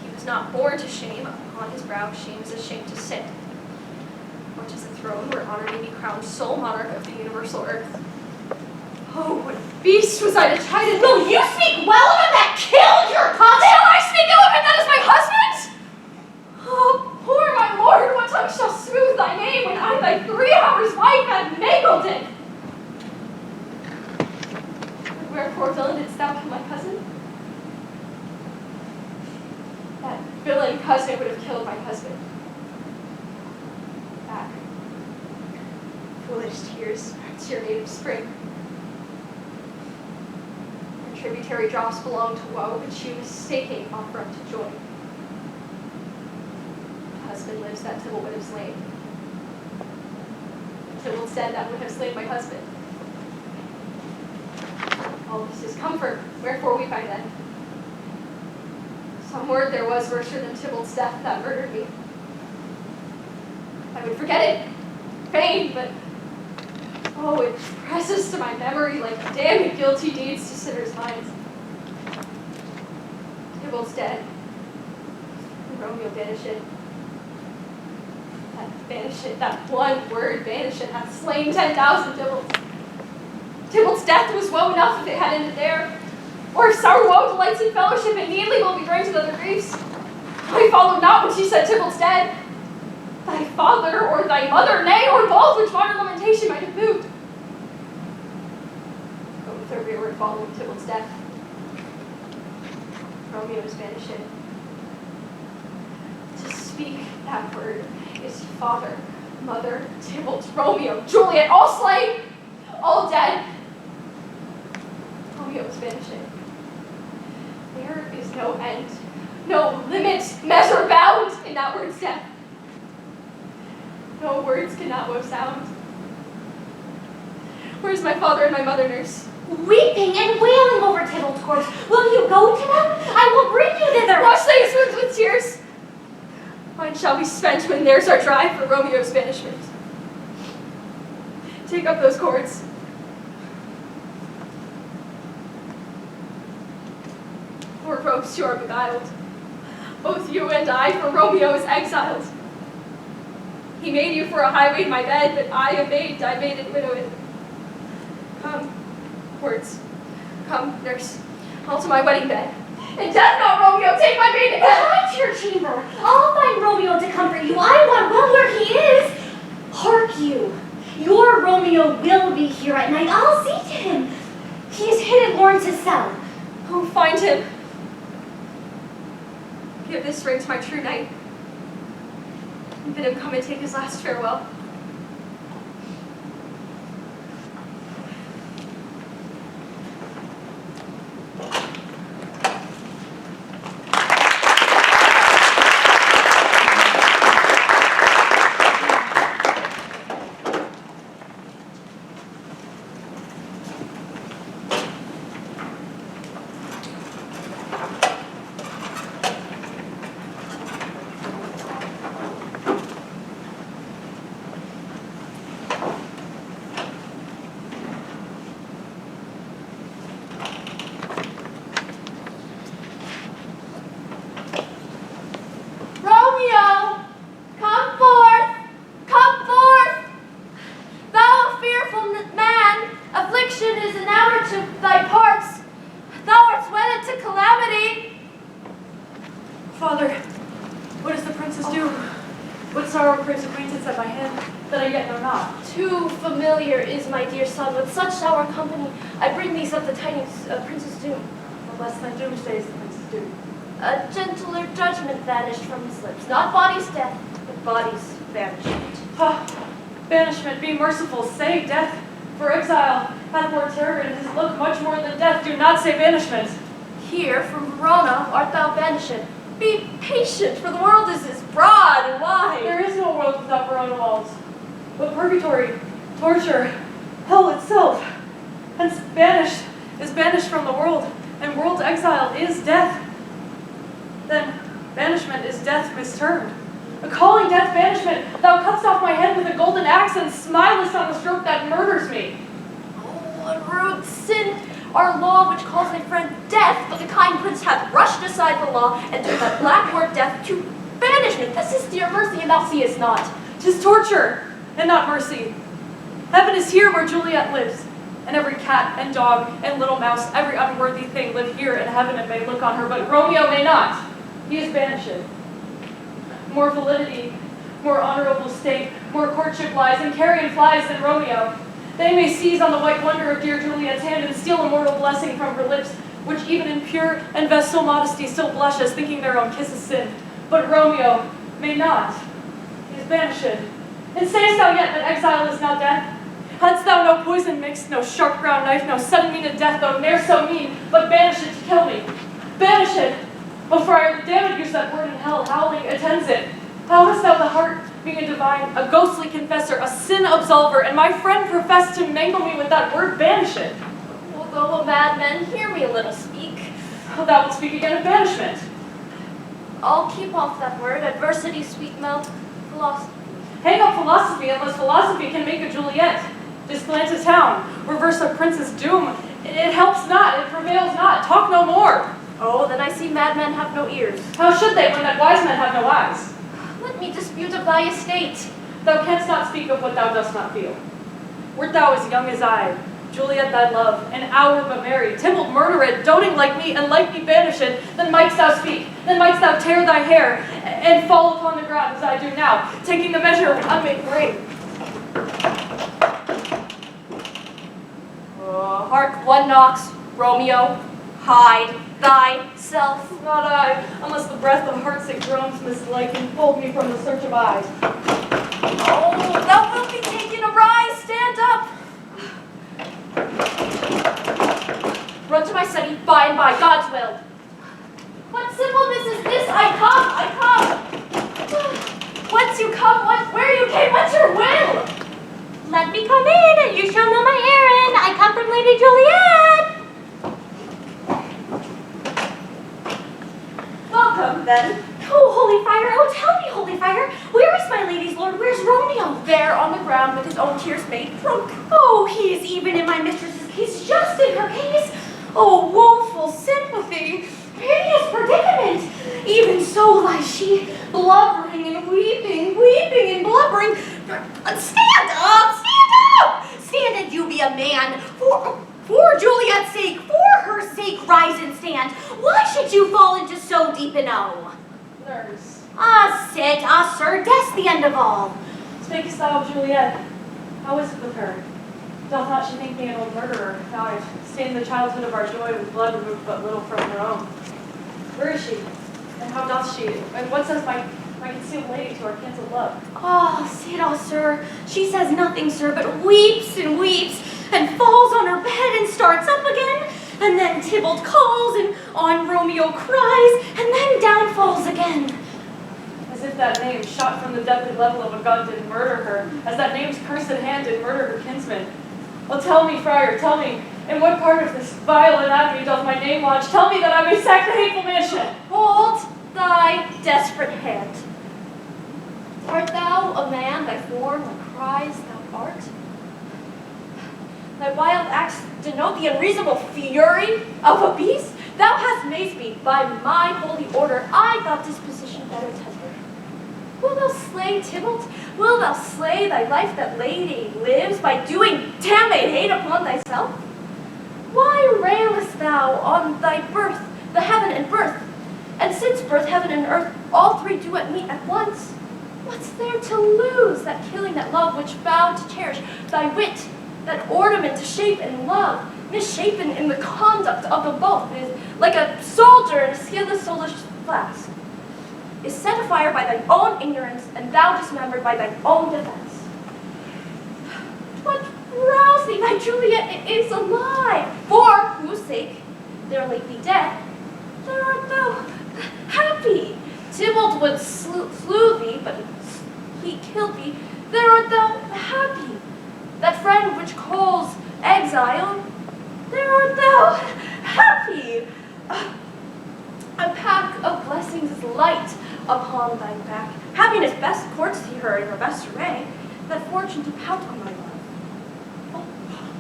He was not born to shame. Upon his brow shame is ashamed to sit. Much as a throne where honor may be crowned sole monarch of the universal earth. Oh, what beast was I to chide? Will you speak well of him that killed your cousin? Shall I speak ill of him that is my husband? Oh, poor my lord, what tongue shall smooth thy name when I thy 3 hours wife have mangled it? But wherefore, villain, didst thou kill my cousin? That villain cousin would have killed my husband. Back. Foolish tears, to your native spring. Your tributary drops belong to woe, but you mistaking offer up to joy. Husband lives that Tybalt would have slain. Tybalt's dead that would have slain my husband. All this is comfort, wherefore weep I then? Some word there was worser than Tybalt's death that murdered me. I would forget it, fain, but oh, it presses to my memory like damned guilty deeds to sinners' minds. Tybalt's dead. Romeo banished. Banish it, that one word, banish it, hath slain 10,000 Tybalts. Tybalt's death was woe enough if it had ended there. Or if sour woe delights in fellowship, it needly will be joined to other griefs. I followed not when she said Tybalt's dead. Thy father, or thy mother, nay, or both, which modern lamentation might have moved. But with her rearward following Tybalt's death, Romeo is banished. To speak that word is father, mother, Tybalt, Romeo, Juliet, all slain, all dead. Romeo's vanishing. There is no end, no limit, measure, bound in that word's depth. No words cannot woe sound. Where's my father and my mother, nurse? Weeping and wailing over Tybalt's corpse. Will you go to them? I will bring you thither. Wash thy wounds with tears. Mine shall be spent when theirs are dry for Romeo's banishment. Take up those cords. For ropes you are beguiled. Both you and I, for Romeo is exiled. He made you for a highway my bed, but I made it widowed. Come, words. Come, nurse. I'll to my wedding bed. And death not Romeo, take my maiden bed! Behind your chamber. I'll find Romeo to comfort you. I want well where he is. Hark you. Your Romeo will be here at night. I'll see to him. He is hid in Lawrence's cell. Oh, find him. Give this ring to my true knight. And bid him come and take his last farewell. A gentler judgment vanished from his lips. Not body's death, but body's banishment. Banishment, be merciful, say death. For exile hath more terror in his look, much more than death. Do not say banishment. Here from Verona art thou banished. Be patient, for the world is as broad and wide. There is no world without Verona walls, but purgatory, torture, hell itself. Hence banished is banished from the world, and world exile is death. Then banishment is death mistermed. Calling death banishment, thou cuttest off my head with a golden axe and smilest on the stroke that murders me. Oh, a rude sin, our law which calls thy friend death, but the kind prince hath rushed aside the law and turned that black word death to banishment. This is dear mercy, and thou seest not. 'Tis torture, and not mercy. Heaven is here where Juliet lives, and every cat and dog and little mouse, every unworthy thing live here in heaven and may look on her, but Romeo may not. He is banished. More validity, more honorable state, more courtship lies in carrion flies than Romeo. They may seize on the white wonder of dear Juliet's hand and steal a mortal blessing from her lips, which even in pure and vestal modesty still blushes, thinking their own kiss is sin. But Romeo may not. He is banished. And sayest thou yet that exile is not death? Hadst thou no poison mixed, no sharp ground knife, no sudden mean of death, though ne'er so mean, but banish it to kill me? Banish it! O friar, the damned use that word in hell, howling attends it. How hast thou the heart, being a divine, a ghostly confessor, a sin absolver, and my friend professed to mangle me with that word, banish it? Although a madman, hear me a little speak. Oh, thou wilt speak again of banishment. I'll keep off that word, adversity, sweet mouth, philosophy. Hang up philosophy, unless philosophy can make a Juliet. Displant a town, reverse a prince's doom. It helps not, it prevails not. Talk no more. Oh, then I see madmen have no ears. How should they, when that wise men have no eyes? Let me dispute of thy estate. Thou canst not speak of what thou dost not feel. Wert thou as young as I, Juliet thy love, an hour but married, Tybalt murdered, doting like me, and like me banished, then mightst thou speak, then mightst thou tear thy hair, and fall upon the ground as I do now, taking the measure of unmade grave. Hark, one knocks. Romeo, hide thyself. Not I, unless the breath of heartsick groans mislike enfold me from the search of eyes. Oh, thou wilt be taken. Arise, stand up. run to my study by and by, God's will. What simpleness is this? I come. Whence you come, where you came, what's your will? Let me come in, and you shall know my errand. I come from Lady Juliet. Welcome, then. Oh, Holy Fire, oh, tell me, Holy Fire, where is my lady's lord? Where's Romeo? There on the ground with his own tears made drunk. Oh, he is even in my mistress's case, just in her case. Oh, woeful sympathy, piteous predicament. Even so lies she, blubbering and weeping, weeping and blubbering. Stand up, stand up! Stand and you be a man. For Juliet's sake, for her sake, rise and stand. Why should you fall into so deep an O? Nurse, Sit, sir, death's the end of all. speakest thou of Juliet? How is it with her? Doth not she think me an old murderer? Now I've stained the childhood of our joy with blood removed but little from her own. Where is she? And how doth she? And what says my concealed lady to our cancelled love? Sit, sir. She says nothing, sir, but weeps and weeps, and falls on her bed and starts up again, and then Tybalt calls, and on Romeo cries, and then down falls again. As if that name, shot from the deadly level of a gun, did murder her, as that name's cursed hand did murder her kinsman. Well, tell me, friar, tell me, in what part of this vile anatomy doth my name lodge? Tell me that I may sack the hateful mansion. Hold thy desperate hand. Art thou a man, thy form, thy cries, thou art? Thy wild acts denote the unreasonable fury of a beast? Thou hast made me, by my holy order, I thought disposition better tempered. Wilt thou slay Tybalt? Wilt thou slay thy life that lady lives by doing damnate hate upon thyself? Why railest thou on thy birth, the heaven and birth? And since birth, heaven, and earth, all three do at meet at once, what's there to lose? That killing, that love which vowed to cherish, thy wit, that ornament to shape and love, misshapen in the conduct of the both, is like a soldier in a skilless soulish flask, is set afire by thine own ignorance, and thou dismembered by thine own defense. What rouse thee, thy Juliet is alive, for whose sake, there lately dead, there art thou happy. Tybalt would slew thee, but he killed thee, there art thou happy. That friend which calls exile, there art thou happy. A pack of blessings is light upon thy back. Happiness best courts her in her best array, that fortune to pout on thy love. Oh,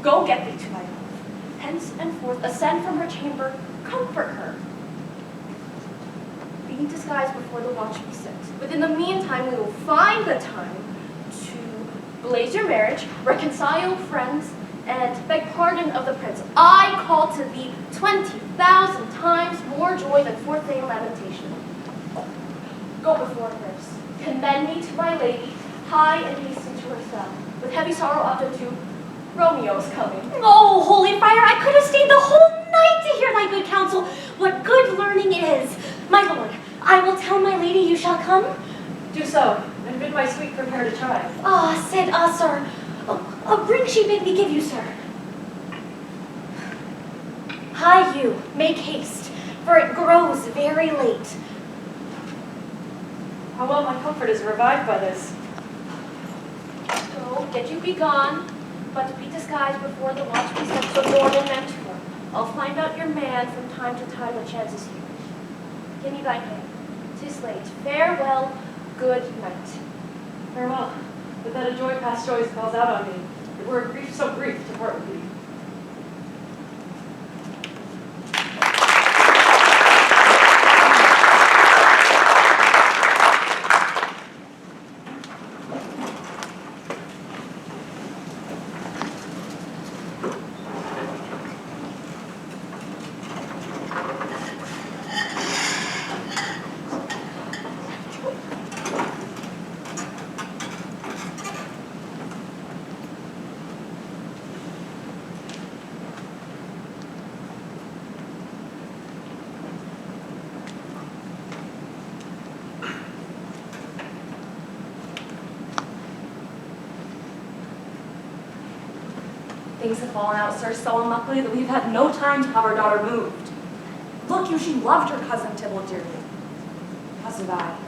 go get thee to thy love. Hence and forth, ascend from her chamber, comfort her. Be disguised before the watch be set. Within the meantime, we will find the time to blaze your marriage, reconcile friends, and beg pardon of the prince. I call to thee 20,000 times more joy than fourth day lamentation. Go before nurse, commend me to my lady, hie and hasten to her cell. With heavy sorrow up to Romeo is coming. Oh, Holy Fire, I could have stayed the whole night to hear thy good counsel. What good learning is. My lord, I will tell my lady you shall come. Do so, and bid my suite prepare to try. Said, sir. Ring she bid me give you, sir. Hie you, make haste, for it grows very late. How well my comfort is revived by this. Go, get you be gone, but be disguised before the watch be set, so Lord and Mentor. I'll find out your man from time to time what chances here. Give me thy hand. 'Tis late. Farewell, good night. Farewell, but that a joy past joys calls out on me. It were a grief so brief to part with thee. Things have fallen out, sir, so unluckily that we've had no time to have our daughter moved. Look, she loved her cousin Tybalt dearly. Cousin died.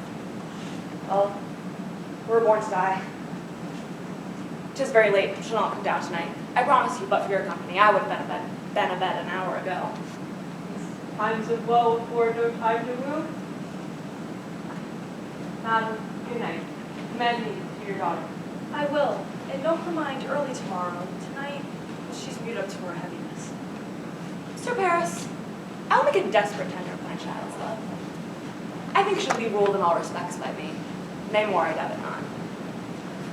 Well, we were born to die. 'Tis very late. She'll not come down tonight. I promise you, but for your company, I would have been abed an hour ago. Times of woe afford no time to move. Madam, good night. Commend me to your daughter. I will, and know her mind early tomorrow. Tonight, she's mewed up to her heaviness. Mr. Paris, I'll make a desperate tender of my child's love. I think she'll be ruled in all respects by me. Nay more, I doubt it not.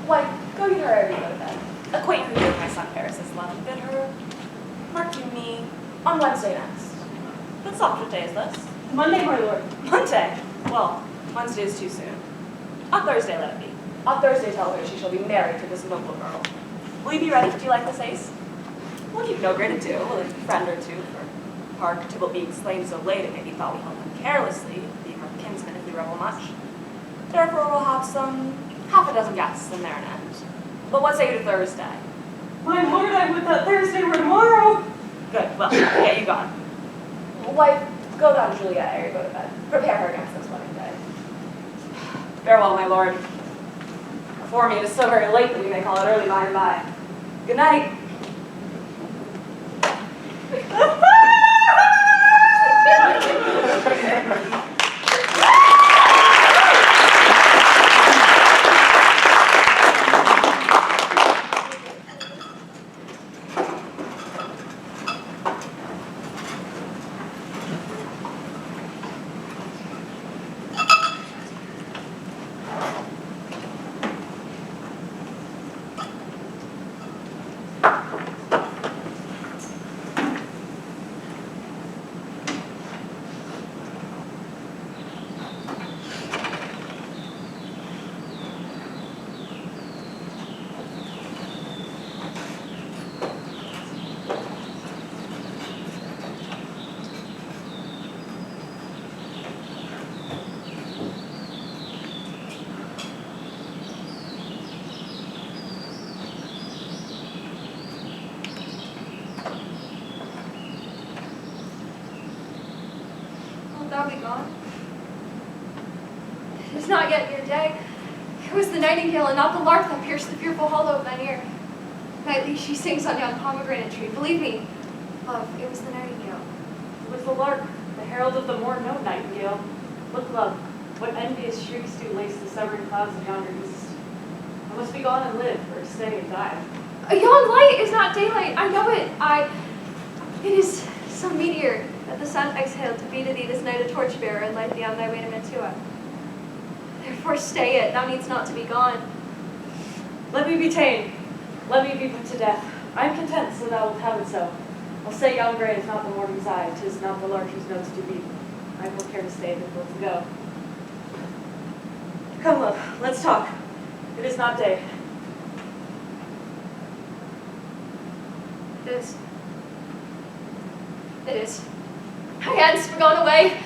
Why, go get her ere you go to bed. Acquaint her with my son Paris's love, and bid her, mark you me, on Wednesday next. Good soft, what day is this? Monday, my lord. Monday? Well, Wednesday is too soon. On Thursday let it be. On Thursday tell her she shall be married to this noble girl. Will you be ready? Do you like this ace? We'll keep no great ado, we'll leave a friend or two, for hard Tybalt being slain so late it may be thought we held him carelessly, being our kinsman if we revel much. Therefore we'll have some half a dozen guests and there an end. But what say you to Thursday? My lord, I would that Thursday were tomorrow. Good, well, get you gone. Wife, go down to Juliet ere you go to bed. Prepare her against this wedding day. Farewell, my lord. Before me, it is so very late that we may call it early by and by. Good night. Thou be gone? It is not yet your day. It was the nightingale and not the lark that pierced the fearful hollow of thine ear. Nightly she sings on yon pomegranate tree. Believe me, love, it was the nightingale. It was the lark, the herald of the morn, no nightingale. Look, love, what envious shrieks do lace the severing clouds of yonder east. I must be gone and live, or stay and die. Yon light is not daylight. I know it. It is some meteor that the sun exhaled to be to thee this night a torchbearer and light thee on thy way to Mantua. Therefore stay it. Thou needst not to be gone. Let me be ta'en. Let me be put to death. I am content, so thou wilt have it so. I'll say yon gray is not the morning's eye, 'tis not the lark whose notes do beat. I have more care to stay than will to go. Come, love, let's talk. It is not day. It is. It is. My hands were gone away.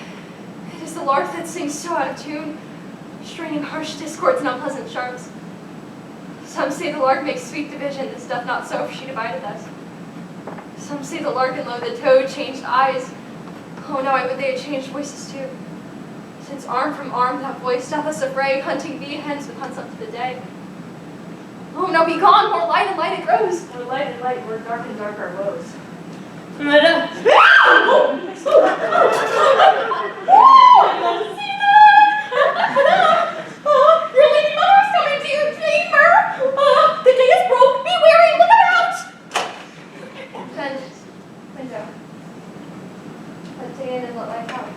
It is the lark that sings so out of tune, straining harsh discords and unpleasant charms. Some say the lark makes sweet division, this doth not so, for she divideth us. Some say the lark and lo, the toad changed eyes. Oh, now I would they had changed voices too. Since arm from arm that voice doth us affray, hunting thee hence would hunt up to the day. Oh, now be gone, more light and light it grows. More light and light, more dark and dark our woes. Your lady mother is coming to your chamber! The day is broke! Be wary! Look out! Then, window. Let day in and let light out.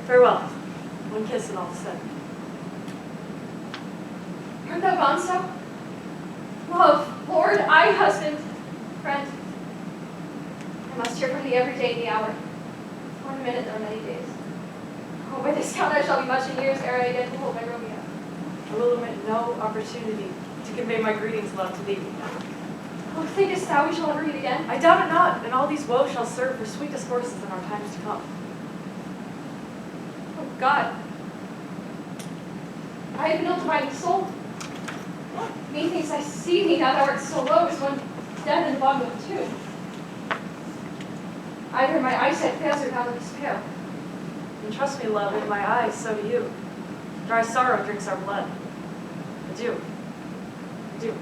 Farewell. One kiss and all is said. Art thou gone so? Love, Lord, I, husband, friend. I must hear from thee every day in the hour. 1 minute, there are many days. Oh, by this count I shall be much in years ere I again behold my Romeo. I will omit no opportunity to convey my greetings, love, to thee. Oh, thinkest thou we shall ever meet again? I doubt it not, and all these woes shall serve for sweet discourses in our times to come. Oh, God. I have been ill to my soul. Methinks I see thee now thou art so low as one dead in the bottom of the tube. Either my eyesight fails or now looks pale. And trust me, love, with my eyes, so do you. Dry sorrow drinks our blood. I do. I do.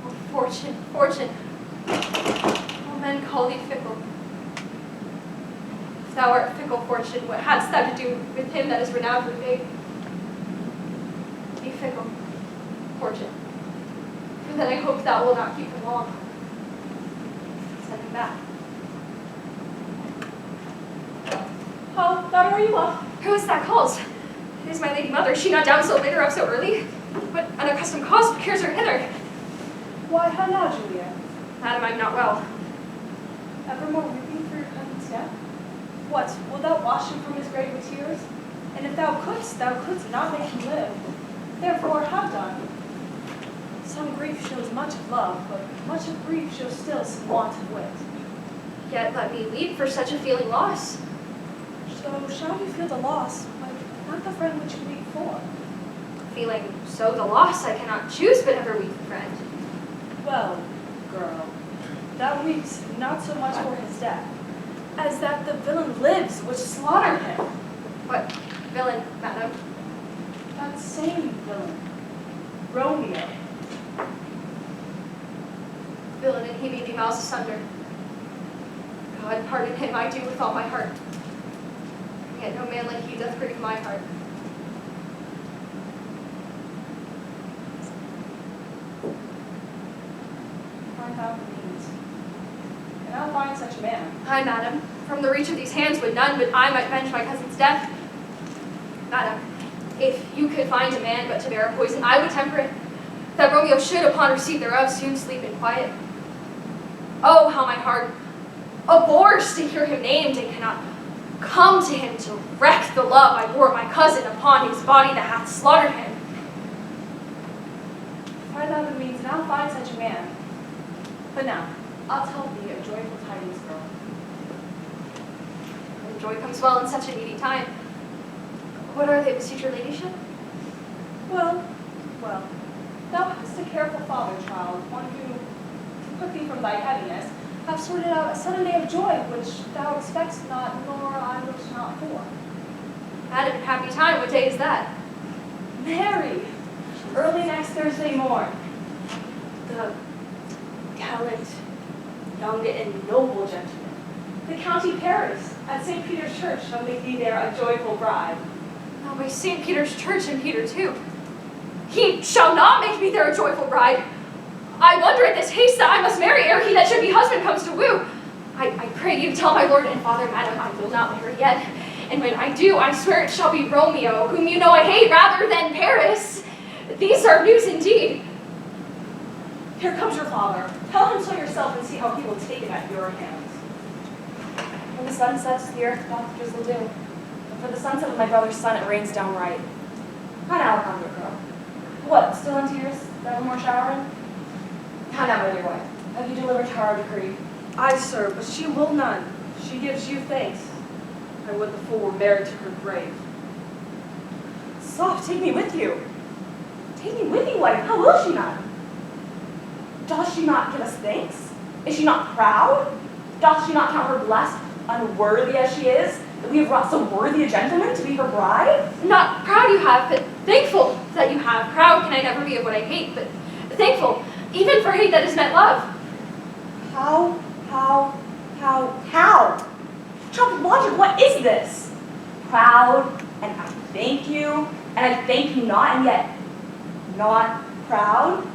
Oh, fortune, fortune. All men call thee fickle. If thou art fickle, fortune, what hadst thou to do with him that is renowned for fate? Be fickle, fortune. For then I hope thou wilt not keep him long. Send him back. Oh, daughter, are you up? Who is that calls? It is my lady mother. Is she not down so late or up so early? What unaccustomed cause procures her hither? Why, how now, Juliet? Madam, I'm not well. Evermore weeping for your cousin's death? What, wilt thou wash him from his grave with tears? And if thou couldst not make him live. Therefore, have done. Some grief shows much of love, but much of grief shows still some want of wit. Yet let me weep for such a feeling loss. So shall you feel the loss, but not the friend which you weep for? Feeling so the loss, I cannot choose but ever weep for friend. Well, girl, thou weeps not so much for his death, as that the villain lives which slaughtered him. What villain, madam? That same villain, Romeo. Villain, and he may be miles asunder. God pardon him, I do with all my heart. Yet no man like he doth grieve my heart. Find out the means, and I'll find such a man. Aye, madam, from the reach of these hands would none but I might avenge my cousin's death. Madam, if you could find a man but to bear a poison, I would temper it, that Romeo should, upon receipt thereof, soon sleep in quiet. Oh, how my heart abhors to hear him named, and cannot come to him to wreck the love I bore my cousin upon his body that hath slaughtered him. Find out the means, and I'll find such a man. But now, I'll tell thee a joyful tidings, girl. And joy comes well in such a needy time. What are they, beseech your ladyship? Well, thou hast a careful father, child, one who, to put thee from thy heaviness, have sorted out a sudden day of joy, which thou expectst not, nor I wish not for. Madam, happy time, what day is that? Mary, early next Thursday morn. The gallant, young, and noble gentleman. The county Paris, at St. Peter's Church, shall make thee there a joyful bride. Now by St. Peter's Church and Peter too. He shall not make me there a joyful bride. I wonder at this haste that I must marry ere he that should be husband comes to woo. I pray you tell my lord and father, madam, I will not marry yet. And when I do, I swear it shall be Romeo, whom you know I hate rather than Paris. These are news indeed. Here comes your father. Tell him so yourself and see how he will take it at your hands. When the sun sets, the earth doth drizzle dew. But for the sunset of my brother's son, it rains downright. How now, Alejandro, girl? What, still in tears? Nevermore showering? How now, my dear boy? Have you delivered to our decree? Aye, sir, but she will none. She gives you thanks. I would the fool were married to her grave. Soft, take me with you. Take me with you, wife. How will she not? Does she not give us thanks? Is she not proud? Doth she not count her blessed, unworthy as she is, that we have brought so worthy a gentleman to be her bride? Not proud you have, but thankful that you have. Proud can I never be of what I hate, but thankful, even for hate that is meant love. How? Child of logic, what is this? Proud, and I thank you, and I thank you not, and yet not proud?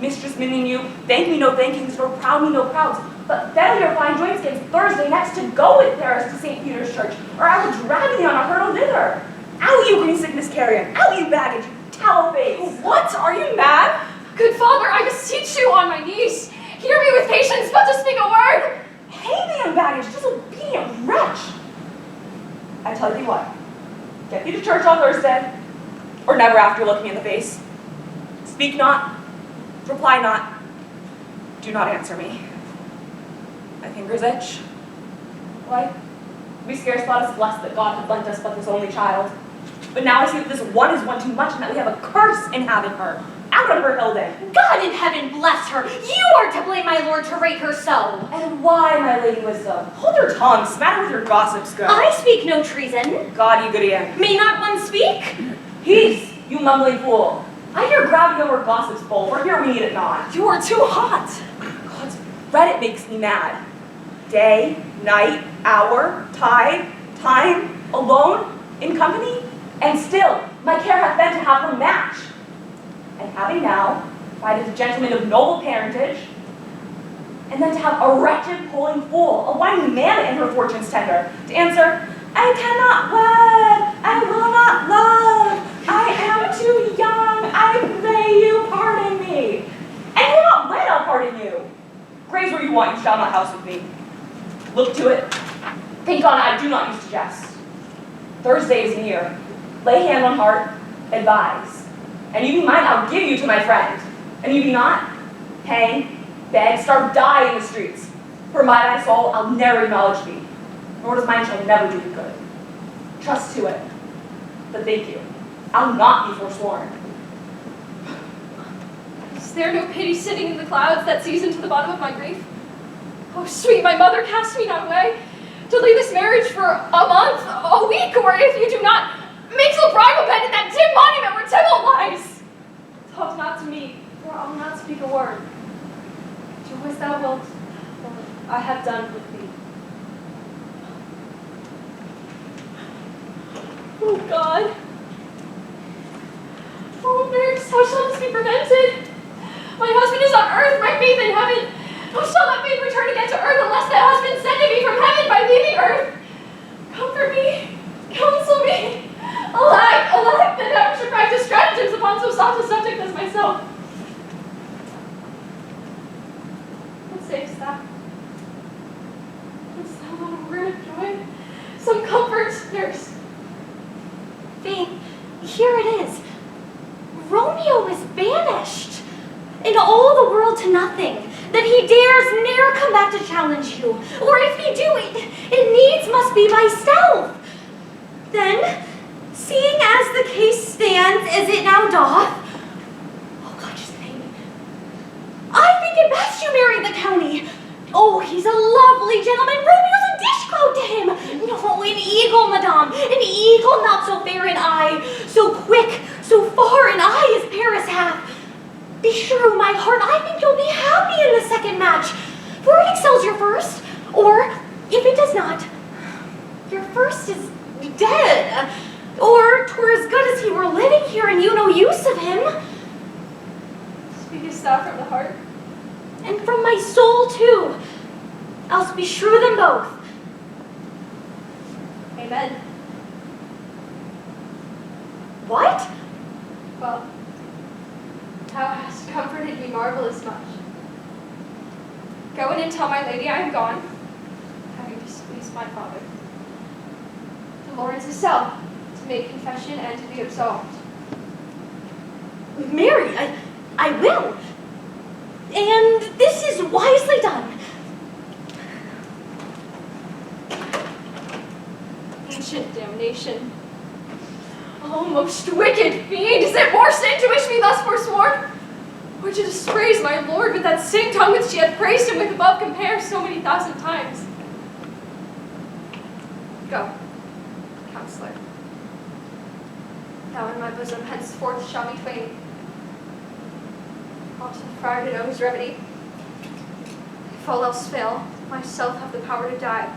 Mistress meaning you, thank me no thankings, nor proud me no prouds, but failure find joints against Thursday next to go with Paris to St. Peter's Church, or I will drag thee on a hurdle thither. Out you green sickness carrion, out you baggage, towel face. What? Are you mad? Good father, I beseech you on my knees. Hear me with patience, but to speak a word. Hang thee on baggage, disobedient wretch. I tell thee what, get thee to church on Thursday, or never after look me in the face. Speak not, reply not, do not answer me. My fingers itch. Why, we scarce thought us blessed that God had lent us but this only child. But now I see that this one is one too much and that we have a curse in having her. Out of her, Hilde. God in heaven bless her! You are to blame, my lord, to rape her so! And why, my lady wisdom? Hold your tongue, smatter with your gossips go. I speak no treason. God, you goody end. May not one speak? Peace, you mumbling fool. I hear gravity over gossips bowl, for here we need it not. You are too hot. God's Reddit makes me mad. Day, night, hour, tide, time, alone, in company, and still my care hath been to have her match. And having now, provided a gentleman of noble parentage, and then to have a wretched pulling fool, a whining man in her fortune's tender, to answer, I cannot wed, I will not love, I am too young, I pray you pardon me. And will not wed, I'll pardon you. Graze where you want, you shall not house with me. Look to it. Think on, I do not use to jest. Thursday is near. Lay hand on heart, advise. And you be mine, I'll give you to my friend. And you be not, hang, beg, starve, die in the streets. For my soul, I'll never acknowledge thee, nor does mine shall never do thee good. Trust to it. But thank you. I'll not be forsworn. Is there no pity sitting in the clouds that sees into the bottom of my grief? Oh, sweet, my mother cast me not away to leave this marriage for a month, a week, or if you do not, make a bridal bed in that dim monument where Tybalt lies. Talk not to me, for I will not speak a word. Do as thou wilt, for I have done with thee. Oh God. Oh, nurse, how shall this be prevented? My husband is on earth, my faith in heaven. How shall that faith return again to earth unless that husband send to me from heaven by leaving earth? Comfort me, counsel me. Alack, alack, that never should practice stratagems upon so soft a subject as myself. What sayest thou? Hast thou not a word of joy? Some comfort, nurse. Fame, here it is. Romeo is banished, and all the world to nothing, that he dares ne'er come back to challenge you, or if he do, it needs must be by stealth. Then, seeing as the case stands as it now doth, oh God, just think, I think it best you marry the county. Oh, he's a lovely gentleman. Romeo's a dish clout to him. No, an eagle, madame, an eagle not so fair in eye, so quick, so far in eye as Paris hath. Be sure, my heart, I think you'll be happy in the second match, for it excels your first, or, if it does not, your first is dead, or 'twere as good as he were living here and you no use of him. Speakest thou from the heart? And from my soul, too, else beshrew them both. Amen. What? Well, thou hast comforted me marvelous much. Go in and tell my lady I am gone, having displeased my father. To Lawrence's cell, to make confession and to be absolved. Mary, I will. And this is wisely done. Ancient damnation. Oh, most wicked fiend, is it more sin to wish me thus forsworn? Or to dispraise my lord with that same tongue which she hath praised him with above compare so many thousand times? Go, counselor. Thou in my bosom henceforth shall be twain. I'll to the friar to know his remedy. If all else fail, myself have the power to die.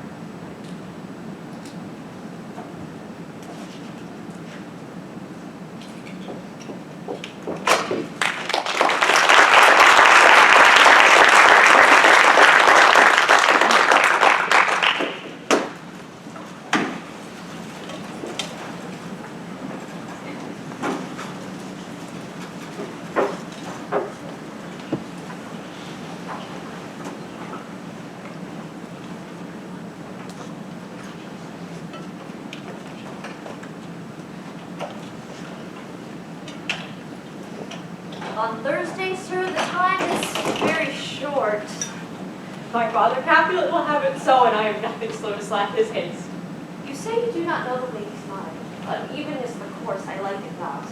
On Thursday, sir, the time is very short. My father Capulet will have it so, and I am nothing slow to slap his haste. You say you do not know the lady's mind. Uneven is the course, I like it not.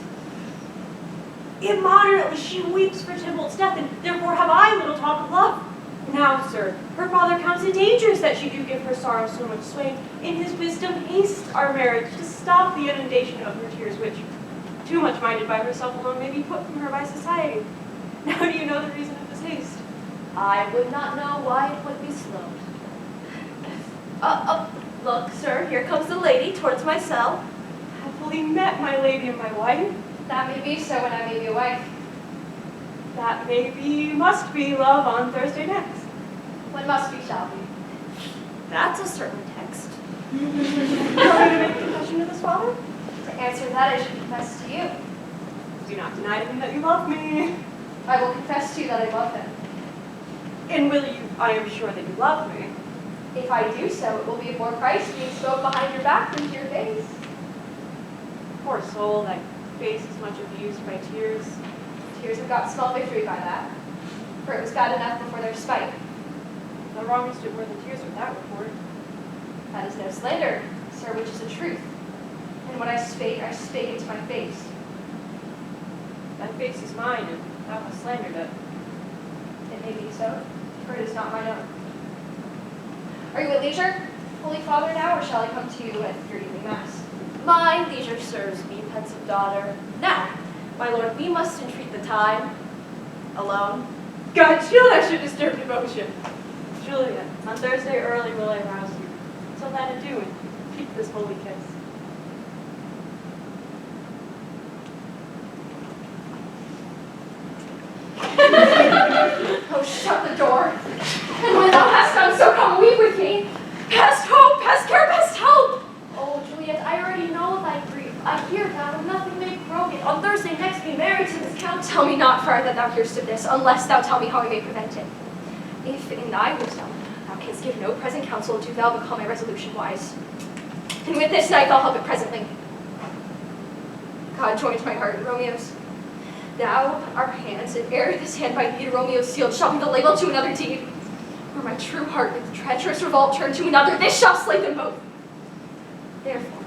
Immoderately she weeps for Tybalt's death, and therefore have I little talk of love. Now, sir, her father counts it dangerous that she do give her sorrow so much sway. In his wisdom haste our marriage to stop the inundation of her tears, which, too much minded by herself alone, may be put from her by society. Now do you know the reason of this haste? I would not know why it would be slowed. Look, sir, here comes the lady towards my cell. Happily met, my lady and my wife. That may be so when I may be a wife. That may be, must be, love, on Thursday next. When must be shall be. That's a certain text. You want me to make confession to this father? To answer that, I should confess to you. Do not deny to him that you love me. I will confess to you that I love him. And will you, I am sure that you love me. If I do so, it will be at more price being spoke behind your back than to your face. Poor soul, thy face is much abused by tears. Tears have got small victory by that, for it was God enough before their spite. The wrongest it were the tears of that report. That is no slander, sir, which is the truth. And when I spake it to my face. Thy face is mine, and thou hast slandered it. It may be so, for it is not mine own. Are you at leisure, Holy Father, now, or shall I come to you at your evening mass? My leisure serves me, pensive daughter. Now, my lord, we must entreat the time. Alone. God, shield I should disturb devotion. Juliet, on Thursday early will I rouse you. Till then adieu, and keep this holy kiss. Oh, shut the door. And when thou hast done so, come weep with me. Past hope, past care, past help. Oh, Juliet, I already know thy grief. I hear thou nothing may grow it. On Thursday next be married to this count. Tell me not, friar, that thou hearest of this, unless thou tell me how I may prevent it. If in thy wisdom thou canst give no present counsel, do thou become my resolution wise. And with this night thou help it presently. God joins my heart in Romeo's. Thou, our hands, and ere this hand by thee to Romeo's sealed, shall be the label to another deed. Where my true heart with treacherous revolt turn to another, this shall slay them both. Therefore,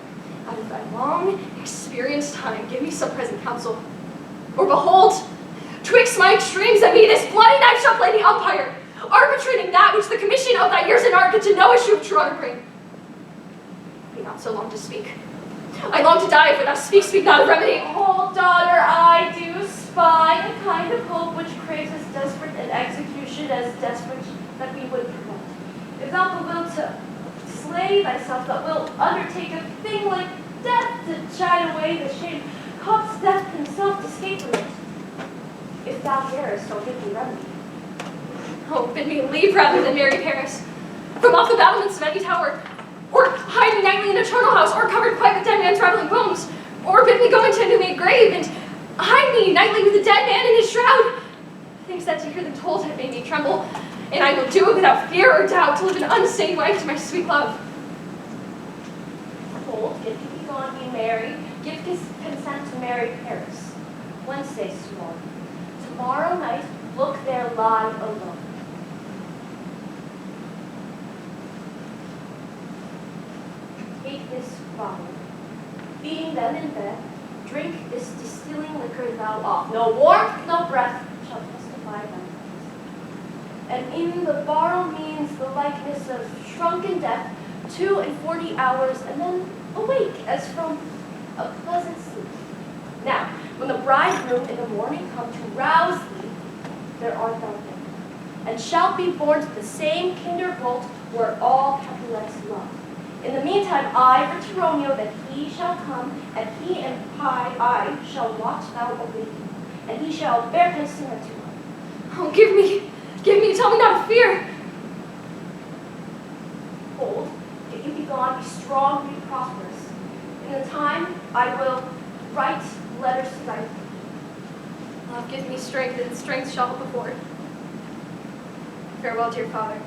out of thy long, experienced time, give me some present counsel. Or behold, twixt my extremes and me, this bloody knife shall play the umpire, arbitrating that which the commission of thy years in art could to no issue of true honor bring. Be not so long to speak. I long to die, if thou speak not of remedy. Oh, daughter, I do spy a kind of hope which craves as desperate an execution as desperate that we would prevent. If thou the will to slay thyself, thou wilt undertake a thing like death to chide away the shame, cause death himself to escape from it. If thou darest, I'll give thee remedy. Oh, bid me leave rather than marry Paris. From off the battlements of any tower, or hide me nightly in a charnel house, or covered quite with dead man's raveling bones, or bid me go into a new-made grave, and hide me nightly with a dead man in his shroud. Things that to hear them told have made me tremble, and I will do it without fear or doubt to live an unstained wife to my sweet love. Hold, if you be gone, be married, give consent to marry Paris. When say'st to morrow? Tomorrow night, look there lie alone. Take this bottle. Being then in bed, drink this distilling liquor thou oft. No warmth, no breath shall testify thy presence. And in the borrow means the likeness of shrunken death, 42 hours, and then awake as from a pleasant sleep. Now, when the bridegroom in the morning come to rouse thee, there art thou there, and shalt be born to the same kinderbolt where all Capulets love. In the meantime, I writ to Romeo that he shall come, and he and I shall watch thou await him, and he shall bear consent to him. Oh, give me, tell me not to fear. Hold, if you be gone, be strong, be prosperous. In the time, I will write letters to thy Love, give me strength, and strength shall help afford. Farewell, dear father.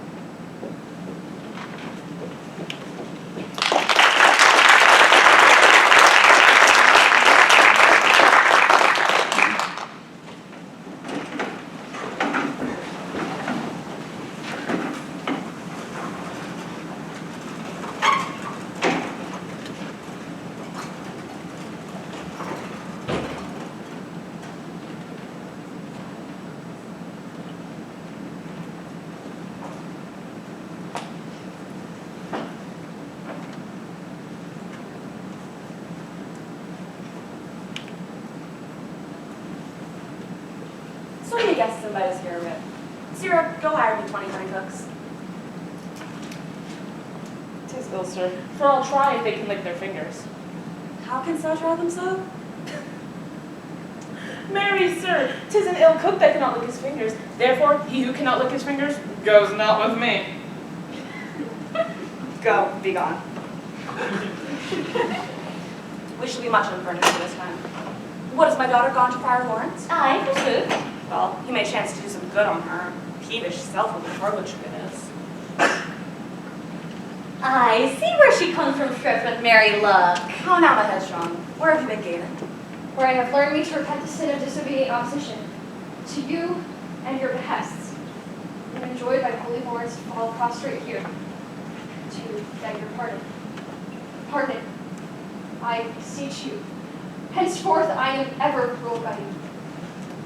guests invite us here a bit. Sierra, go hire me 29 cooks. 'Tis ill, sir. For I'll try if they can lick their fingers. How can such draw them so? Marry, sir, 'tis an ill cook that cannot lick his fingers. Therefore, he who cannot lick his fingers goes not with me. Go, be gone. We shall be much unfurnished this time. What, has my daughter gone to Friar Lawrence? Aye, forsooth. Well, he may chance to do some good on her. Peevish, self-willed harlotry it is. I see where she comes from, Shrift with merry luck. Oh, now my head's strong. Where have you been gaining? Where I have learned me to repent the sin of disobedient opposition to you and your behests, and enjoyed by holy lords to fall prostrate here to beg your pardon. Pardon it, I beseech you. Henceforth I am ever ruled by you.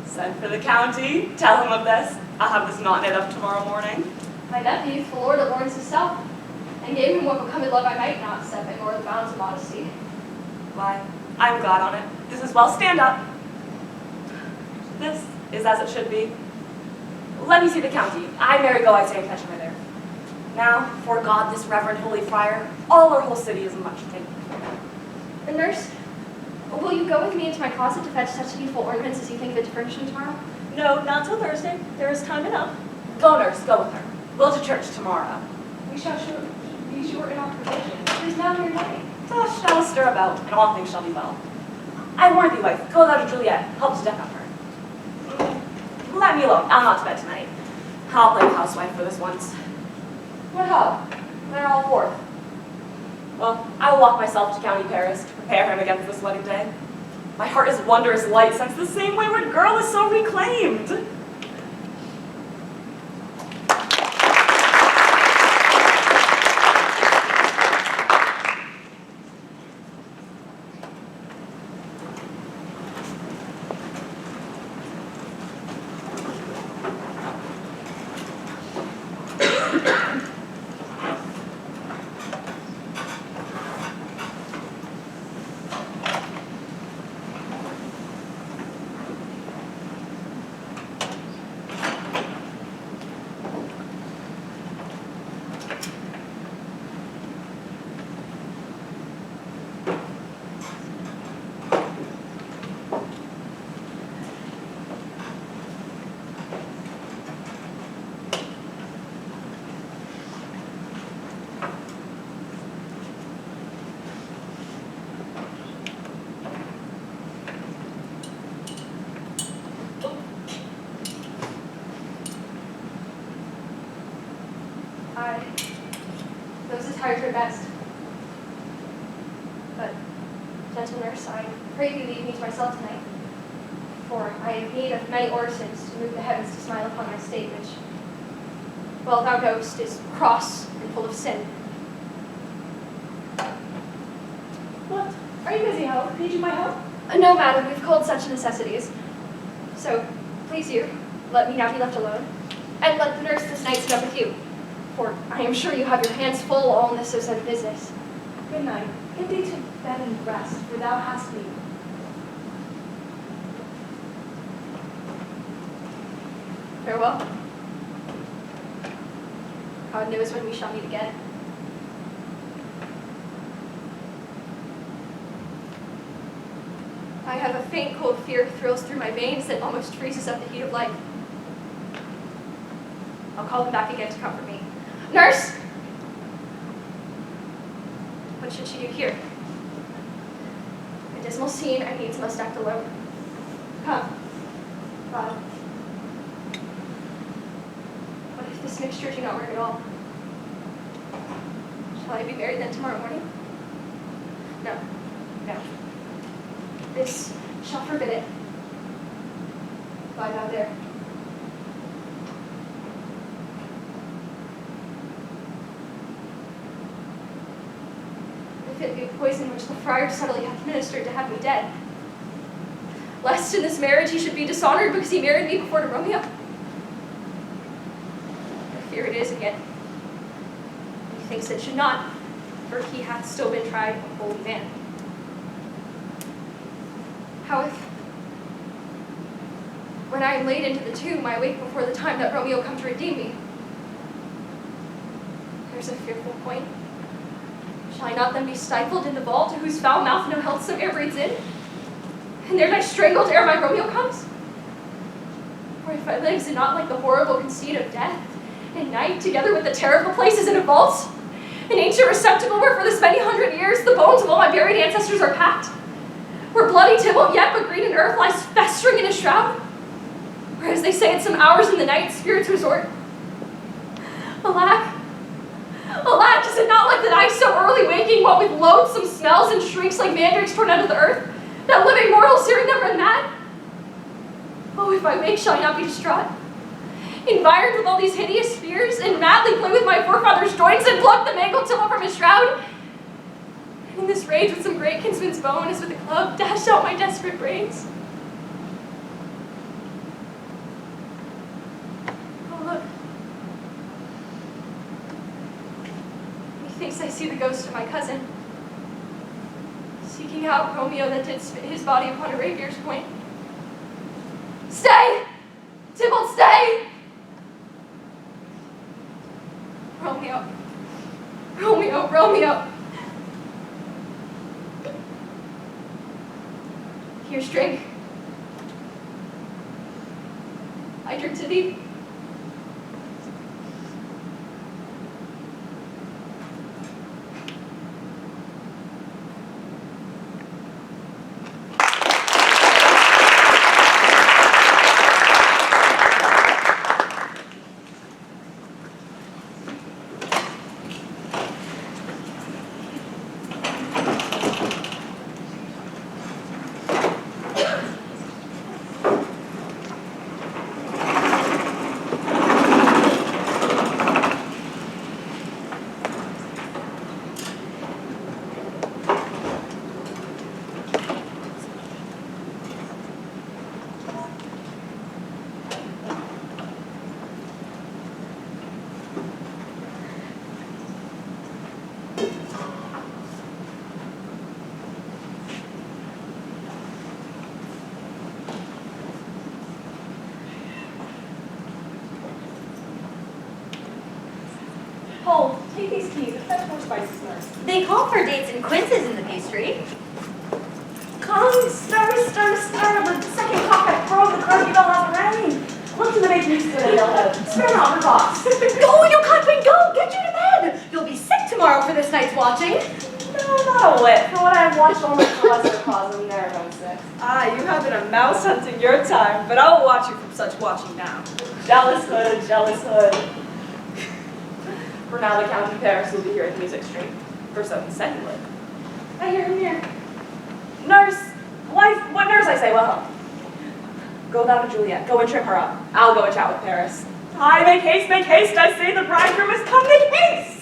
Send for the county. Tell him of this. I'll have this knot knit up tomorrow morning. My nephew, the Lord of Lawrence himself, and gave him what becoming love I might not set by more the bounds of modesty. Why, I'm glad on it. This is well, stand up. This is as it should be. Let me see the county. I Mary go, I say, and fetch my there. Now, for God, this reverend holy friar, all our whole city is much taken. The nurse, will you go with me into my closet to fetch such beautiful ornaments as you think fit to furnish me tomorrow? No, not till Thursday. There is time enough. Go, nurse, go with her. We'll to church tomorrow. We shall be short in our provision. It is now your day. So shall stir about, and all things shall be well. I warn thee, wife, go thou to Juliet, help to deck up her. Let me alone, I'll not to bed tonight. I'll play housewife for this once. What ho? They're all forth. Well, I will walk myself to County Paris to prepare him against this wedding day. My heart is wondrous light, since the same wayward girl is so reclaimed. Those attires are best. But, gentle nurse, I pray thee leave me to myself tonight. For I have need of many orisons to move the heavens to smile upon my state, which, well, thou knowest, is cross and full of sin. What? Are you busy, Hope? Need you my help? No, madam, we've called such necessities. So, please you, let me now be left alone, and let the nurse this night sit up with you. For I am sure you have your hands full all in this so said business. Good night. Get thee to bed and rest, for thou hast me. Farewell. God knows when we shall meet again. I have a faint cold fear thrills through my veins that almost freezes up the heat of life. I'll call them back again to comfort me. Nurse! What should she do here? A dismal scene, I needs must act alone. Come. God. What if this mixture do not work at all? Shall I be married then tomorrow morning? No. No. This shall forbid it. Lie down there. If it be poison which the friar subtly hath ministered to have me dead, lest in this marriage he should be dishonored because he married me before to Romeo. I fear it is again. Methinks it should not, for he hath still been tried a holy man. How if When I am laid into the tomb, I wake before the time that Romeo come to redeem me. There's a fearful point. Shall I not then be stifled in the vault, to whose foul mouth no healthsome air breathes in? And there lie strangled ere my Romeo comes? Or if I live, is it not like the horrible conceit of death, and night, together with the terrible places in a vault? An ancient receptacle where for this many hundred years the bones of all my buried ancestors are packed? Where bloody Tybalt yet but green in earth lies festering in a shroud? Where, as they say, at some hours in the night, spirits resort? Alack, alack, is it not like that I so early waking, what with loathsome smells and shrieks like mandrakes torn out of the earth, that living mortals hearing them run mad? Oh, if I wake, shall I not be distraught? Environed with all these hideous spears, and madly play with my forefather's joints, and pluck the mangled Tybalt from his shroud? And in this rage with some great kinsman's bone, as with a club, dash out my desperate brains? Oh, look. Methinks I see the ghost of my cousin, seeking out Romeo that did spit his body upon a rapier's point. Stay! Tybalt, stay! Romeo. Romeo, Romeo. Here's drink. I drink to thee. Hold, take these keys and fetch more spices, nurse. They call for dates and quinces in the pastry. Come, stir, stir, stir. The second cock I throw the clergy bell has rang. Look to the maid who's good at Hillhead. Spare not her box. Go, you cuntwing, go! Get you to bed! You'll be sick tomorrow for this night's watching. No, not a whit. For what I have watched only for lesser cause and ne'er been sick. Ah, you have been a mouse hunting your time, but I'll watch you from such watching now. Jealous hood, jealous hood. For now the Count of Paris will be here at the music street. For so he said he would. I hear him here. Nurse! Wife, what nurse I say? Well, go thou to Juliet. Go and trim her up. I'll go and chat with Paris. Aye, make haste, I say the bridegroom is come, make haste!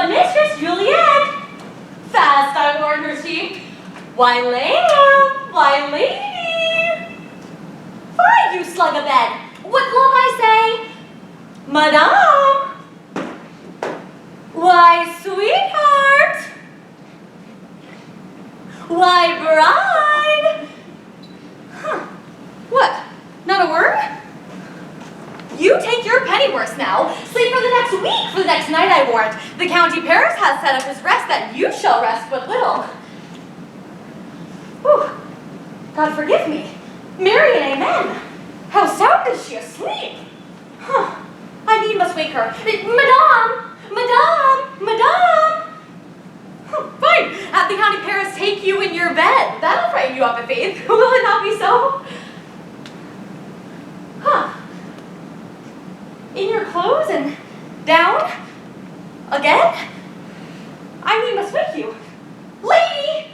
Mistress Juliet! Fast, I warn her she. Why, lamb, why, lady? Fie, you slug a bed. What love I say? Madame. Why, sweetheart. Why, bride. Huh. What? Not a word? You take your pennyworth now. Sleep for the next week, for the next night, I warrant. The county Paris has set up his rest, that you shall rest but little. Whew. God forgive me. Mary and amen. How sound is she asleep? Huh. I I need must wake her. Madame! Madame! Madame! Fine. Have the county Paris take you in your bed. That'll frighten you up a faith. Will it not be so? Huh. In your clothes and down? Again? I need must wake you. Lady!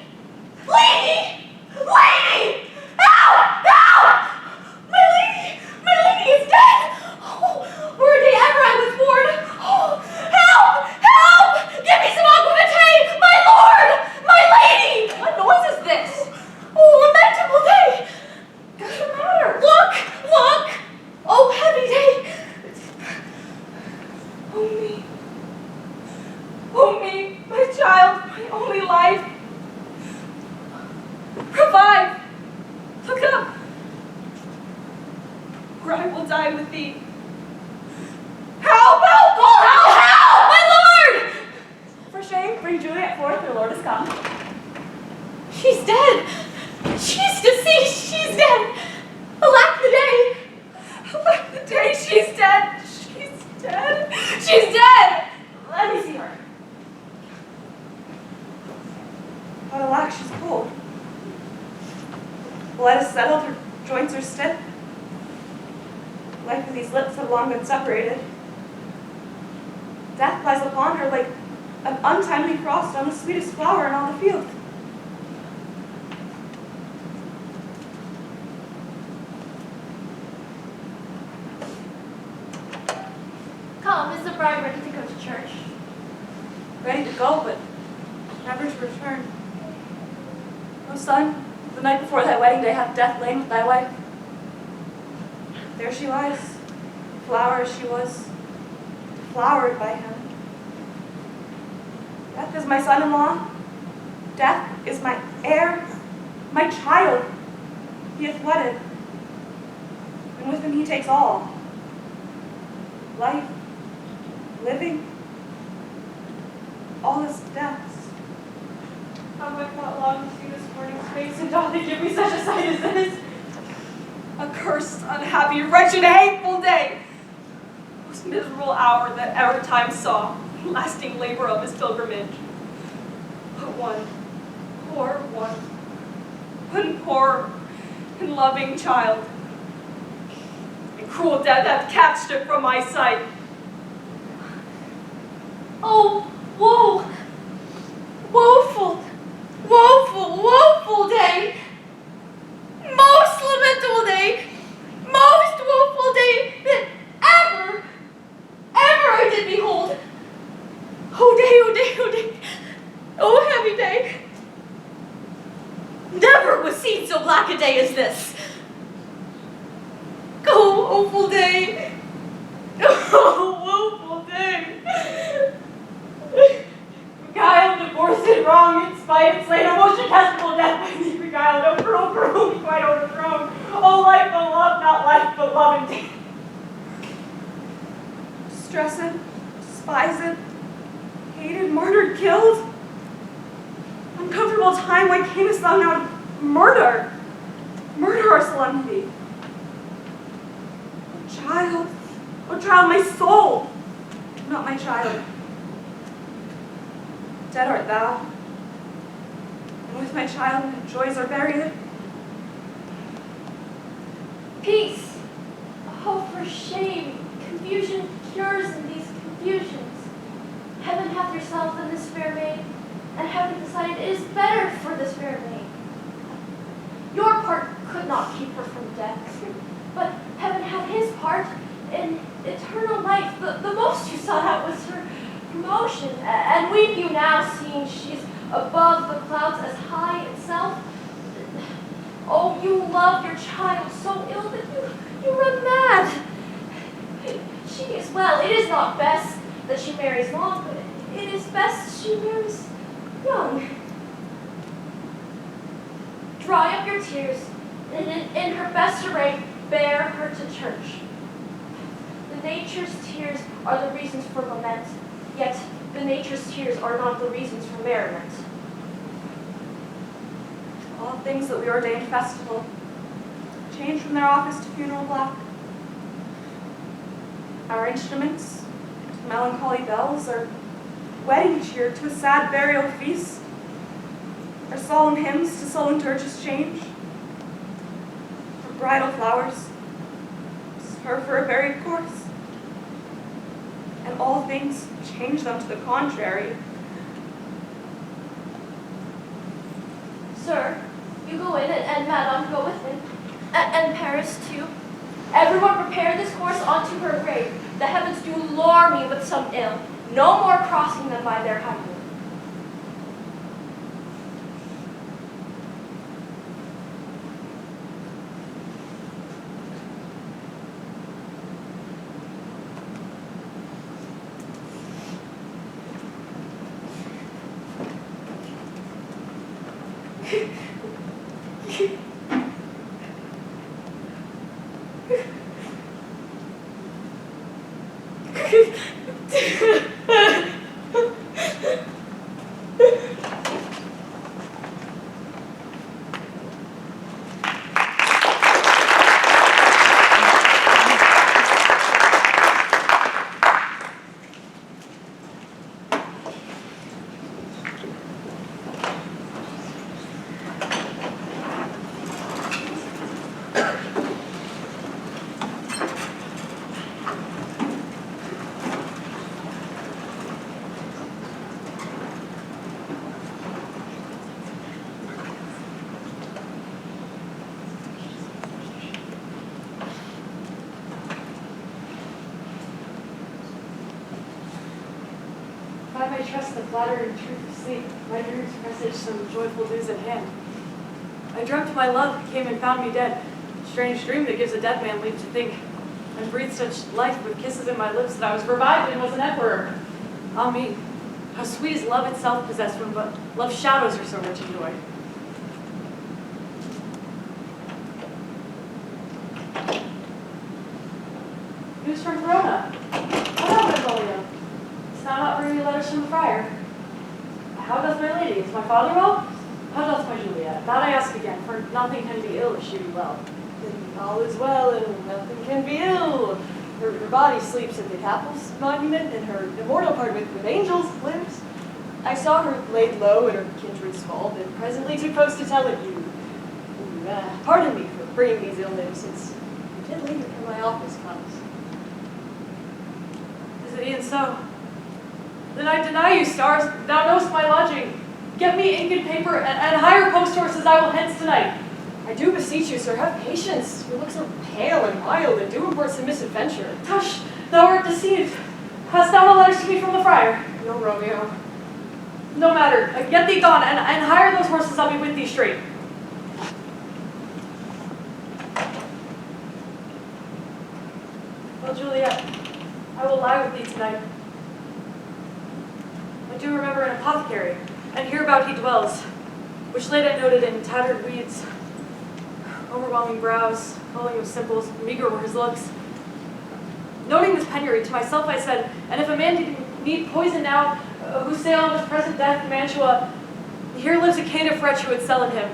Lady! Lady! Help! Help! My lady is dead! Oh, were a day ever I was born! Oh, help! Help! Give me some aqua vitae! My lord! My lady! What noise is this? Oh, lamentable day! What's the matter? Look! Look! Oh, heavy day! Oh, me. Oh, me, my child, my only life. Revive! Look up! Or I will die with thee. Help! Help! Call help! Help! My lord! For shame, bring Juliet forth, her lord is come. She's dead. She's deceased. She's dead. Alack the day. Alack the day. She's dead. She's dead. She's dead. Let me see her. But alack, she's cold. Blood is settled, her joints are stiff. Life of these lips have long been separated. Death lies upon her like an untimely frost on the sweetest flower in all the field. Come, is the bride ready to go to church? Ready to go, but never to return. O son, the night before thy wedding day hath death lain with thy wife. There she lies, flower as she was, flowered by him. Death is my son-in-law. Death is my heir, my child. He hath wedded, and with him he takes all. Life, living, all is death's. How have I fought long to see this morning's face, and doth it give me such a sight as this? A cursed, unhappy, wretched, hateful day! Most miserable hour that ever time saw, lasting labor of his pilgrimage. But one poor and loving child, and cruel death hath catched it from my sight. Oh, woe! Woeful, woeful, woeful day! Most lamentable day! Most woeful day that ever I did behold! Oh day, oh day, oh day! Oh heavy day! Never was seen so black a day as this! Oh, woeful day! Oh, woeful day! Beguiled, divorced, and wrong, in spite and slain, a most detestable death by me beguiled, overruled, quite overthrown. Oh, life but love, not life but love indeed. Distressed, despised, hated, murdered, killed. Uncomfortable time, why camest thou now to murder? Murder our solemnity. Oh child, my soul, not my child. Dead art thou, and with my child my joys are buried. Peace! Oh, for shame! Confusion cures in these confusions. Heaven hath yourself in this fair maid, and heaven decided it is better for this fair maid. Your part could not keep her from death, but heaven had his part in eternal life. The most you sought out was her promotion, and weep you now, seeing she's above the clouds as high itself. Oh, you love your child so ill that you run mad. She is well. It is not best that she marries long, but it is best she marries young. Dry up your tears, and in her best array, bear her to church. The nature's tears are the reasons for lament, yet the nature's tears are not the reasons for merriment. All things that we ordained festival change from their office to funeral black. Our instruments, melancholy bells, our wedding cheer to a sad burial feast, our solemn hymns to solemn liturgious change, our bridal flowers, serve for a buried corpse, and all things change them to the contrary. Sir, you go in, and Madame go with him, and Paris too. Everyone prepare this horse unto her grave. The heavens do lure me with some ill. No more crossing them by their highway. If I may trust the flattering truth of sleep, my dreams presage some joyful news at hand. I dreamt my love came and found me dead. Strange dream that gives a dead man leave to think, and breathed such life with kisses in my lips that I was revived and was an emperor. Ah me, how sweet is love itself possessed when but love's shadows are so rich in joy. News from Verona. Hello, Benvolio. Is thou not bringing letters from the friar? How doth my lady? Is my father well? How doth my Juliet? That I ask again, for nothing can be ill if she be well. And all is well, and nothing can be ill. Her body sleeps at the Capel's monument, and her immortal part with angels lives. I saw her laid low in her kindred's vault, and presently took post to tell it you. Pardon me for bringing these ill news, since you did leave it from my office comes. Is it e'en so? Then I deny you, stars. Thou knowest my lodging. Get me ink and paper, and hire post horses. I will hence tonight. I do beseech you, sir, have patience. You look so pale and wild, and do report some misadventure. Tush, thou art deceived. Hast thou no letters to me from the friar? No, Romeo. No matter. Get thee gone, and hire those horses. I'll be with thee straight. Well, Juliet, I will lie with thee tonight. I do remember an apothecary, and hereabout he dwells, which late I noted in tattered weeds, overwhelming brows, culling of simples, meager were his looks. Noting this penury, to myself I said, and if a man need poison now, who sail on his present death in Mantua, here lives a caitiff wretch who would sell it him.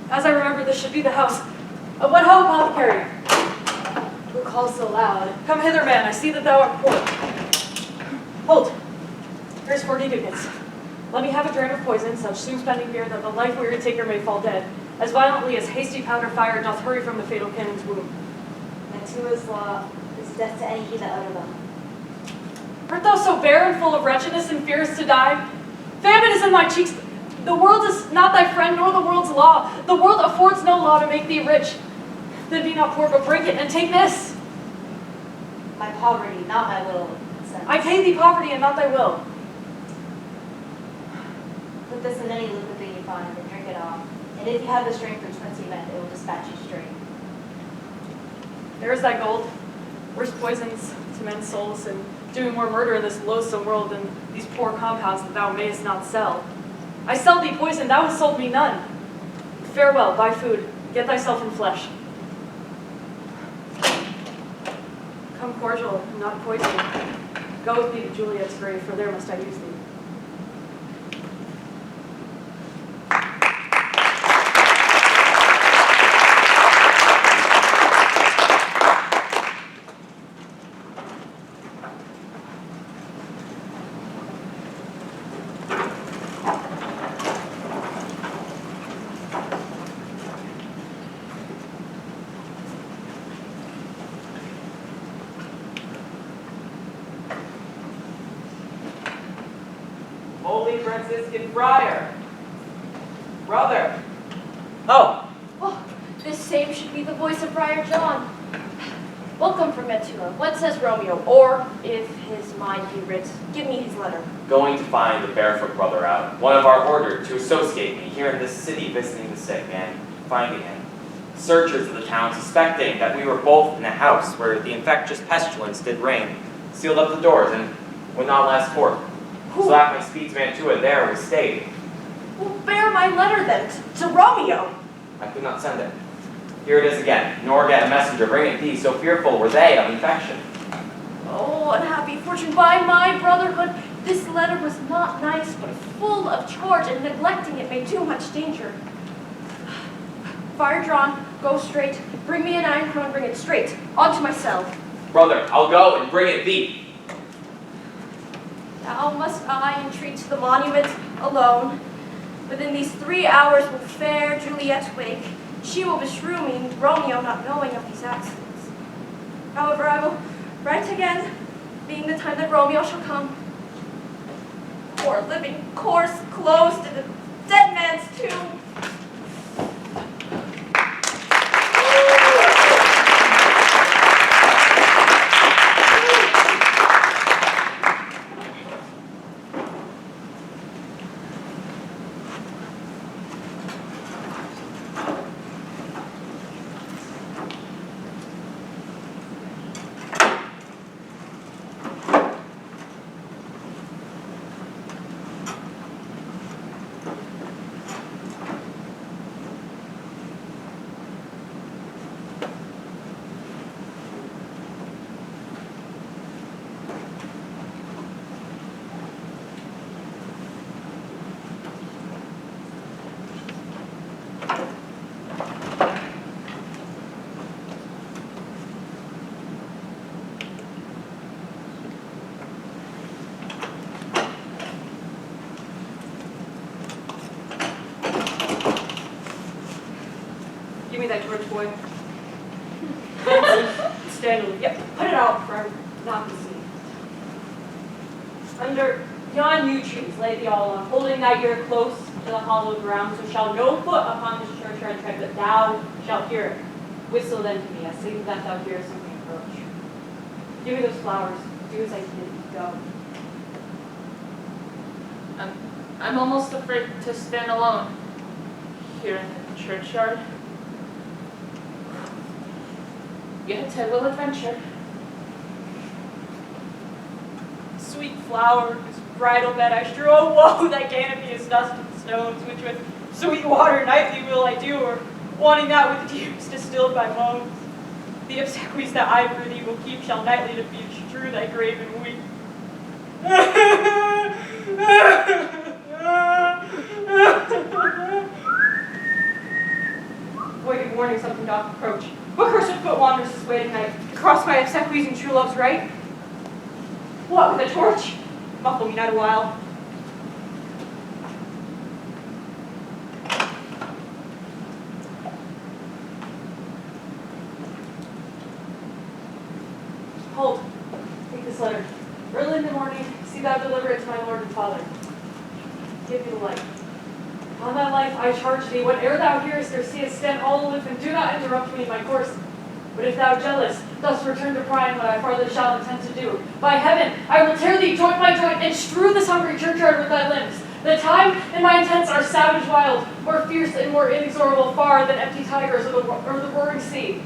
As I remember, this should be the house. What ho, apothecary? Who calls so loud? Come hither, man, I see that thou art poor. Hold. Here's 40 ducats. Let me have a dram of poison, such soon spending beer that the life-weary taker may fall dead, as violently as hasty powder fire doth hurry from the fatal cannon's womb. And to his law is death to any he that utter them. Art thou so bare and full of wretchedness and fearest to die? Famine is in thy cheeks. The world is not thy friend, nor the world's law. The world affords no law to make thee rich. Then be not poor, but break it, and take this. My poverty, not my will, consent. I pay thee poverty and not thy will. Put this in any liquid thing you find, and drink it off. And if you have the strength for 20 men, it will dispatch you straight. There is thy gold. Worse poisons to men's souls, and doing more murder in this loathsome world than these poor compounds that thou mayest not sell. I sell thee poison, thou hast sold me none. Farewell, buy food, get thyself in flesh. Come cordial, not poison. Go with me to Juliet's grave, for there must I use thee. Franciscan friar. Brother. Oh, this same should be the voice of Friar John. Welcome from Mantua. What says Romeo? Or, if his mind be writ, give me his letter. Going to find the barefoot brother out, one of our order, to associate me here in this city visiting the sick and finding him. Searchers of the town, suspecting that we were both in a house where the infectious pestilence did reign, sealed up the doors and would not last forth. So that my speed to Mantua there was stayed. Well, bear my letter then, to Romeo. I could not send it. Here it is again, nor get a messenger bringing these, so fearful were they of infection. Oh, unhappy fortune, by my brotherhood, this letter was not nice, but full of charge, and neglecting it made too much danger. Fire drawn, go straight, bring me an iron crown, bring it straight, onto my cell. Brother, I'll go and bring it thee. Now must I entreat to the monument alone. Within these 3 hours will fair Juliet wake. She will beshrew me, Romeo not knowing of these accidents. However, I will write again, being the time that Romeo shall come. Poor living corse closed in the dead man's tomb. Give me that torch, boy. Stand aloof. Yep, put it out for everyone not to see. Under yon yew trees lay the all on, holding thy ear close to the hollow ground, so shall no foot upon this churchyard tread, but thou shalt hear it. Whistle then to me, I sing that thou hearest something approach. Give me those flowers, do as I bid, go. I'm almost afraid to stand alone here in the churchyard. Yet I will adventure. Sweet flower, this bridal bed I strew, oh woe, thy canopy is dust and stones, which with sweet water nightly will I do, or wanting that with tears distilled by moans. The obsequies that I for thee will keep shall nightly to be strew thy grave and weep. Boy, good warning, something doth approach. What cursed foot wanders this way tonight, to cross my obsequies and true love's right? What, with a torch? Muffle me not a while. Hold, take this letter. Early in the morning, see thou deliver it to my lord and father. Give me the light. On thy life I charge thee, whate'er thou hearest or seest, stand all aloof and do not interrupt me in my course. But if thou jealous, thus return to prying what I farther shall intend to do. By heaven, I will tear thee joint by joint and strew this hungry churchyard with thy limbs. The time and my intents are savage wild, more fierce and more inexorable far than empty tigers or the roaring sea.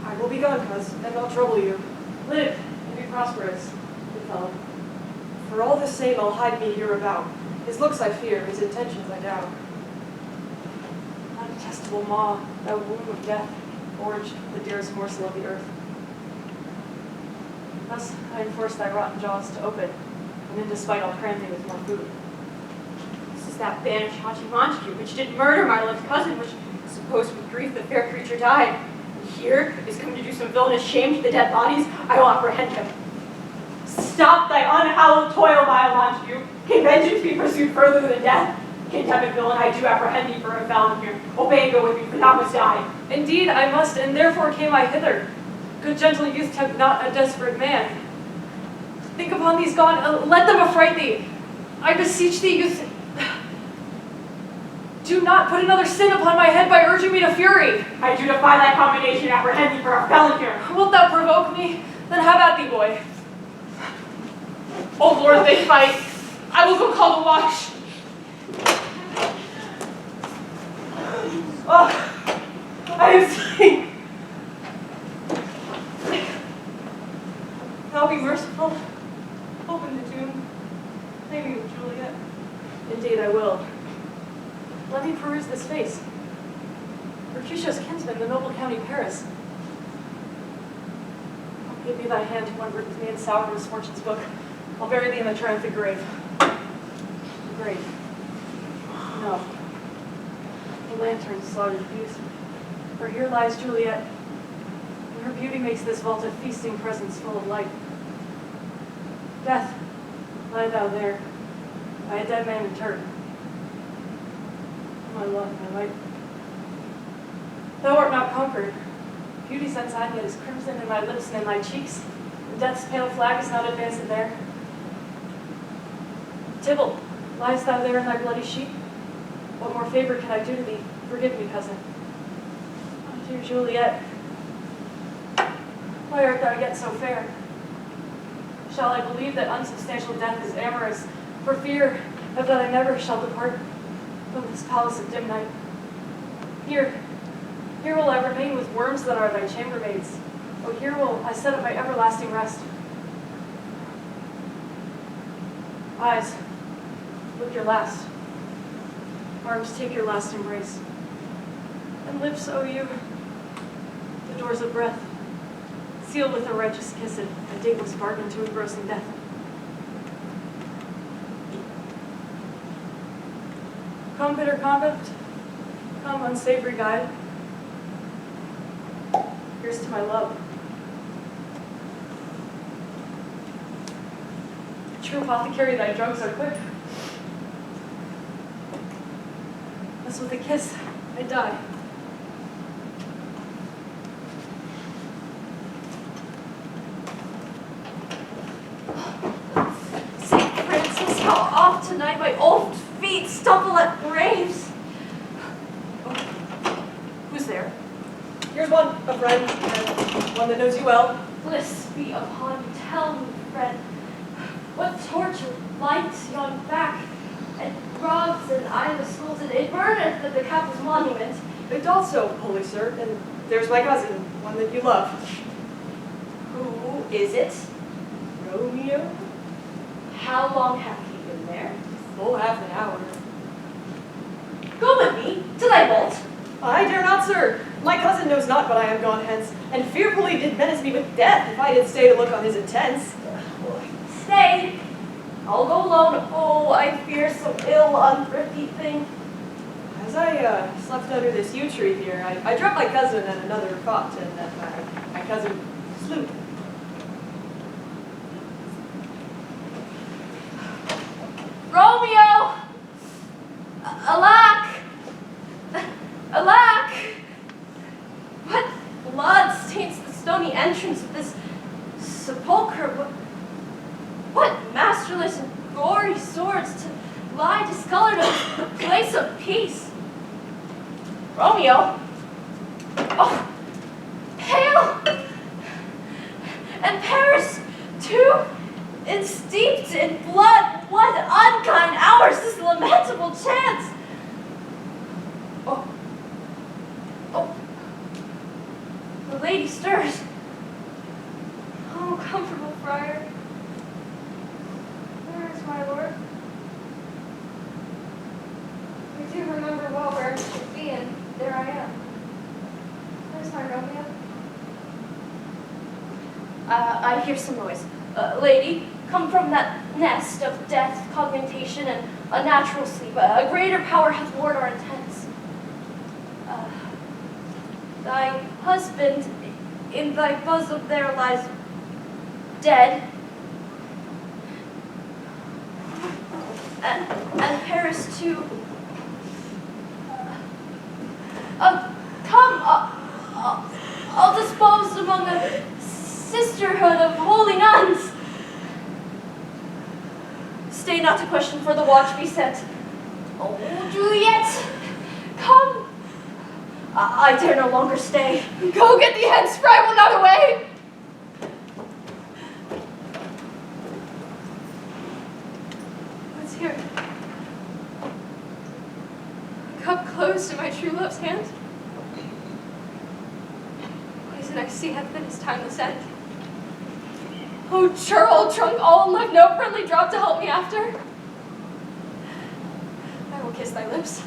I will be gone, cuz, and I'll trouble you. Live and be prosperous, good fellow. For all the same, I'll hide me hereabout. His looks I fear, his intentions I doubt. Undetestable maw, thou womb of death, forged the dearest morsel of the earth. Thus I enforce thy rotten jaws to open, and in despite I'll cram thee with more food. This is that banished haughty Montague, which did murder my loved cousin, which supposed with grief the fair creature died. And here is come to do some villainous shame to the dead bodies. I will apprehend him. Stop thy unhallowed toil, vile Montague. Can vengeance be pursued further than death? Contemned villain, I do apprehend thee for a felon here. Obey and go with me, for thou must die. Indeed, I must, and therefore came I hither. Good gentle youth, tempt not a desperate man. Think upon these gone, let them affright thee. I beseech thee, youth, Do not put another sin upon my head by urging me to fury. I do defy thy combination apprehend thee for a felon here. Wilt thou provoke me? Then have at thee, boy. Oh Lord, they fight. I will go call the watch. Oh, I am sick. Thou be merciful. Open the tomb. Lay me with Juliet. Indeed I will. Let me peruse this face. Mercutio's kinsman, the noble County Paris. Oh, give me thy hand, who one with me in sour misfortune's book. I'll bury thee in the triumphant grave. The grave. No. The lantern's slaughtered fuse. For here lies Juliet, and her beauty makes this vaulted feasting presence full of light. Death, lie thou there, by a dead man interred. My love, my light. Thou art not conquered. Beauty's ensign yet is crimson in thy lips and in thy cheeks. And death's pale flag is not advanced there. Tybalt, liest thou there in thy bloody sheet? What more favor can I do to thee? Forgive me, cousin. Oh, dear Juliet, why art thou yet so fair? Shall I believe that unsubstantial death is amorous, for fear of that I never shall depart from this palace of dim night? Here will I remain with worms that are thy chambermaids. Oh, here will I set up my everlasting rest. Eyes, look your last. Arms, take your last embrace. And lips, O you, the doors of breath, sealed with a righteous kiss and a dateless bargain to engrossing death. Come, bitter convict. Come, unsavory guide. Here's to my love. True apothecary, thy drugs are quick. Thus with a kiss, I die. St. Francis, how oft tonight my old feet stumble at graves. Oh. Who's there? Here's one, a friend, and one that knows you well. Bliss be upon you. Tell me, friend, what torture lights yon back, and robs and eyeless schools, and it burneth at the Capitol's monument. It doth so, holy sir, and there's my cousin, one that you love. Who is it? Romeo? How long hath he been there? Full half an hour. Go with me to thy vault. I dare not, sir. My cousin knows not but I am gone hence, and fearfully did menace me with death if I did stay to look on his intents. Stay. I'll go alone. Oh, I fear some ill, unthrifty thing. As I slept under this yew tree here, I dreamt my cousin and another fought, and that my cousin slew. Romeo! Alack! Alack! What blood stains the stony entrance of this sepulchre? What masterless and gory swords to lie discolored of the place of peace? Romeo? Oh, pale! And Paris, too, and steeped in blood. What unkind hours this lamentable chance! Oh, oh, the lady stirs. Oh, comfortable friar, where is my lord? I do remember well where I should be, and there I am. Where's my Romeo? I hear some noise. Lady, come from that nest of death, cognitation, and unnatural sleep. A greater power hath warred our intents. Thy husband in thy bosom there lies dead. And Paris too. Come, I'll dispose among a sisterhood of holy nuns. Stay not to question, for the watch be sent. Oh, Juliet, I dare no longer stay. Go get thee hence, for I will not away. What's here? A cup closed in my true love's hand. Poison I see hath been his timeless end. Oh, churl, drunk all and left no friendly drop to help me after. I will kiss thy lips.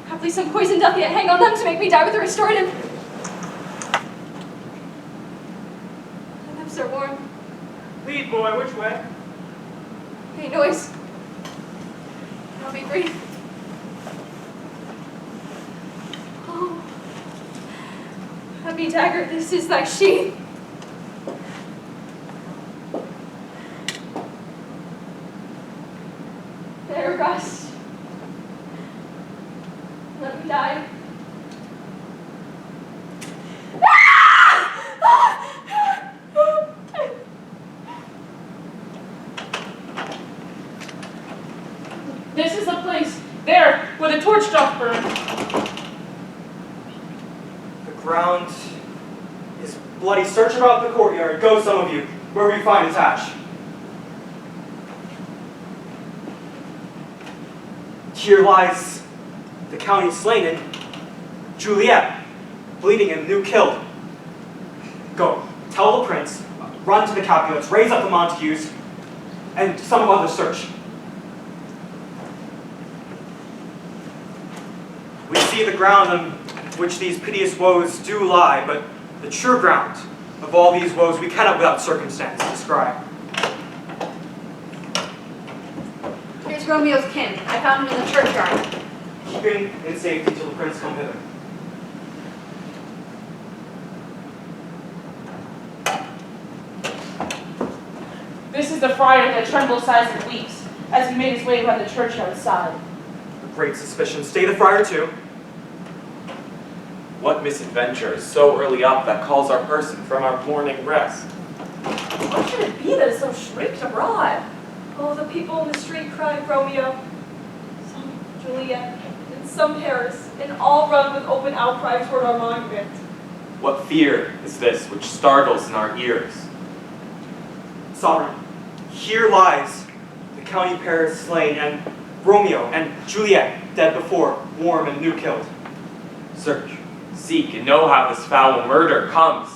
Haply some poison doth yet hang on them to make me die with a restorative. Thy lips are warm. Lead, boy, which way? Any noise? I'll be brief. Oh, heavy dagger, this is thy sheath. There rest. Let me die. This is the place, there, where the torch doth burn. The ground is bloody. Search about the courtyard. Go, some of you, wherever you find its hatch. Here lies the county slain and Juliet, bleeding and new killed. Go, tell the prince, run to the Capulets, raise up the Montagues, and some of others search. We see the ground on which these piteous woes do lie, but the true ground of all these woes we cannot without circumstance describe. Here's Romeo's kin. I found him in the churchyard. Keep him in safety till the prince come hither. This is the friar that trembles, sighs, and weeps, as he made his way around the churchyard side. A great suspicion. Stay the friar too. What misadventure is so early up that calls our person from our morning rest? What should it be that is so shrieked abroad? Oh, the people in the street cry Romeo, some Juliet, and some Paris, and all run with open outcry toward our monument. What fear is this which startles in our ears? Sovereign, here lies the county Paris slain, and Romeo and Juliet dead before, warm and new killed. Search, seek, and know how this foul murder comes.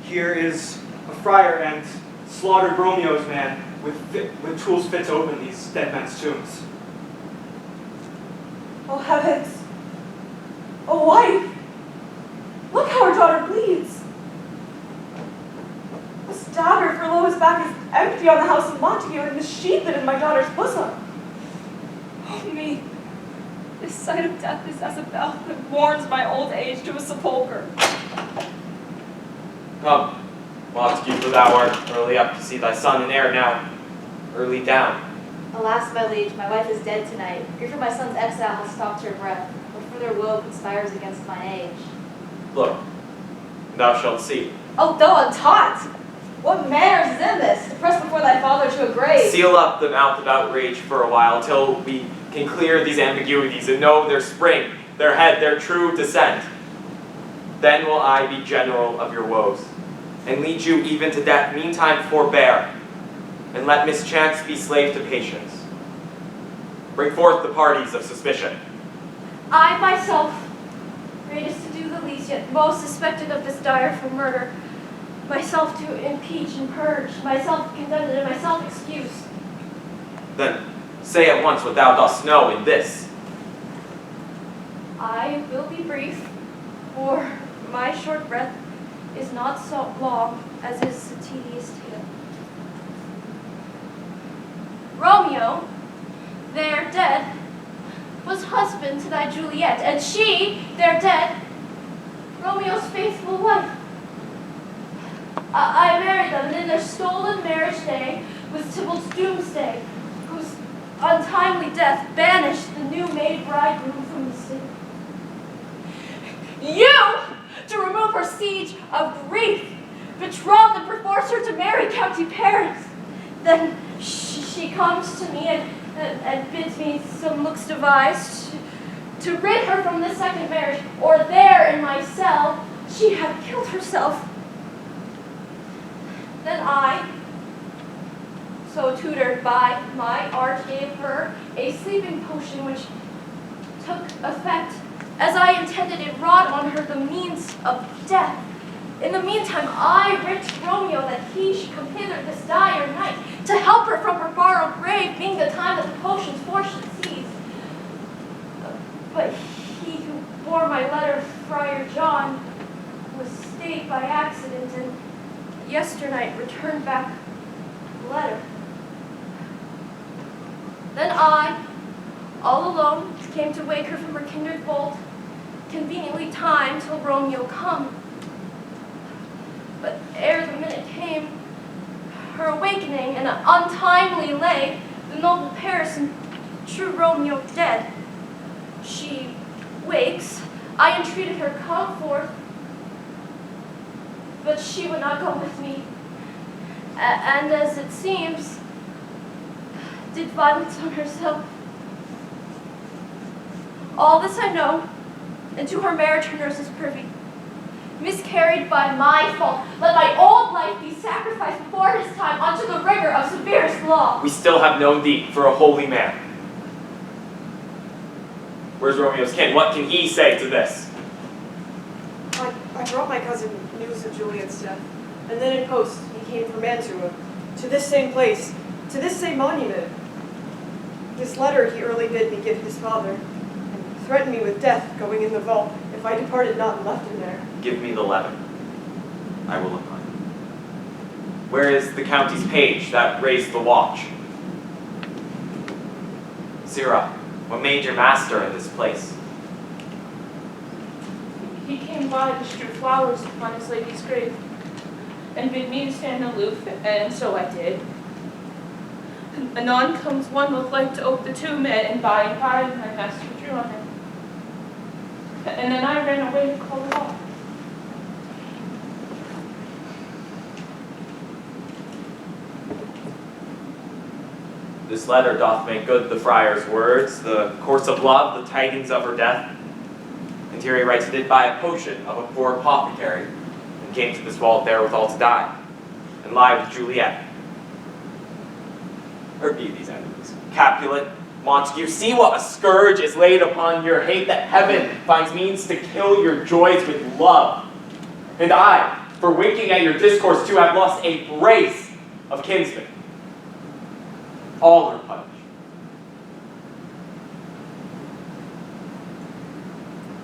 Here is a friar and slaughtered Romeo's man with tools fit to open these dead men's tombs. Oh heavens! Oh wife! Look how our daughter bleeds! This dagger for Lois back is empty on the house of Montague and missheathed in my daughter's bosom. Oh me! This sight of death is as a bell that warns my old age to a sepulchre. Come, Montague, for thou art early up to see thy son and heir now early down. Alas, my liege, my wife is dead tonight. Grief for my son's exile has stopped her breath. What further woe conspires against mine age? Look, thou shalt see. Oh, thou untaught! What manners is in this, to press before thy father to a grave? Seal up the mouth of outrage for a while till we can clear these ambiguities and know their spring, their head, their true descent. Then will I be general of your woes, and lead you even to death. Meantime forbear, and let mischance be slave to patience. Bring forth the parties of suspicion. I myself, greatest to do the least, yet most suspected of this direful murder, myself to impeach and purge, myself condemned and myself excused. Then say at once what thou dost know in this. I will be brief, for my short breath is not so long as is the tedious tale. Romeo, there dead, was husband to thy Juliet, and she, there dead, Romeo's faithful wife. I married them, and in their stolen marriage day was Tybalt's doomsday, whose untimely death banished the new-made bridegroom from the city. You, to remove her siege of grief, betrothed and perforced her to marry County Paris. Then she comes to me and bids me some looks devised to rid her from this second marriage, or there in my cell, she had killed herself. Then I, so tutored by my art, gave her a sleeping potion which took effect as I intended it wrought on her the means of death. In the meantime, I writ Romeo that he should come hither this dire night to help her from her borrowed grave, being the time that the potion's force should cease. But he who bore my letter, Friar John, was stayed by accident, and yesternight returned back the letter. Then I, all alone, came to wake her from her kindred vault, conveniently timed till Romeo come. But ere the minute came, her awakening and untimely lay the noble Paris and true Romeo dead. She wakes, I entreated her come forth, but she would not go with me, and as it seems, did violence on herself. All this I know, and to her marriage her nurse is privy. Miscarried by my fault, let my old life be sacrificed before his time unto the rigor of severest law. We still have known thee for a holy man. Where's Romeo's kin? What can he say to this? I brought my cousin news of Juliet's death, and then in post he came from Mantua, to this same place, to this same monument. This letter he early bid me give his father, and threatened me with death going in the vault if I departed not and left him there. Give me the letter. I will look on it. Where is the county's page that raised the watch? Sirrah, what made your master in this place? He came by to strew flowers upon his lady's grave, and bid me to stand aloof, and so I did. Anon comes one with light to ope the tomb, and by my master drew on him. And then I ran away to call it off. This letter doth make good the friar's words, the course of love, the tidings of her death. And here he writes, did buy a potion of a poor apothecary, and came to this vault therewithal to die, and lie with Juliet. Or be these enemies, Capulet, Montague, see what a scourge is laid upon your hate, that heaven finds means to kill your joys with love. And I, for winking at your discourse too, have lost a brace of kinsmen. All are punished.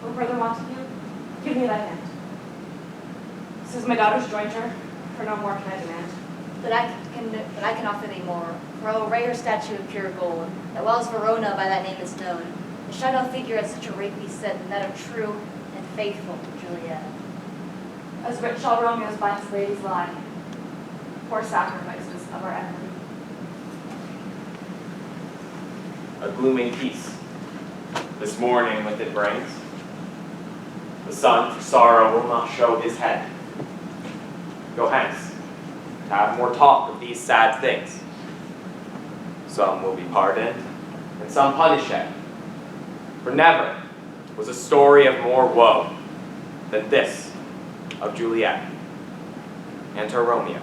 Oh, Brother Montague, give me thy hand. Since my daughter's joined her, for no more can I demand. But I can offer thee more, for a rare statue of pure gold, that while as Verona by that name is known, the shadow figure at such a rate be said than that of true and faithful Juliet. As rich shall Romeo's by his ladies lie, poor sacrifices of our enemy. A glooming peace this morning with it brings. The sun for sorrow will not show his head. Go hence, to have more talk of these sad things. Some will be pardoned, and some punished. For never was a story of more woe than this of Juliet and her Romeo.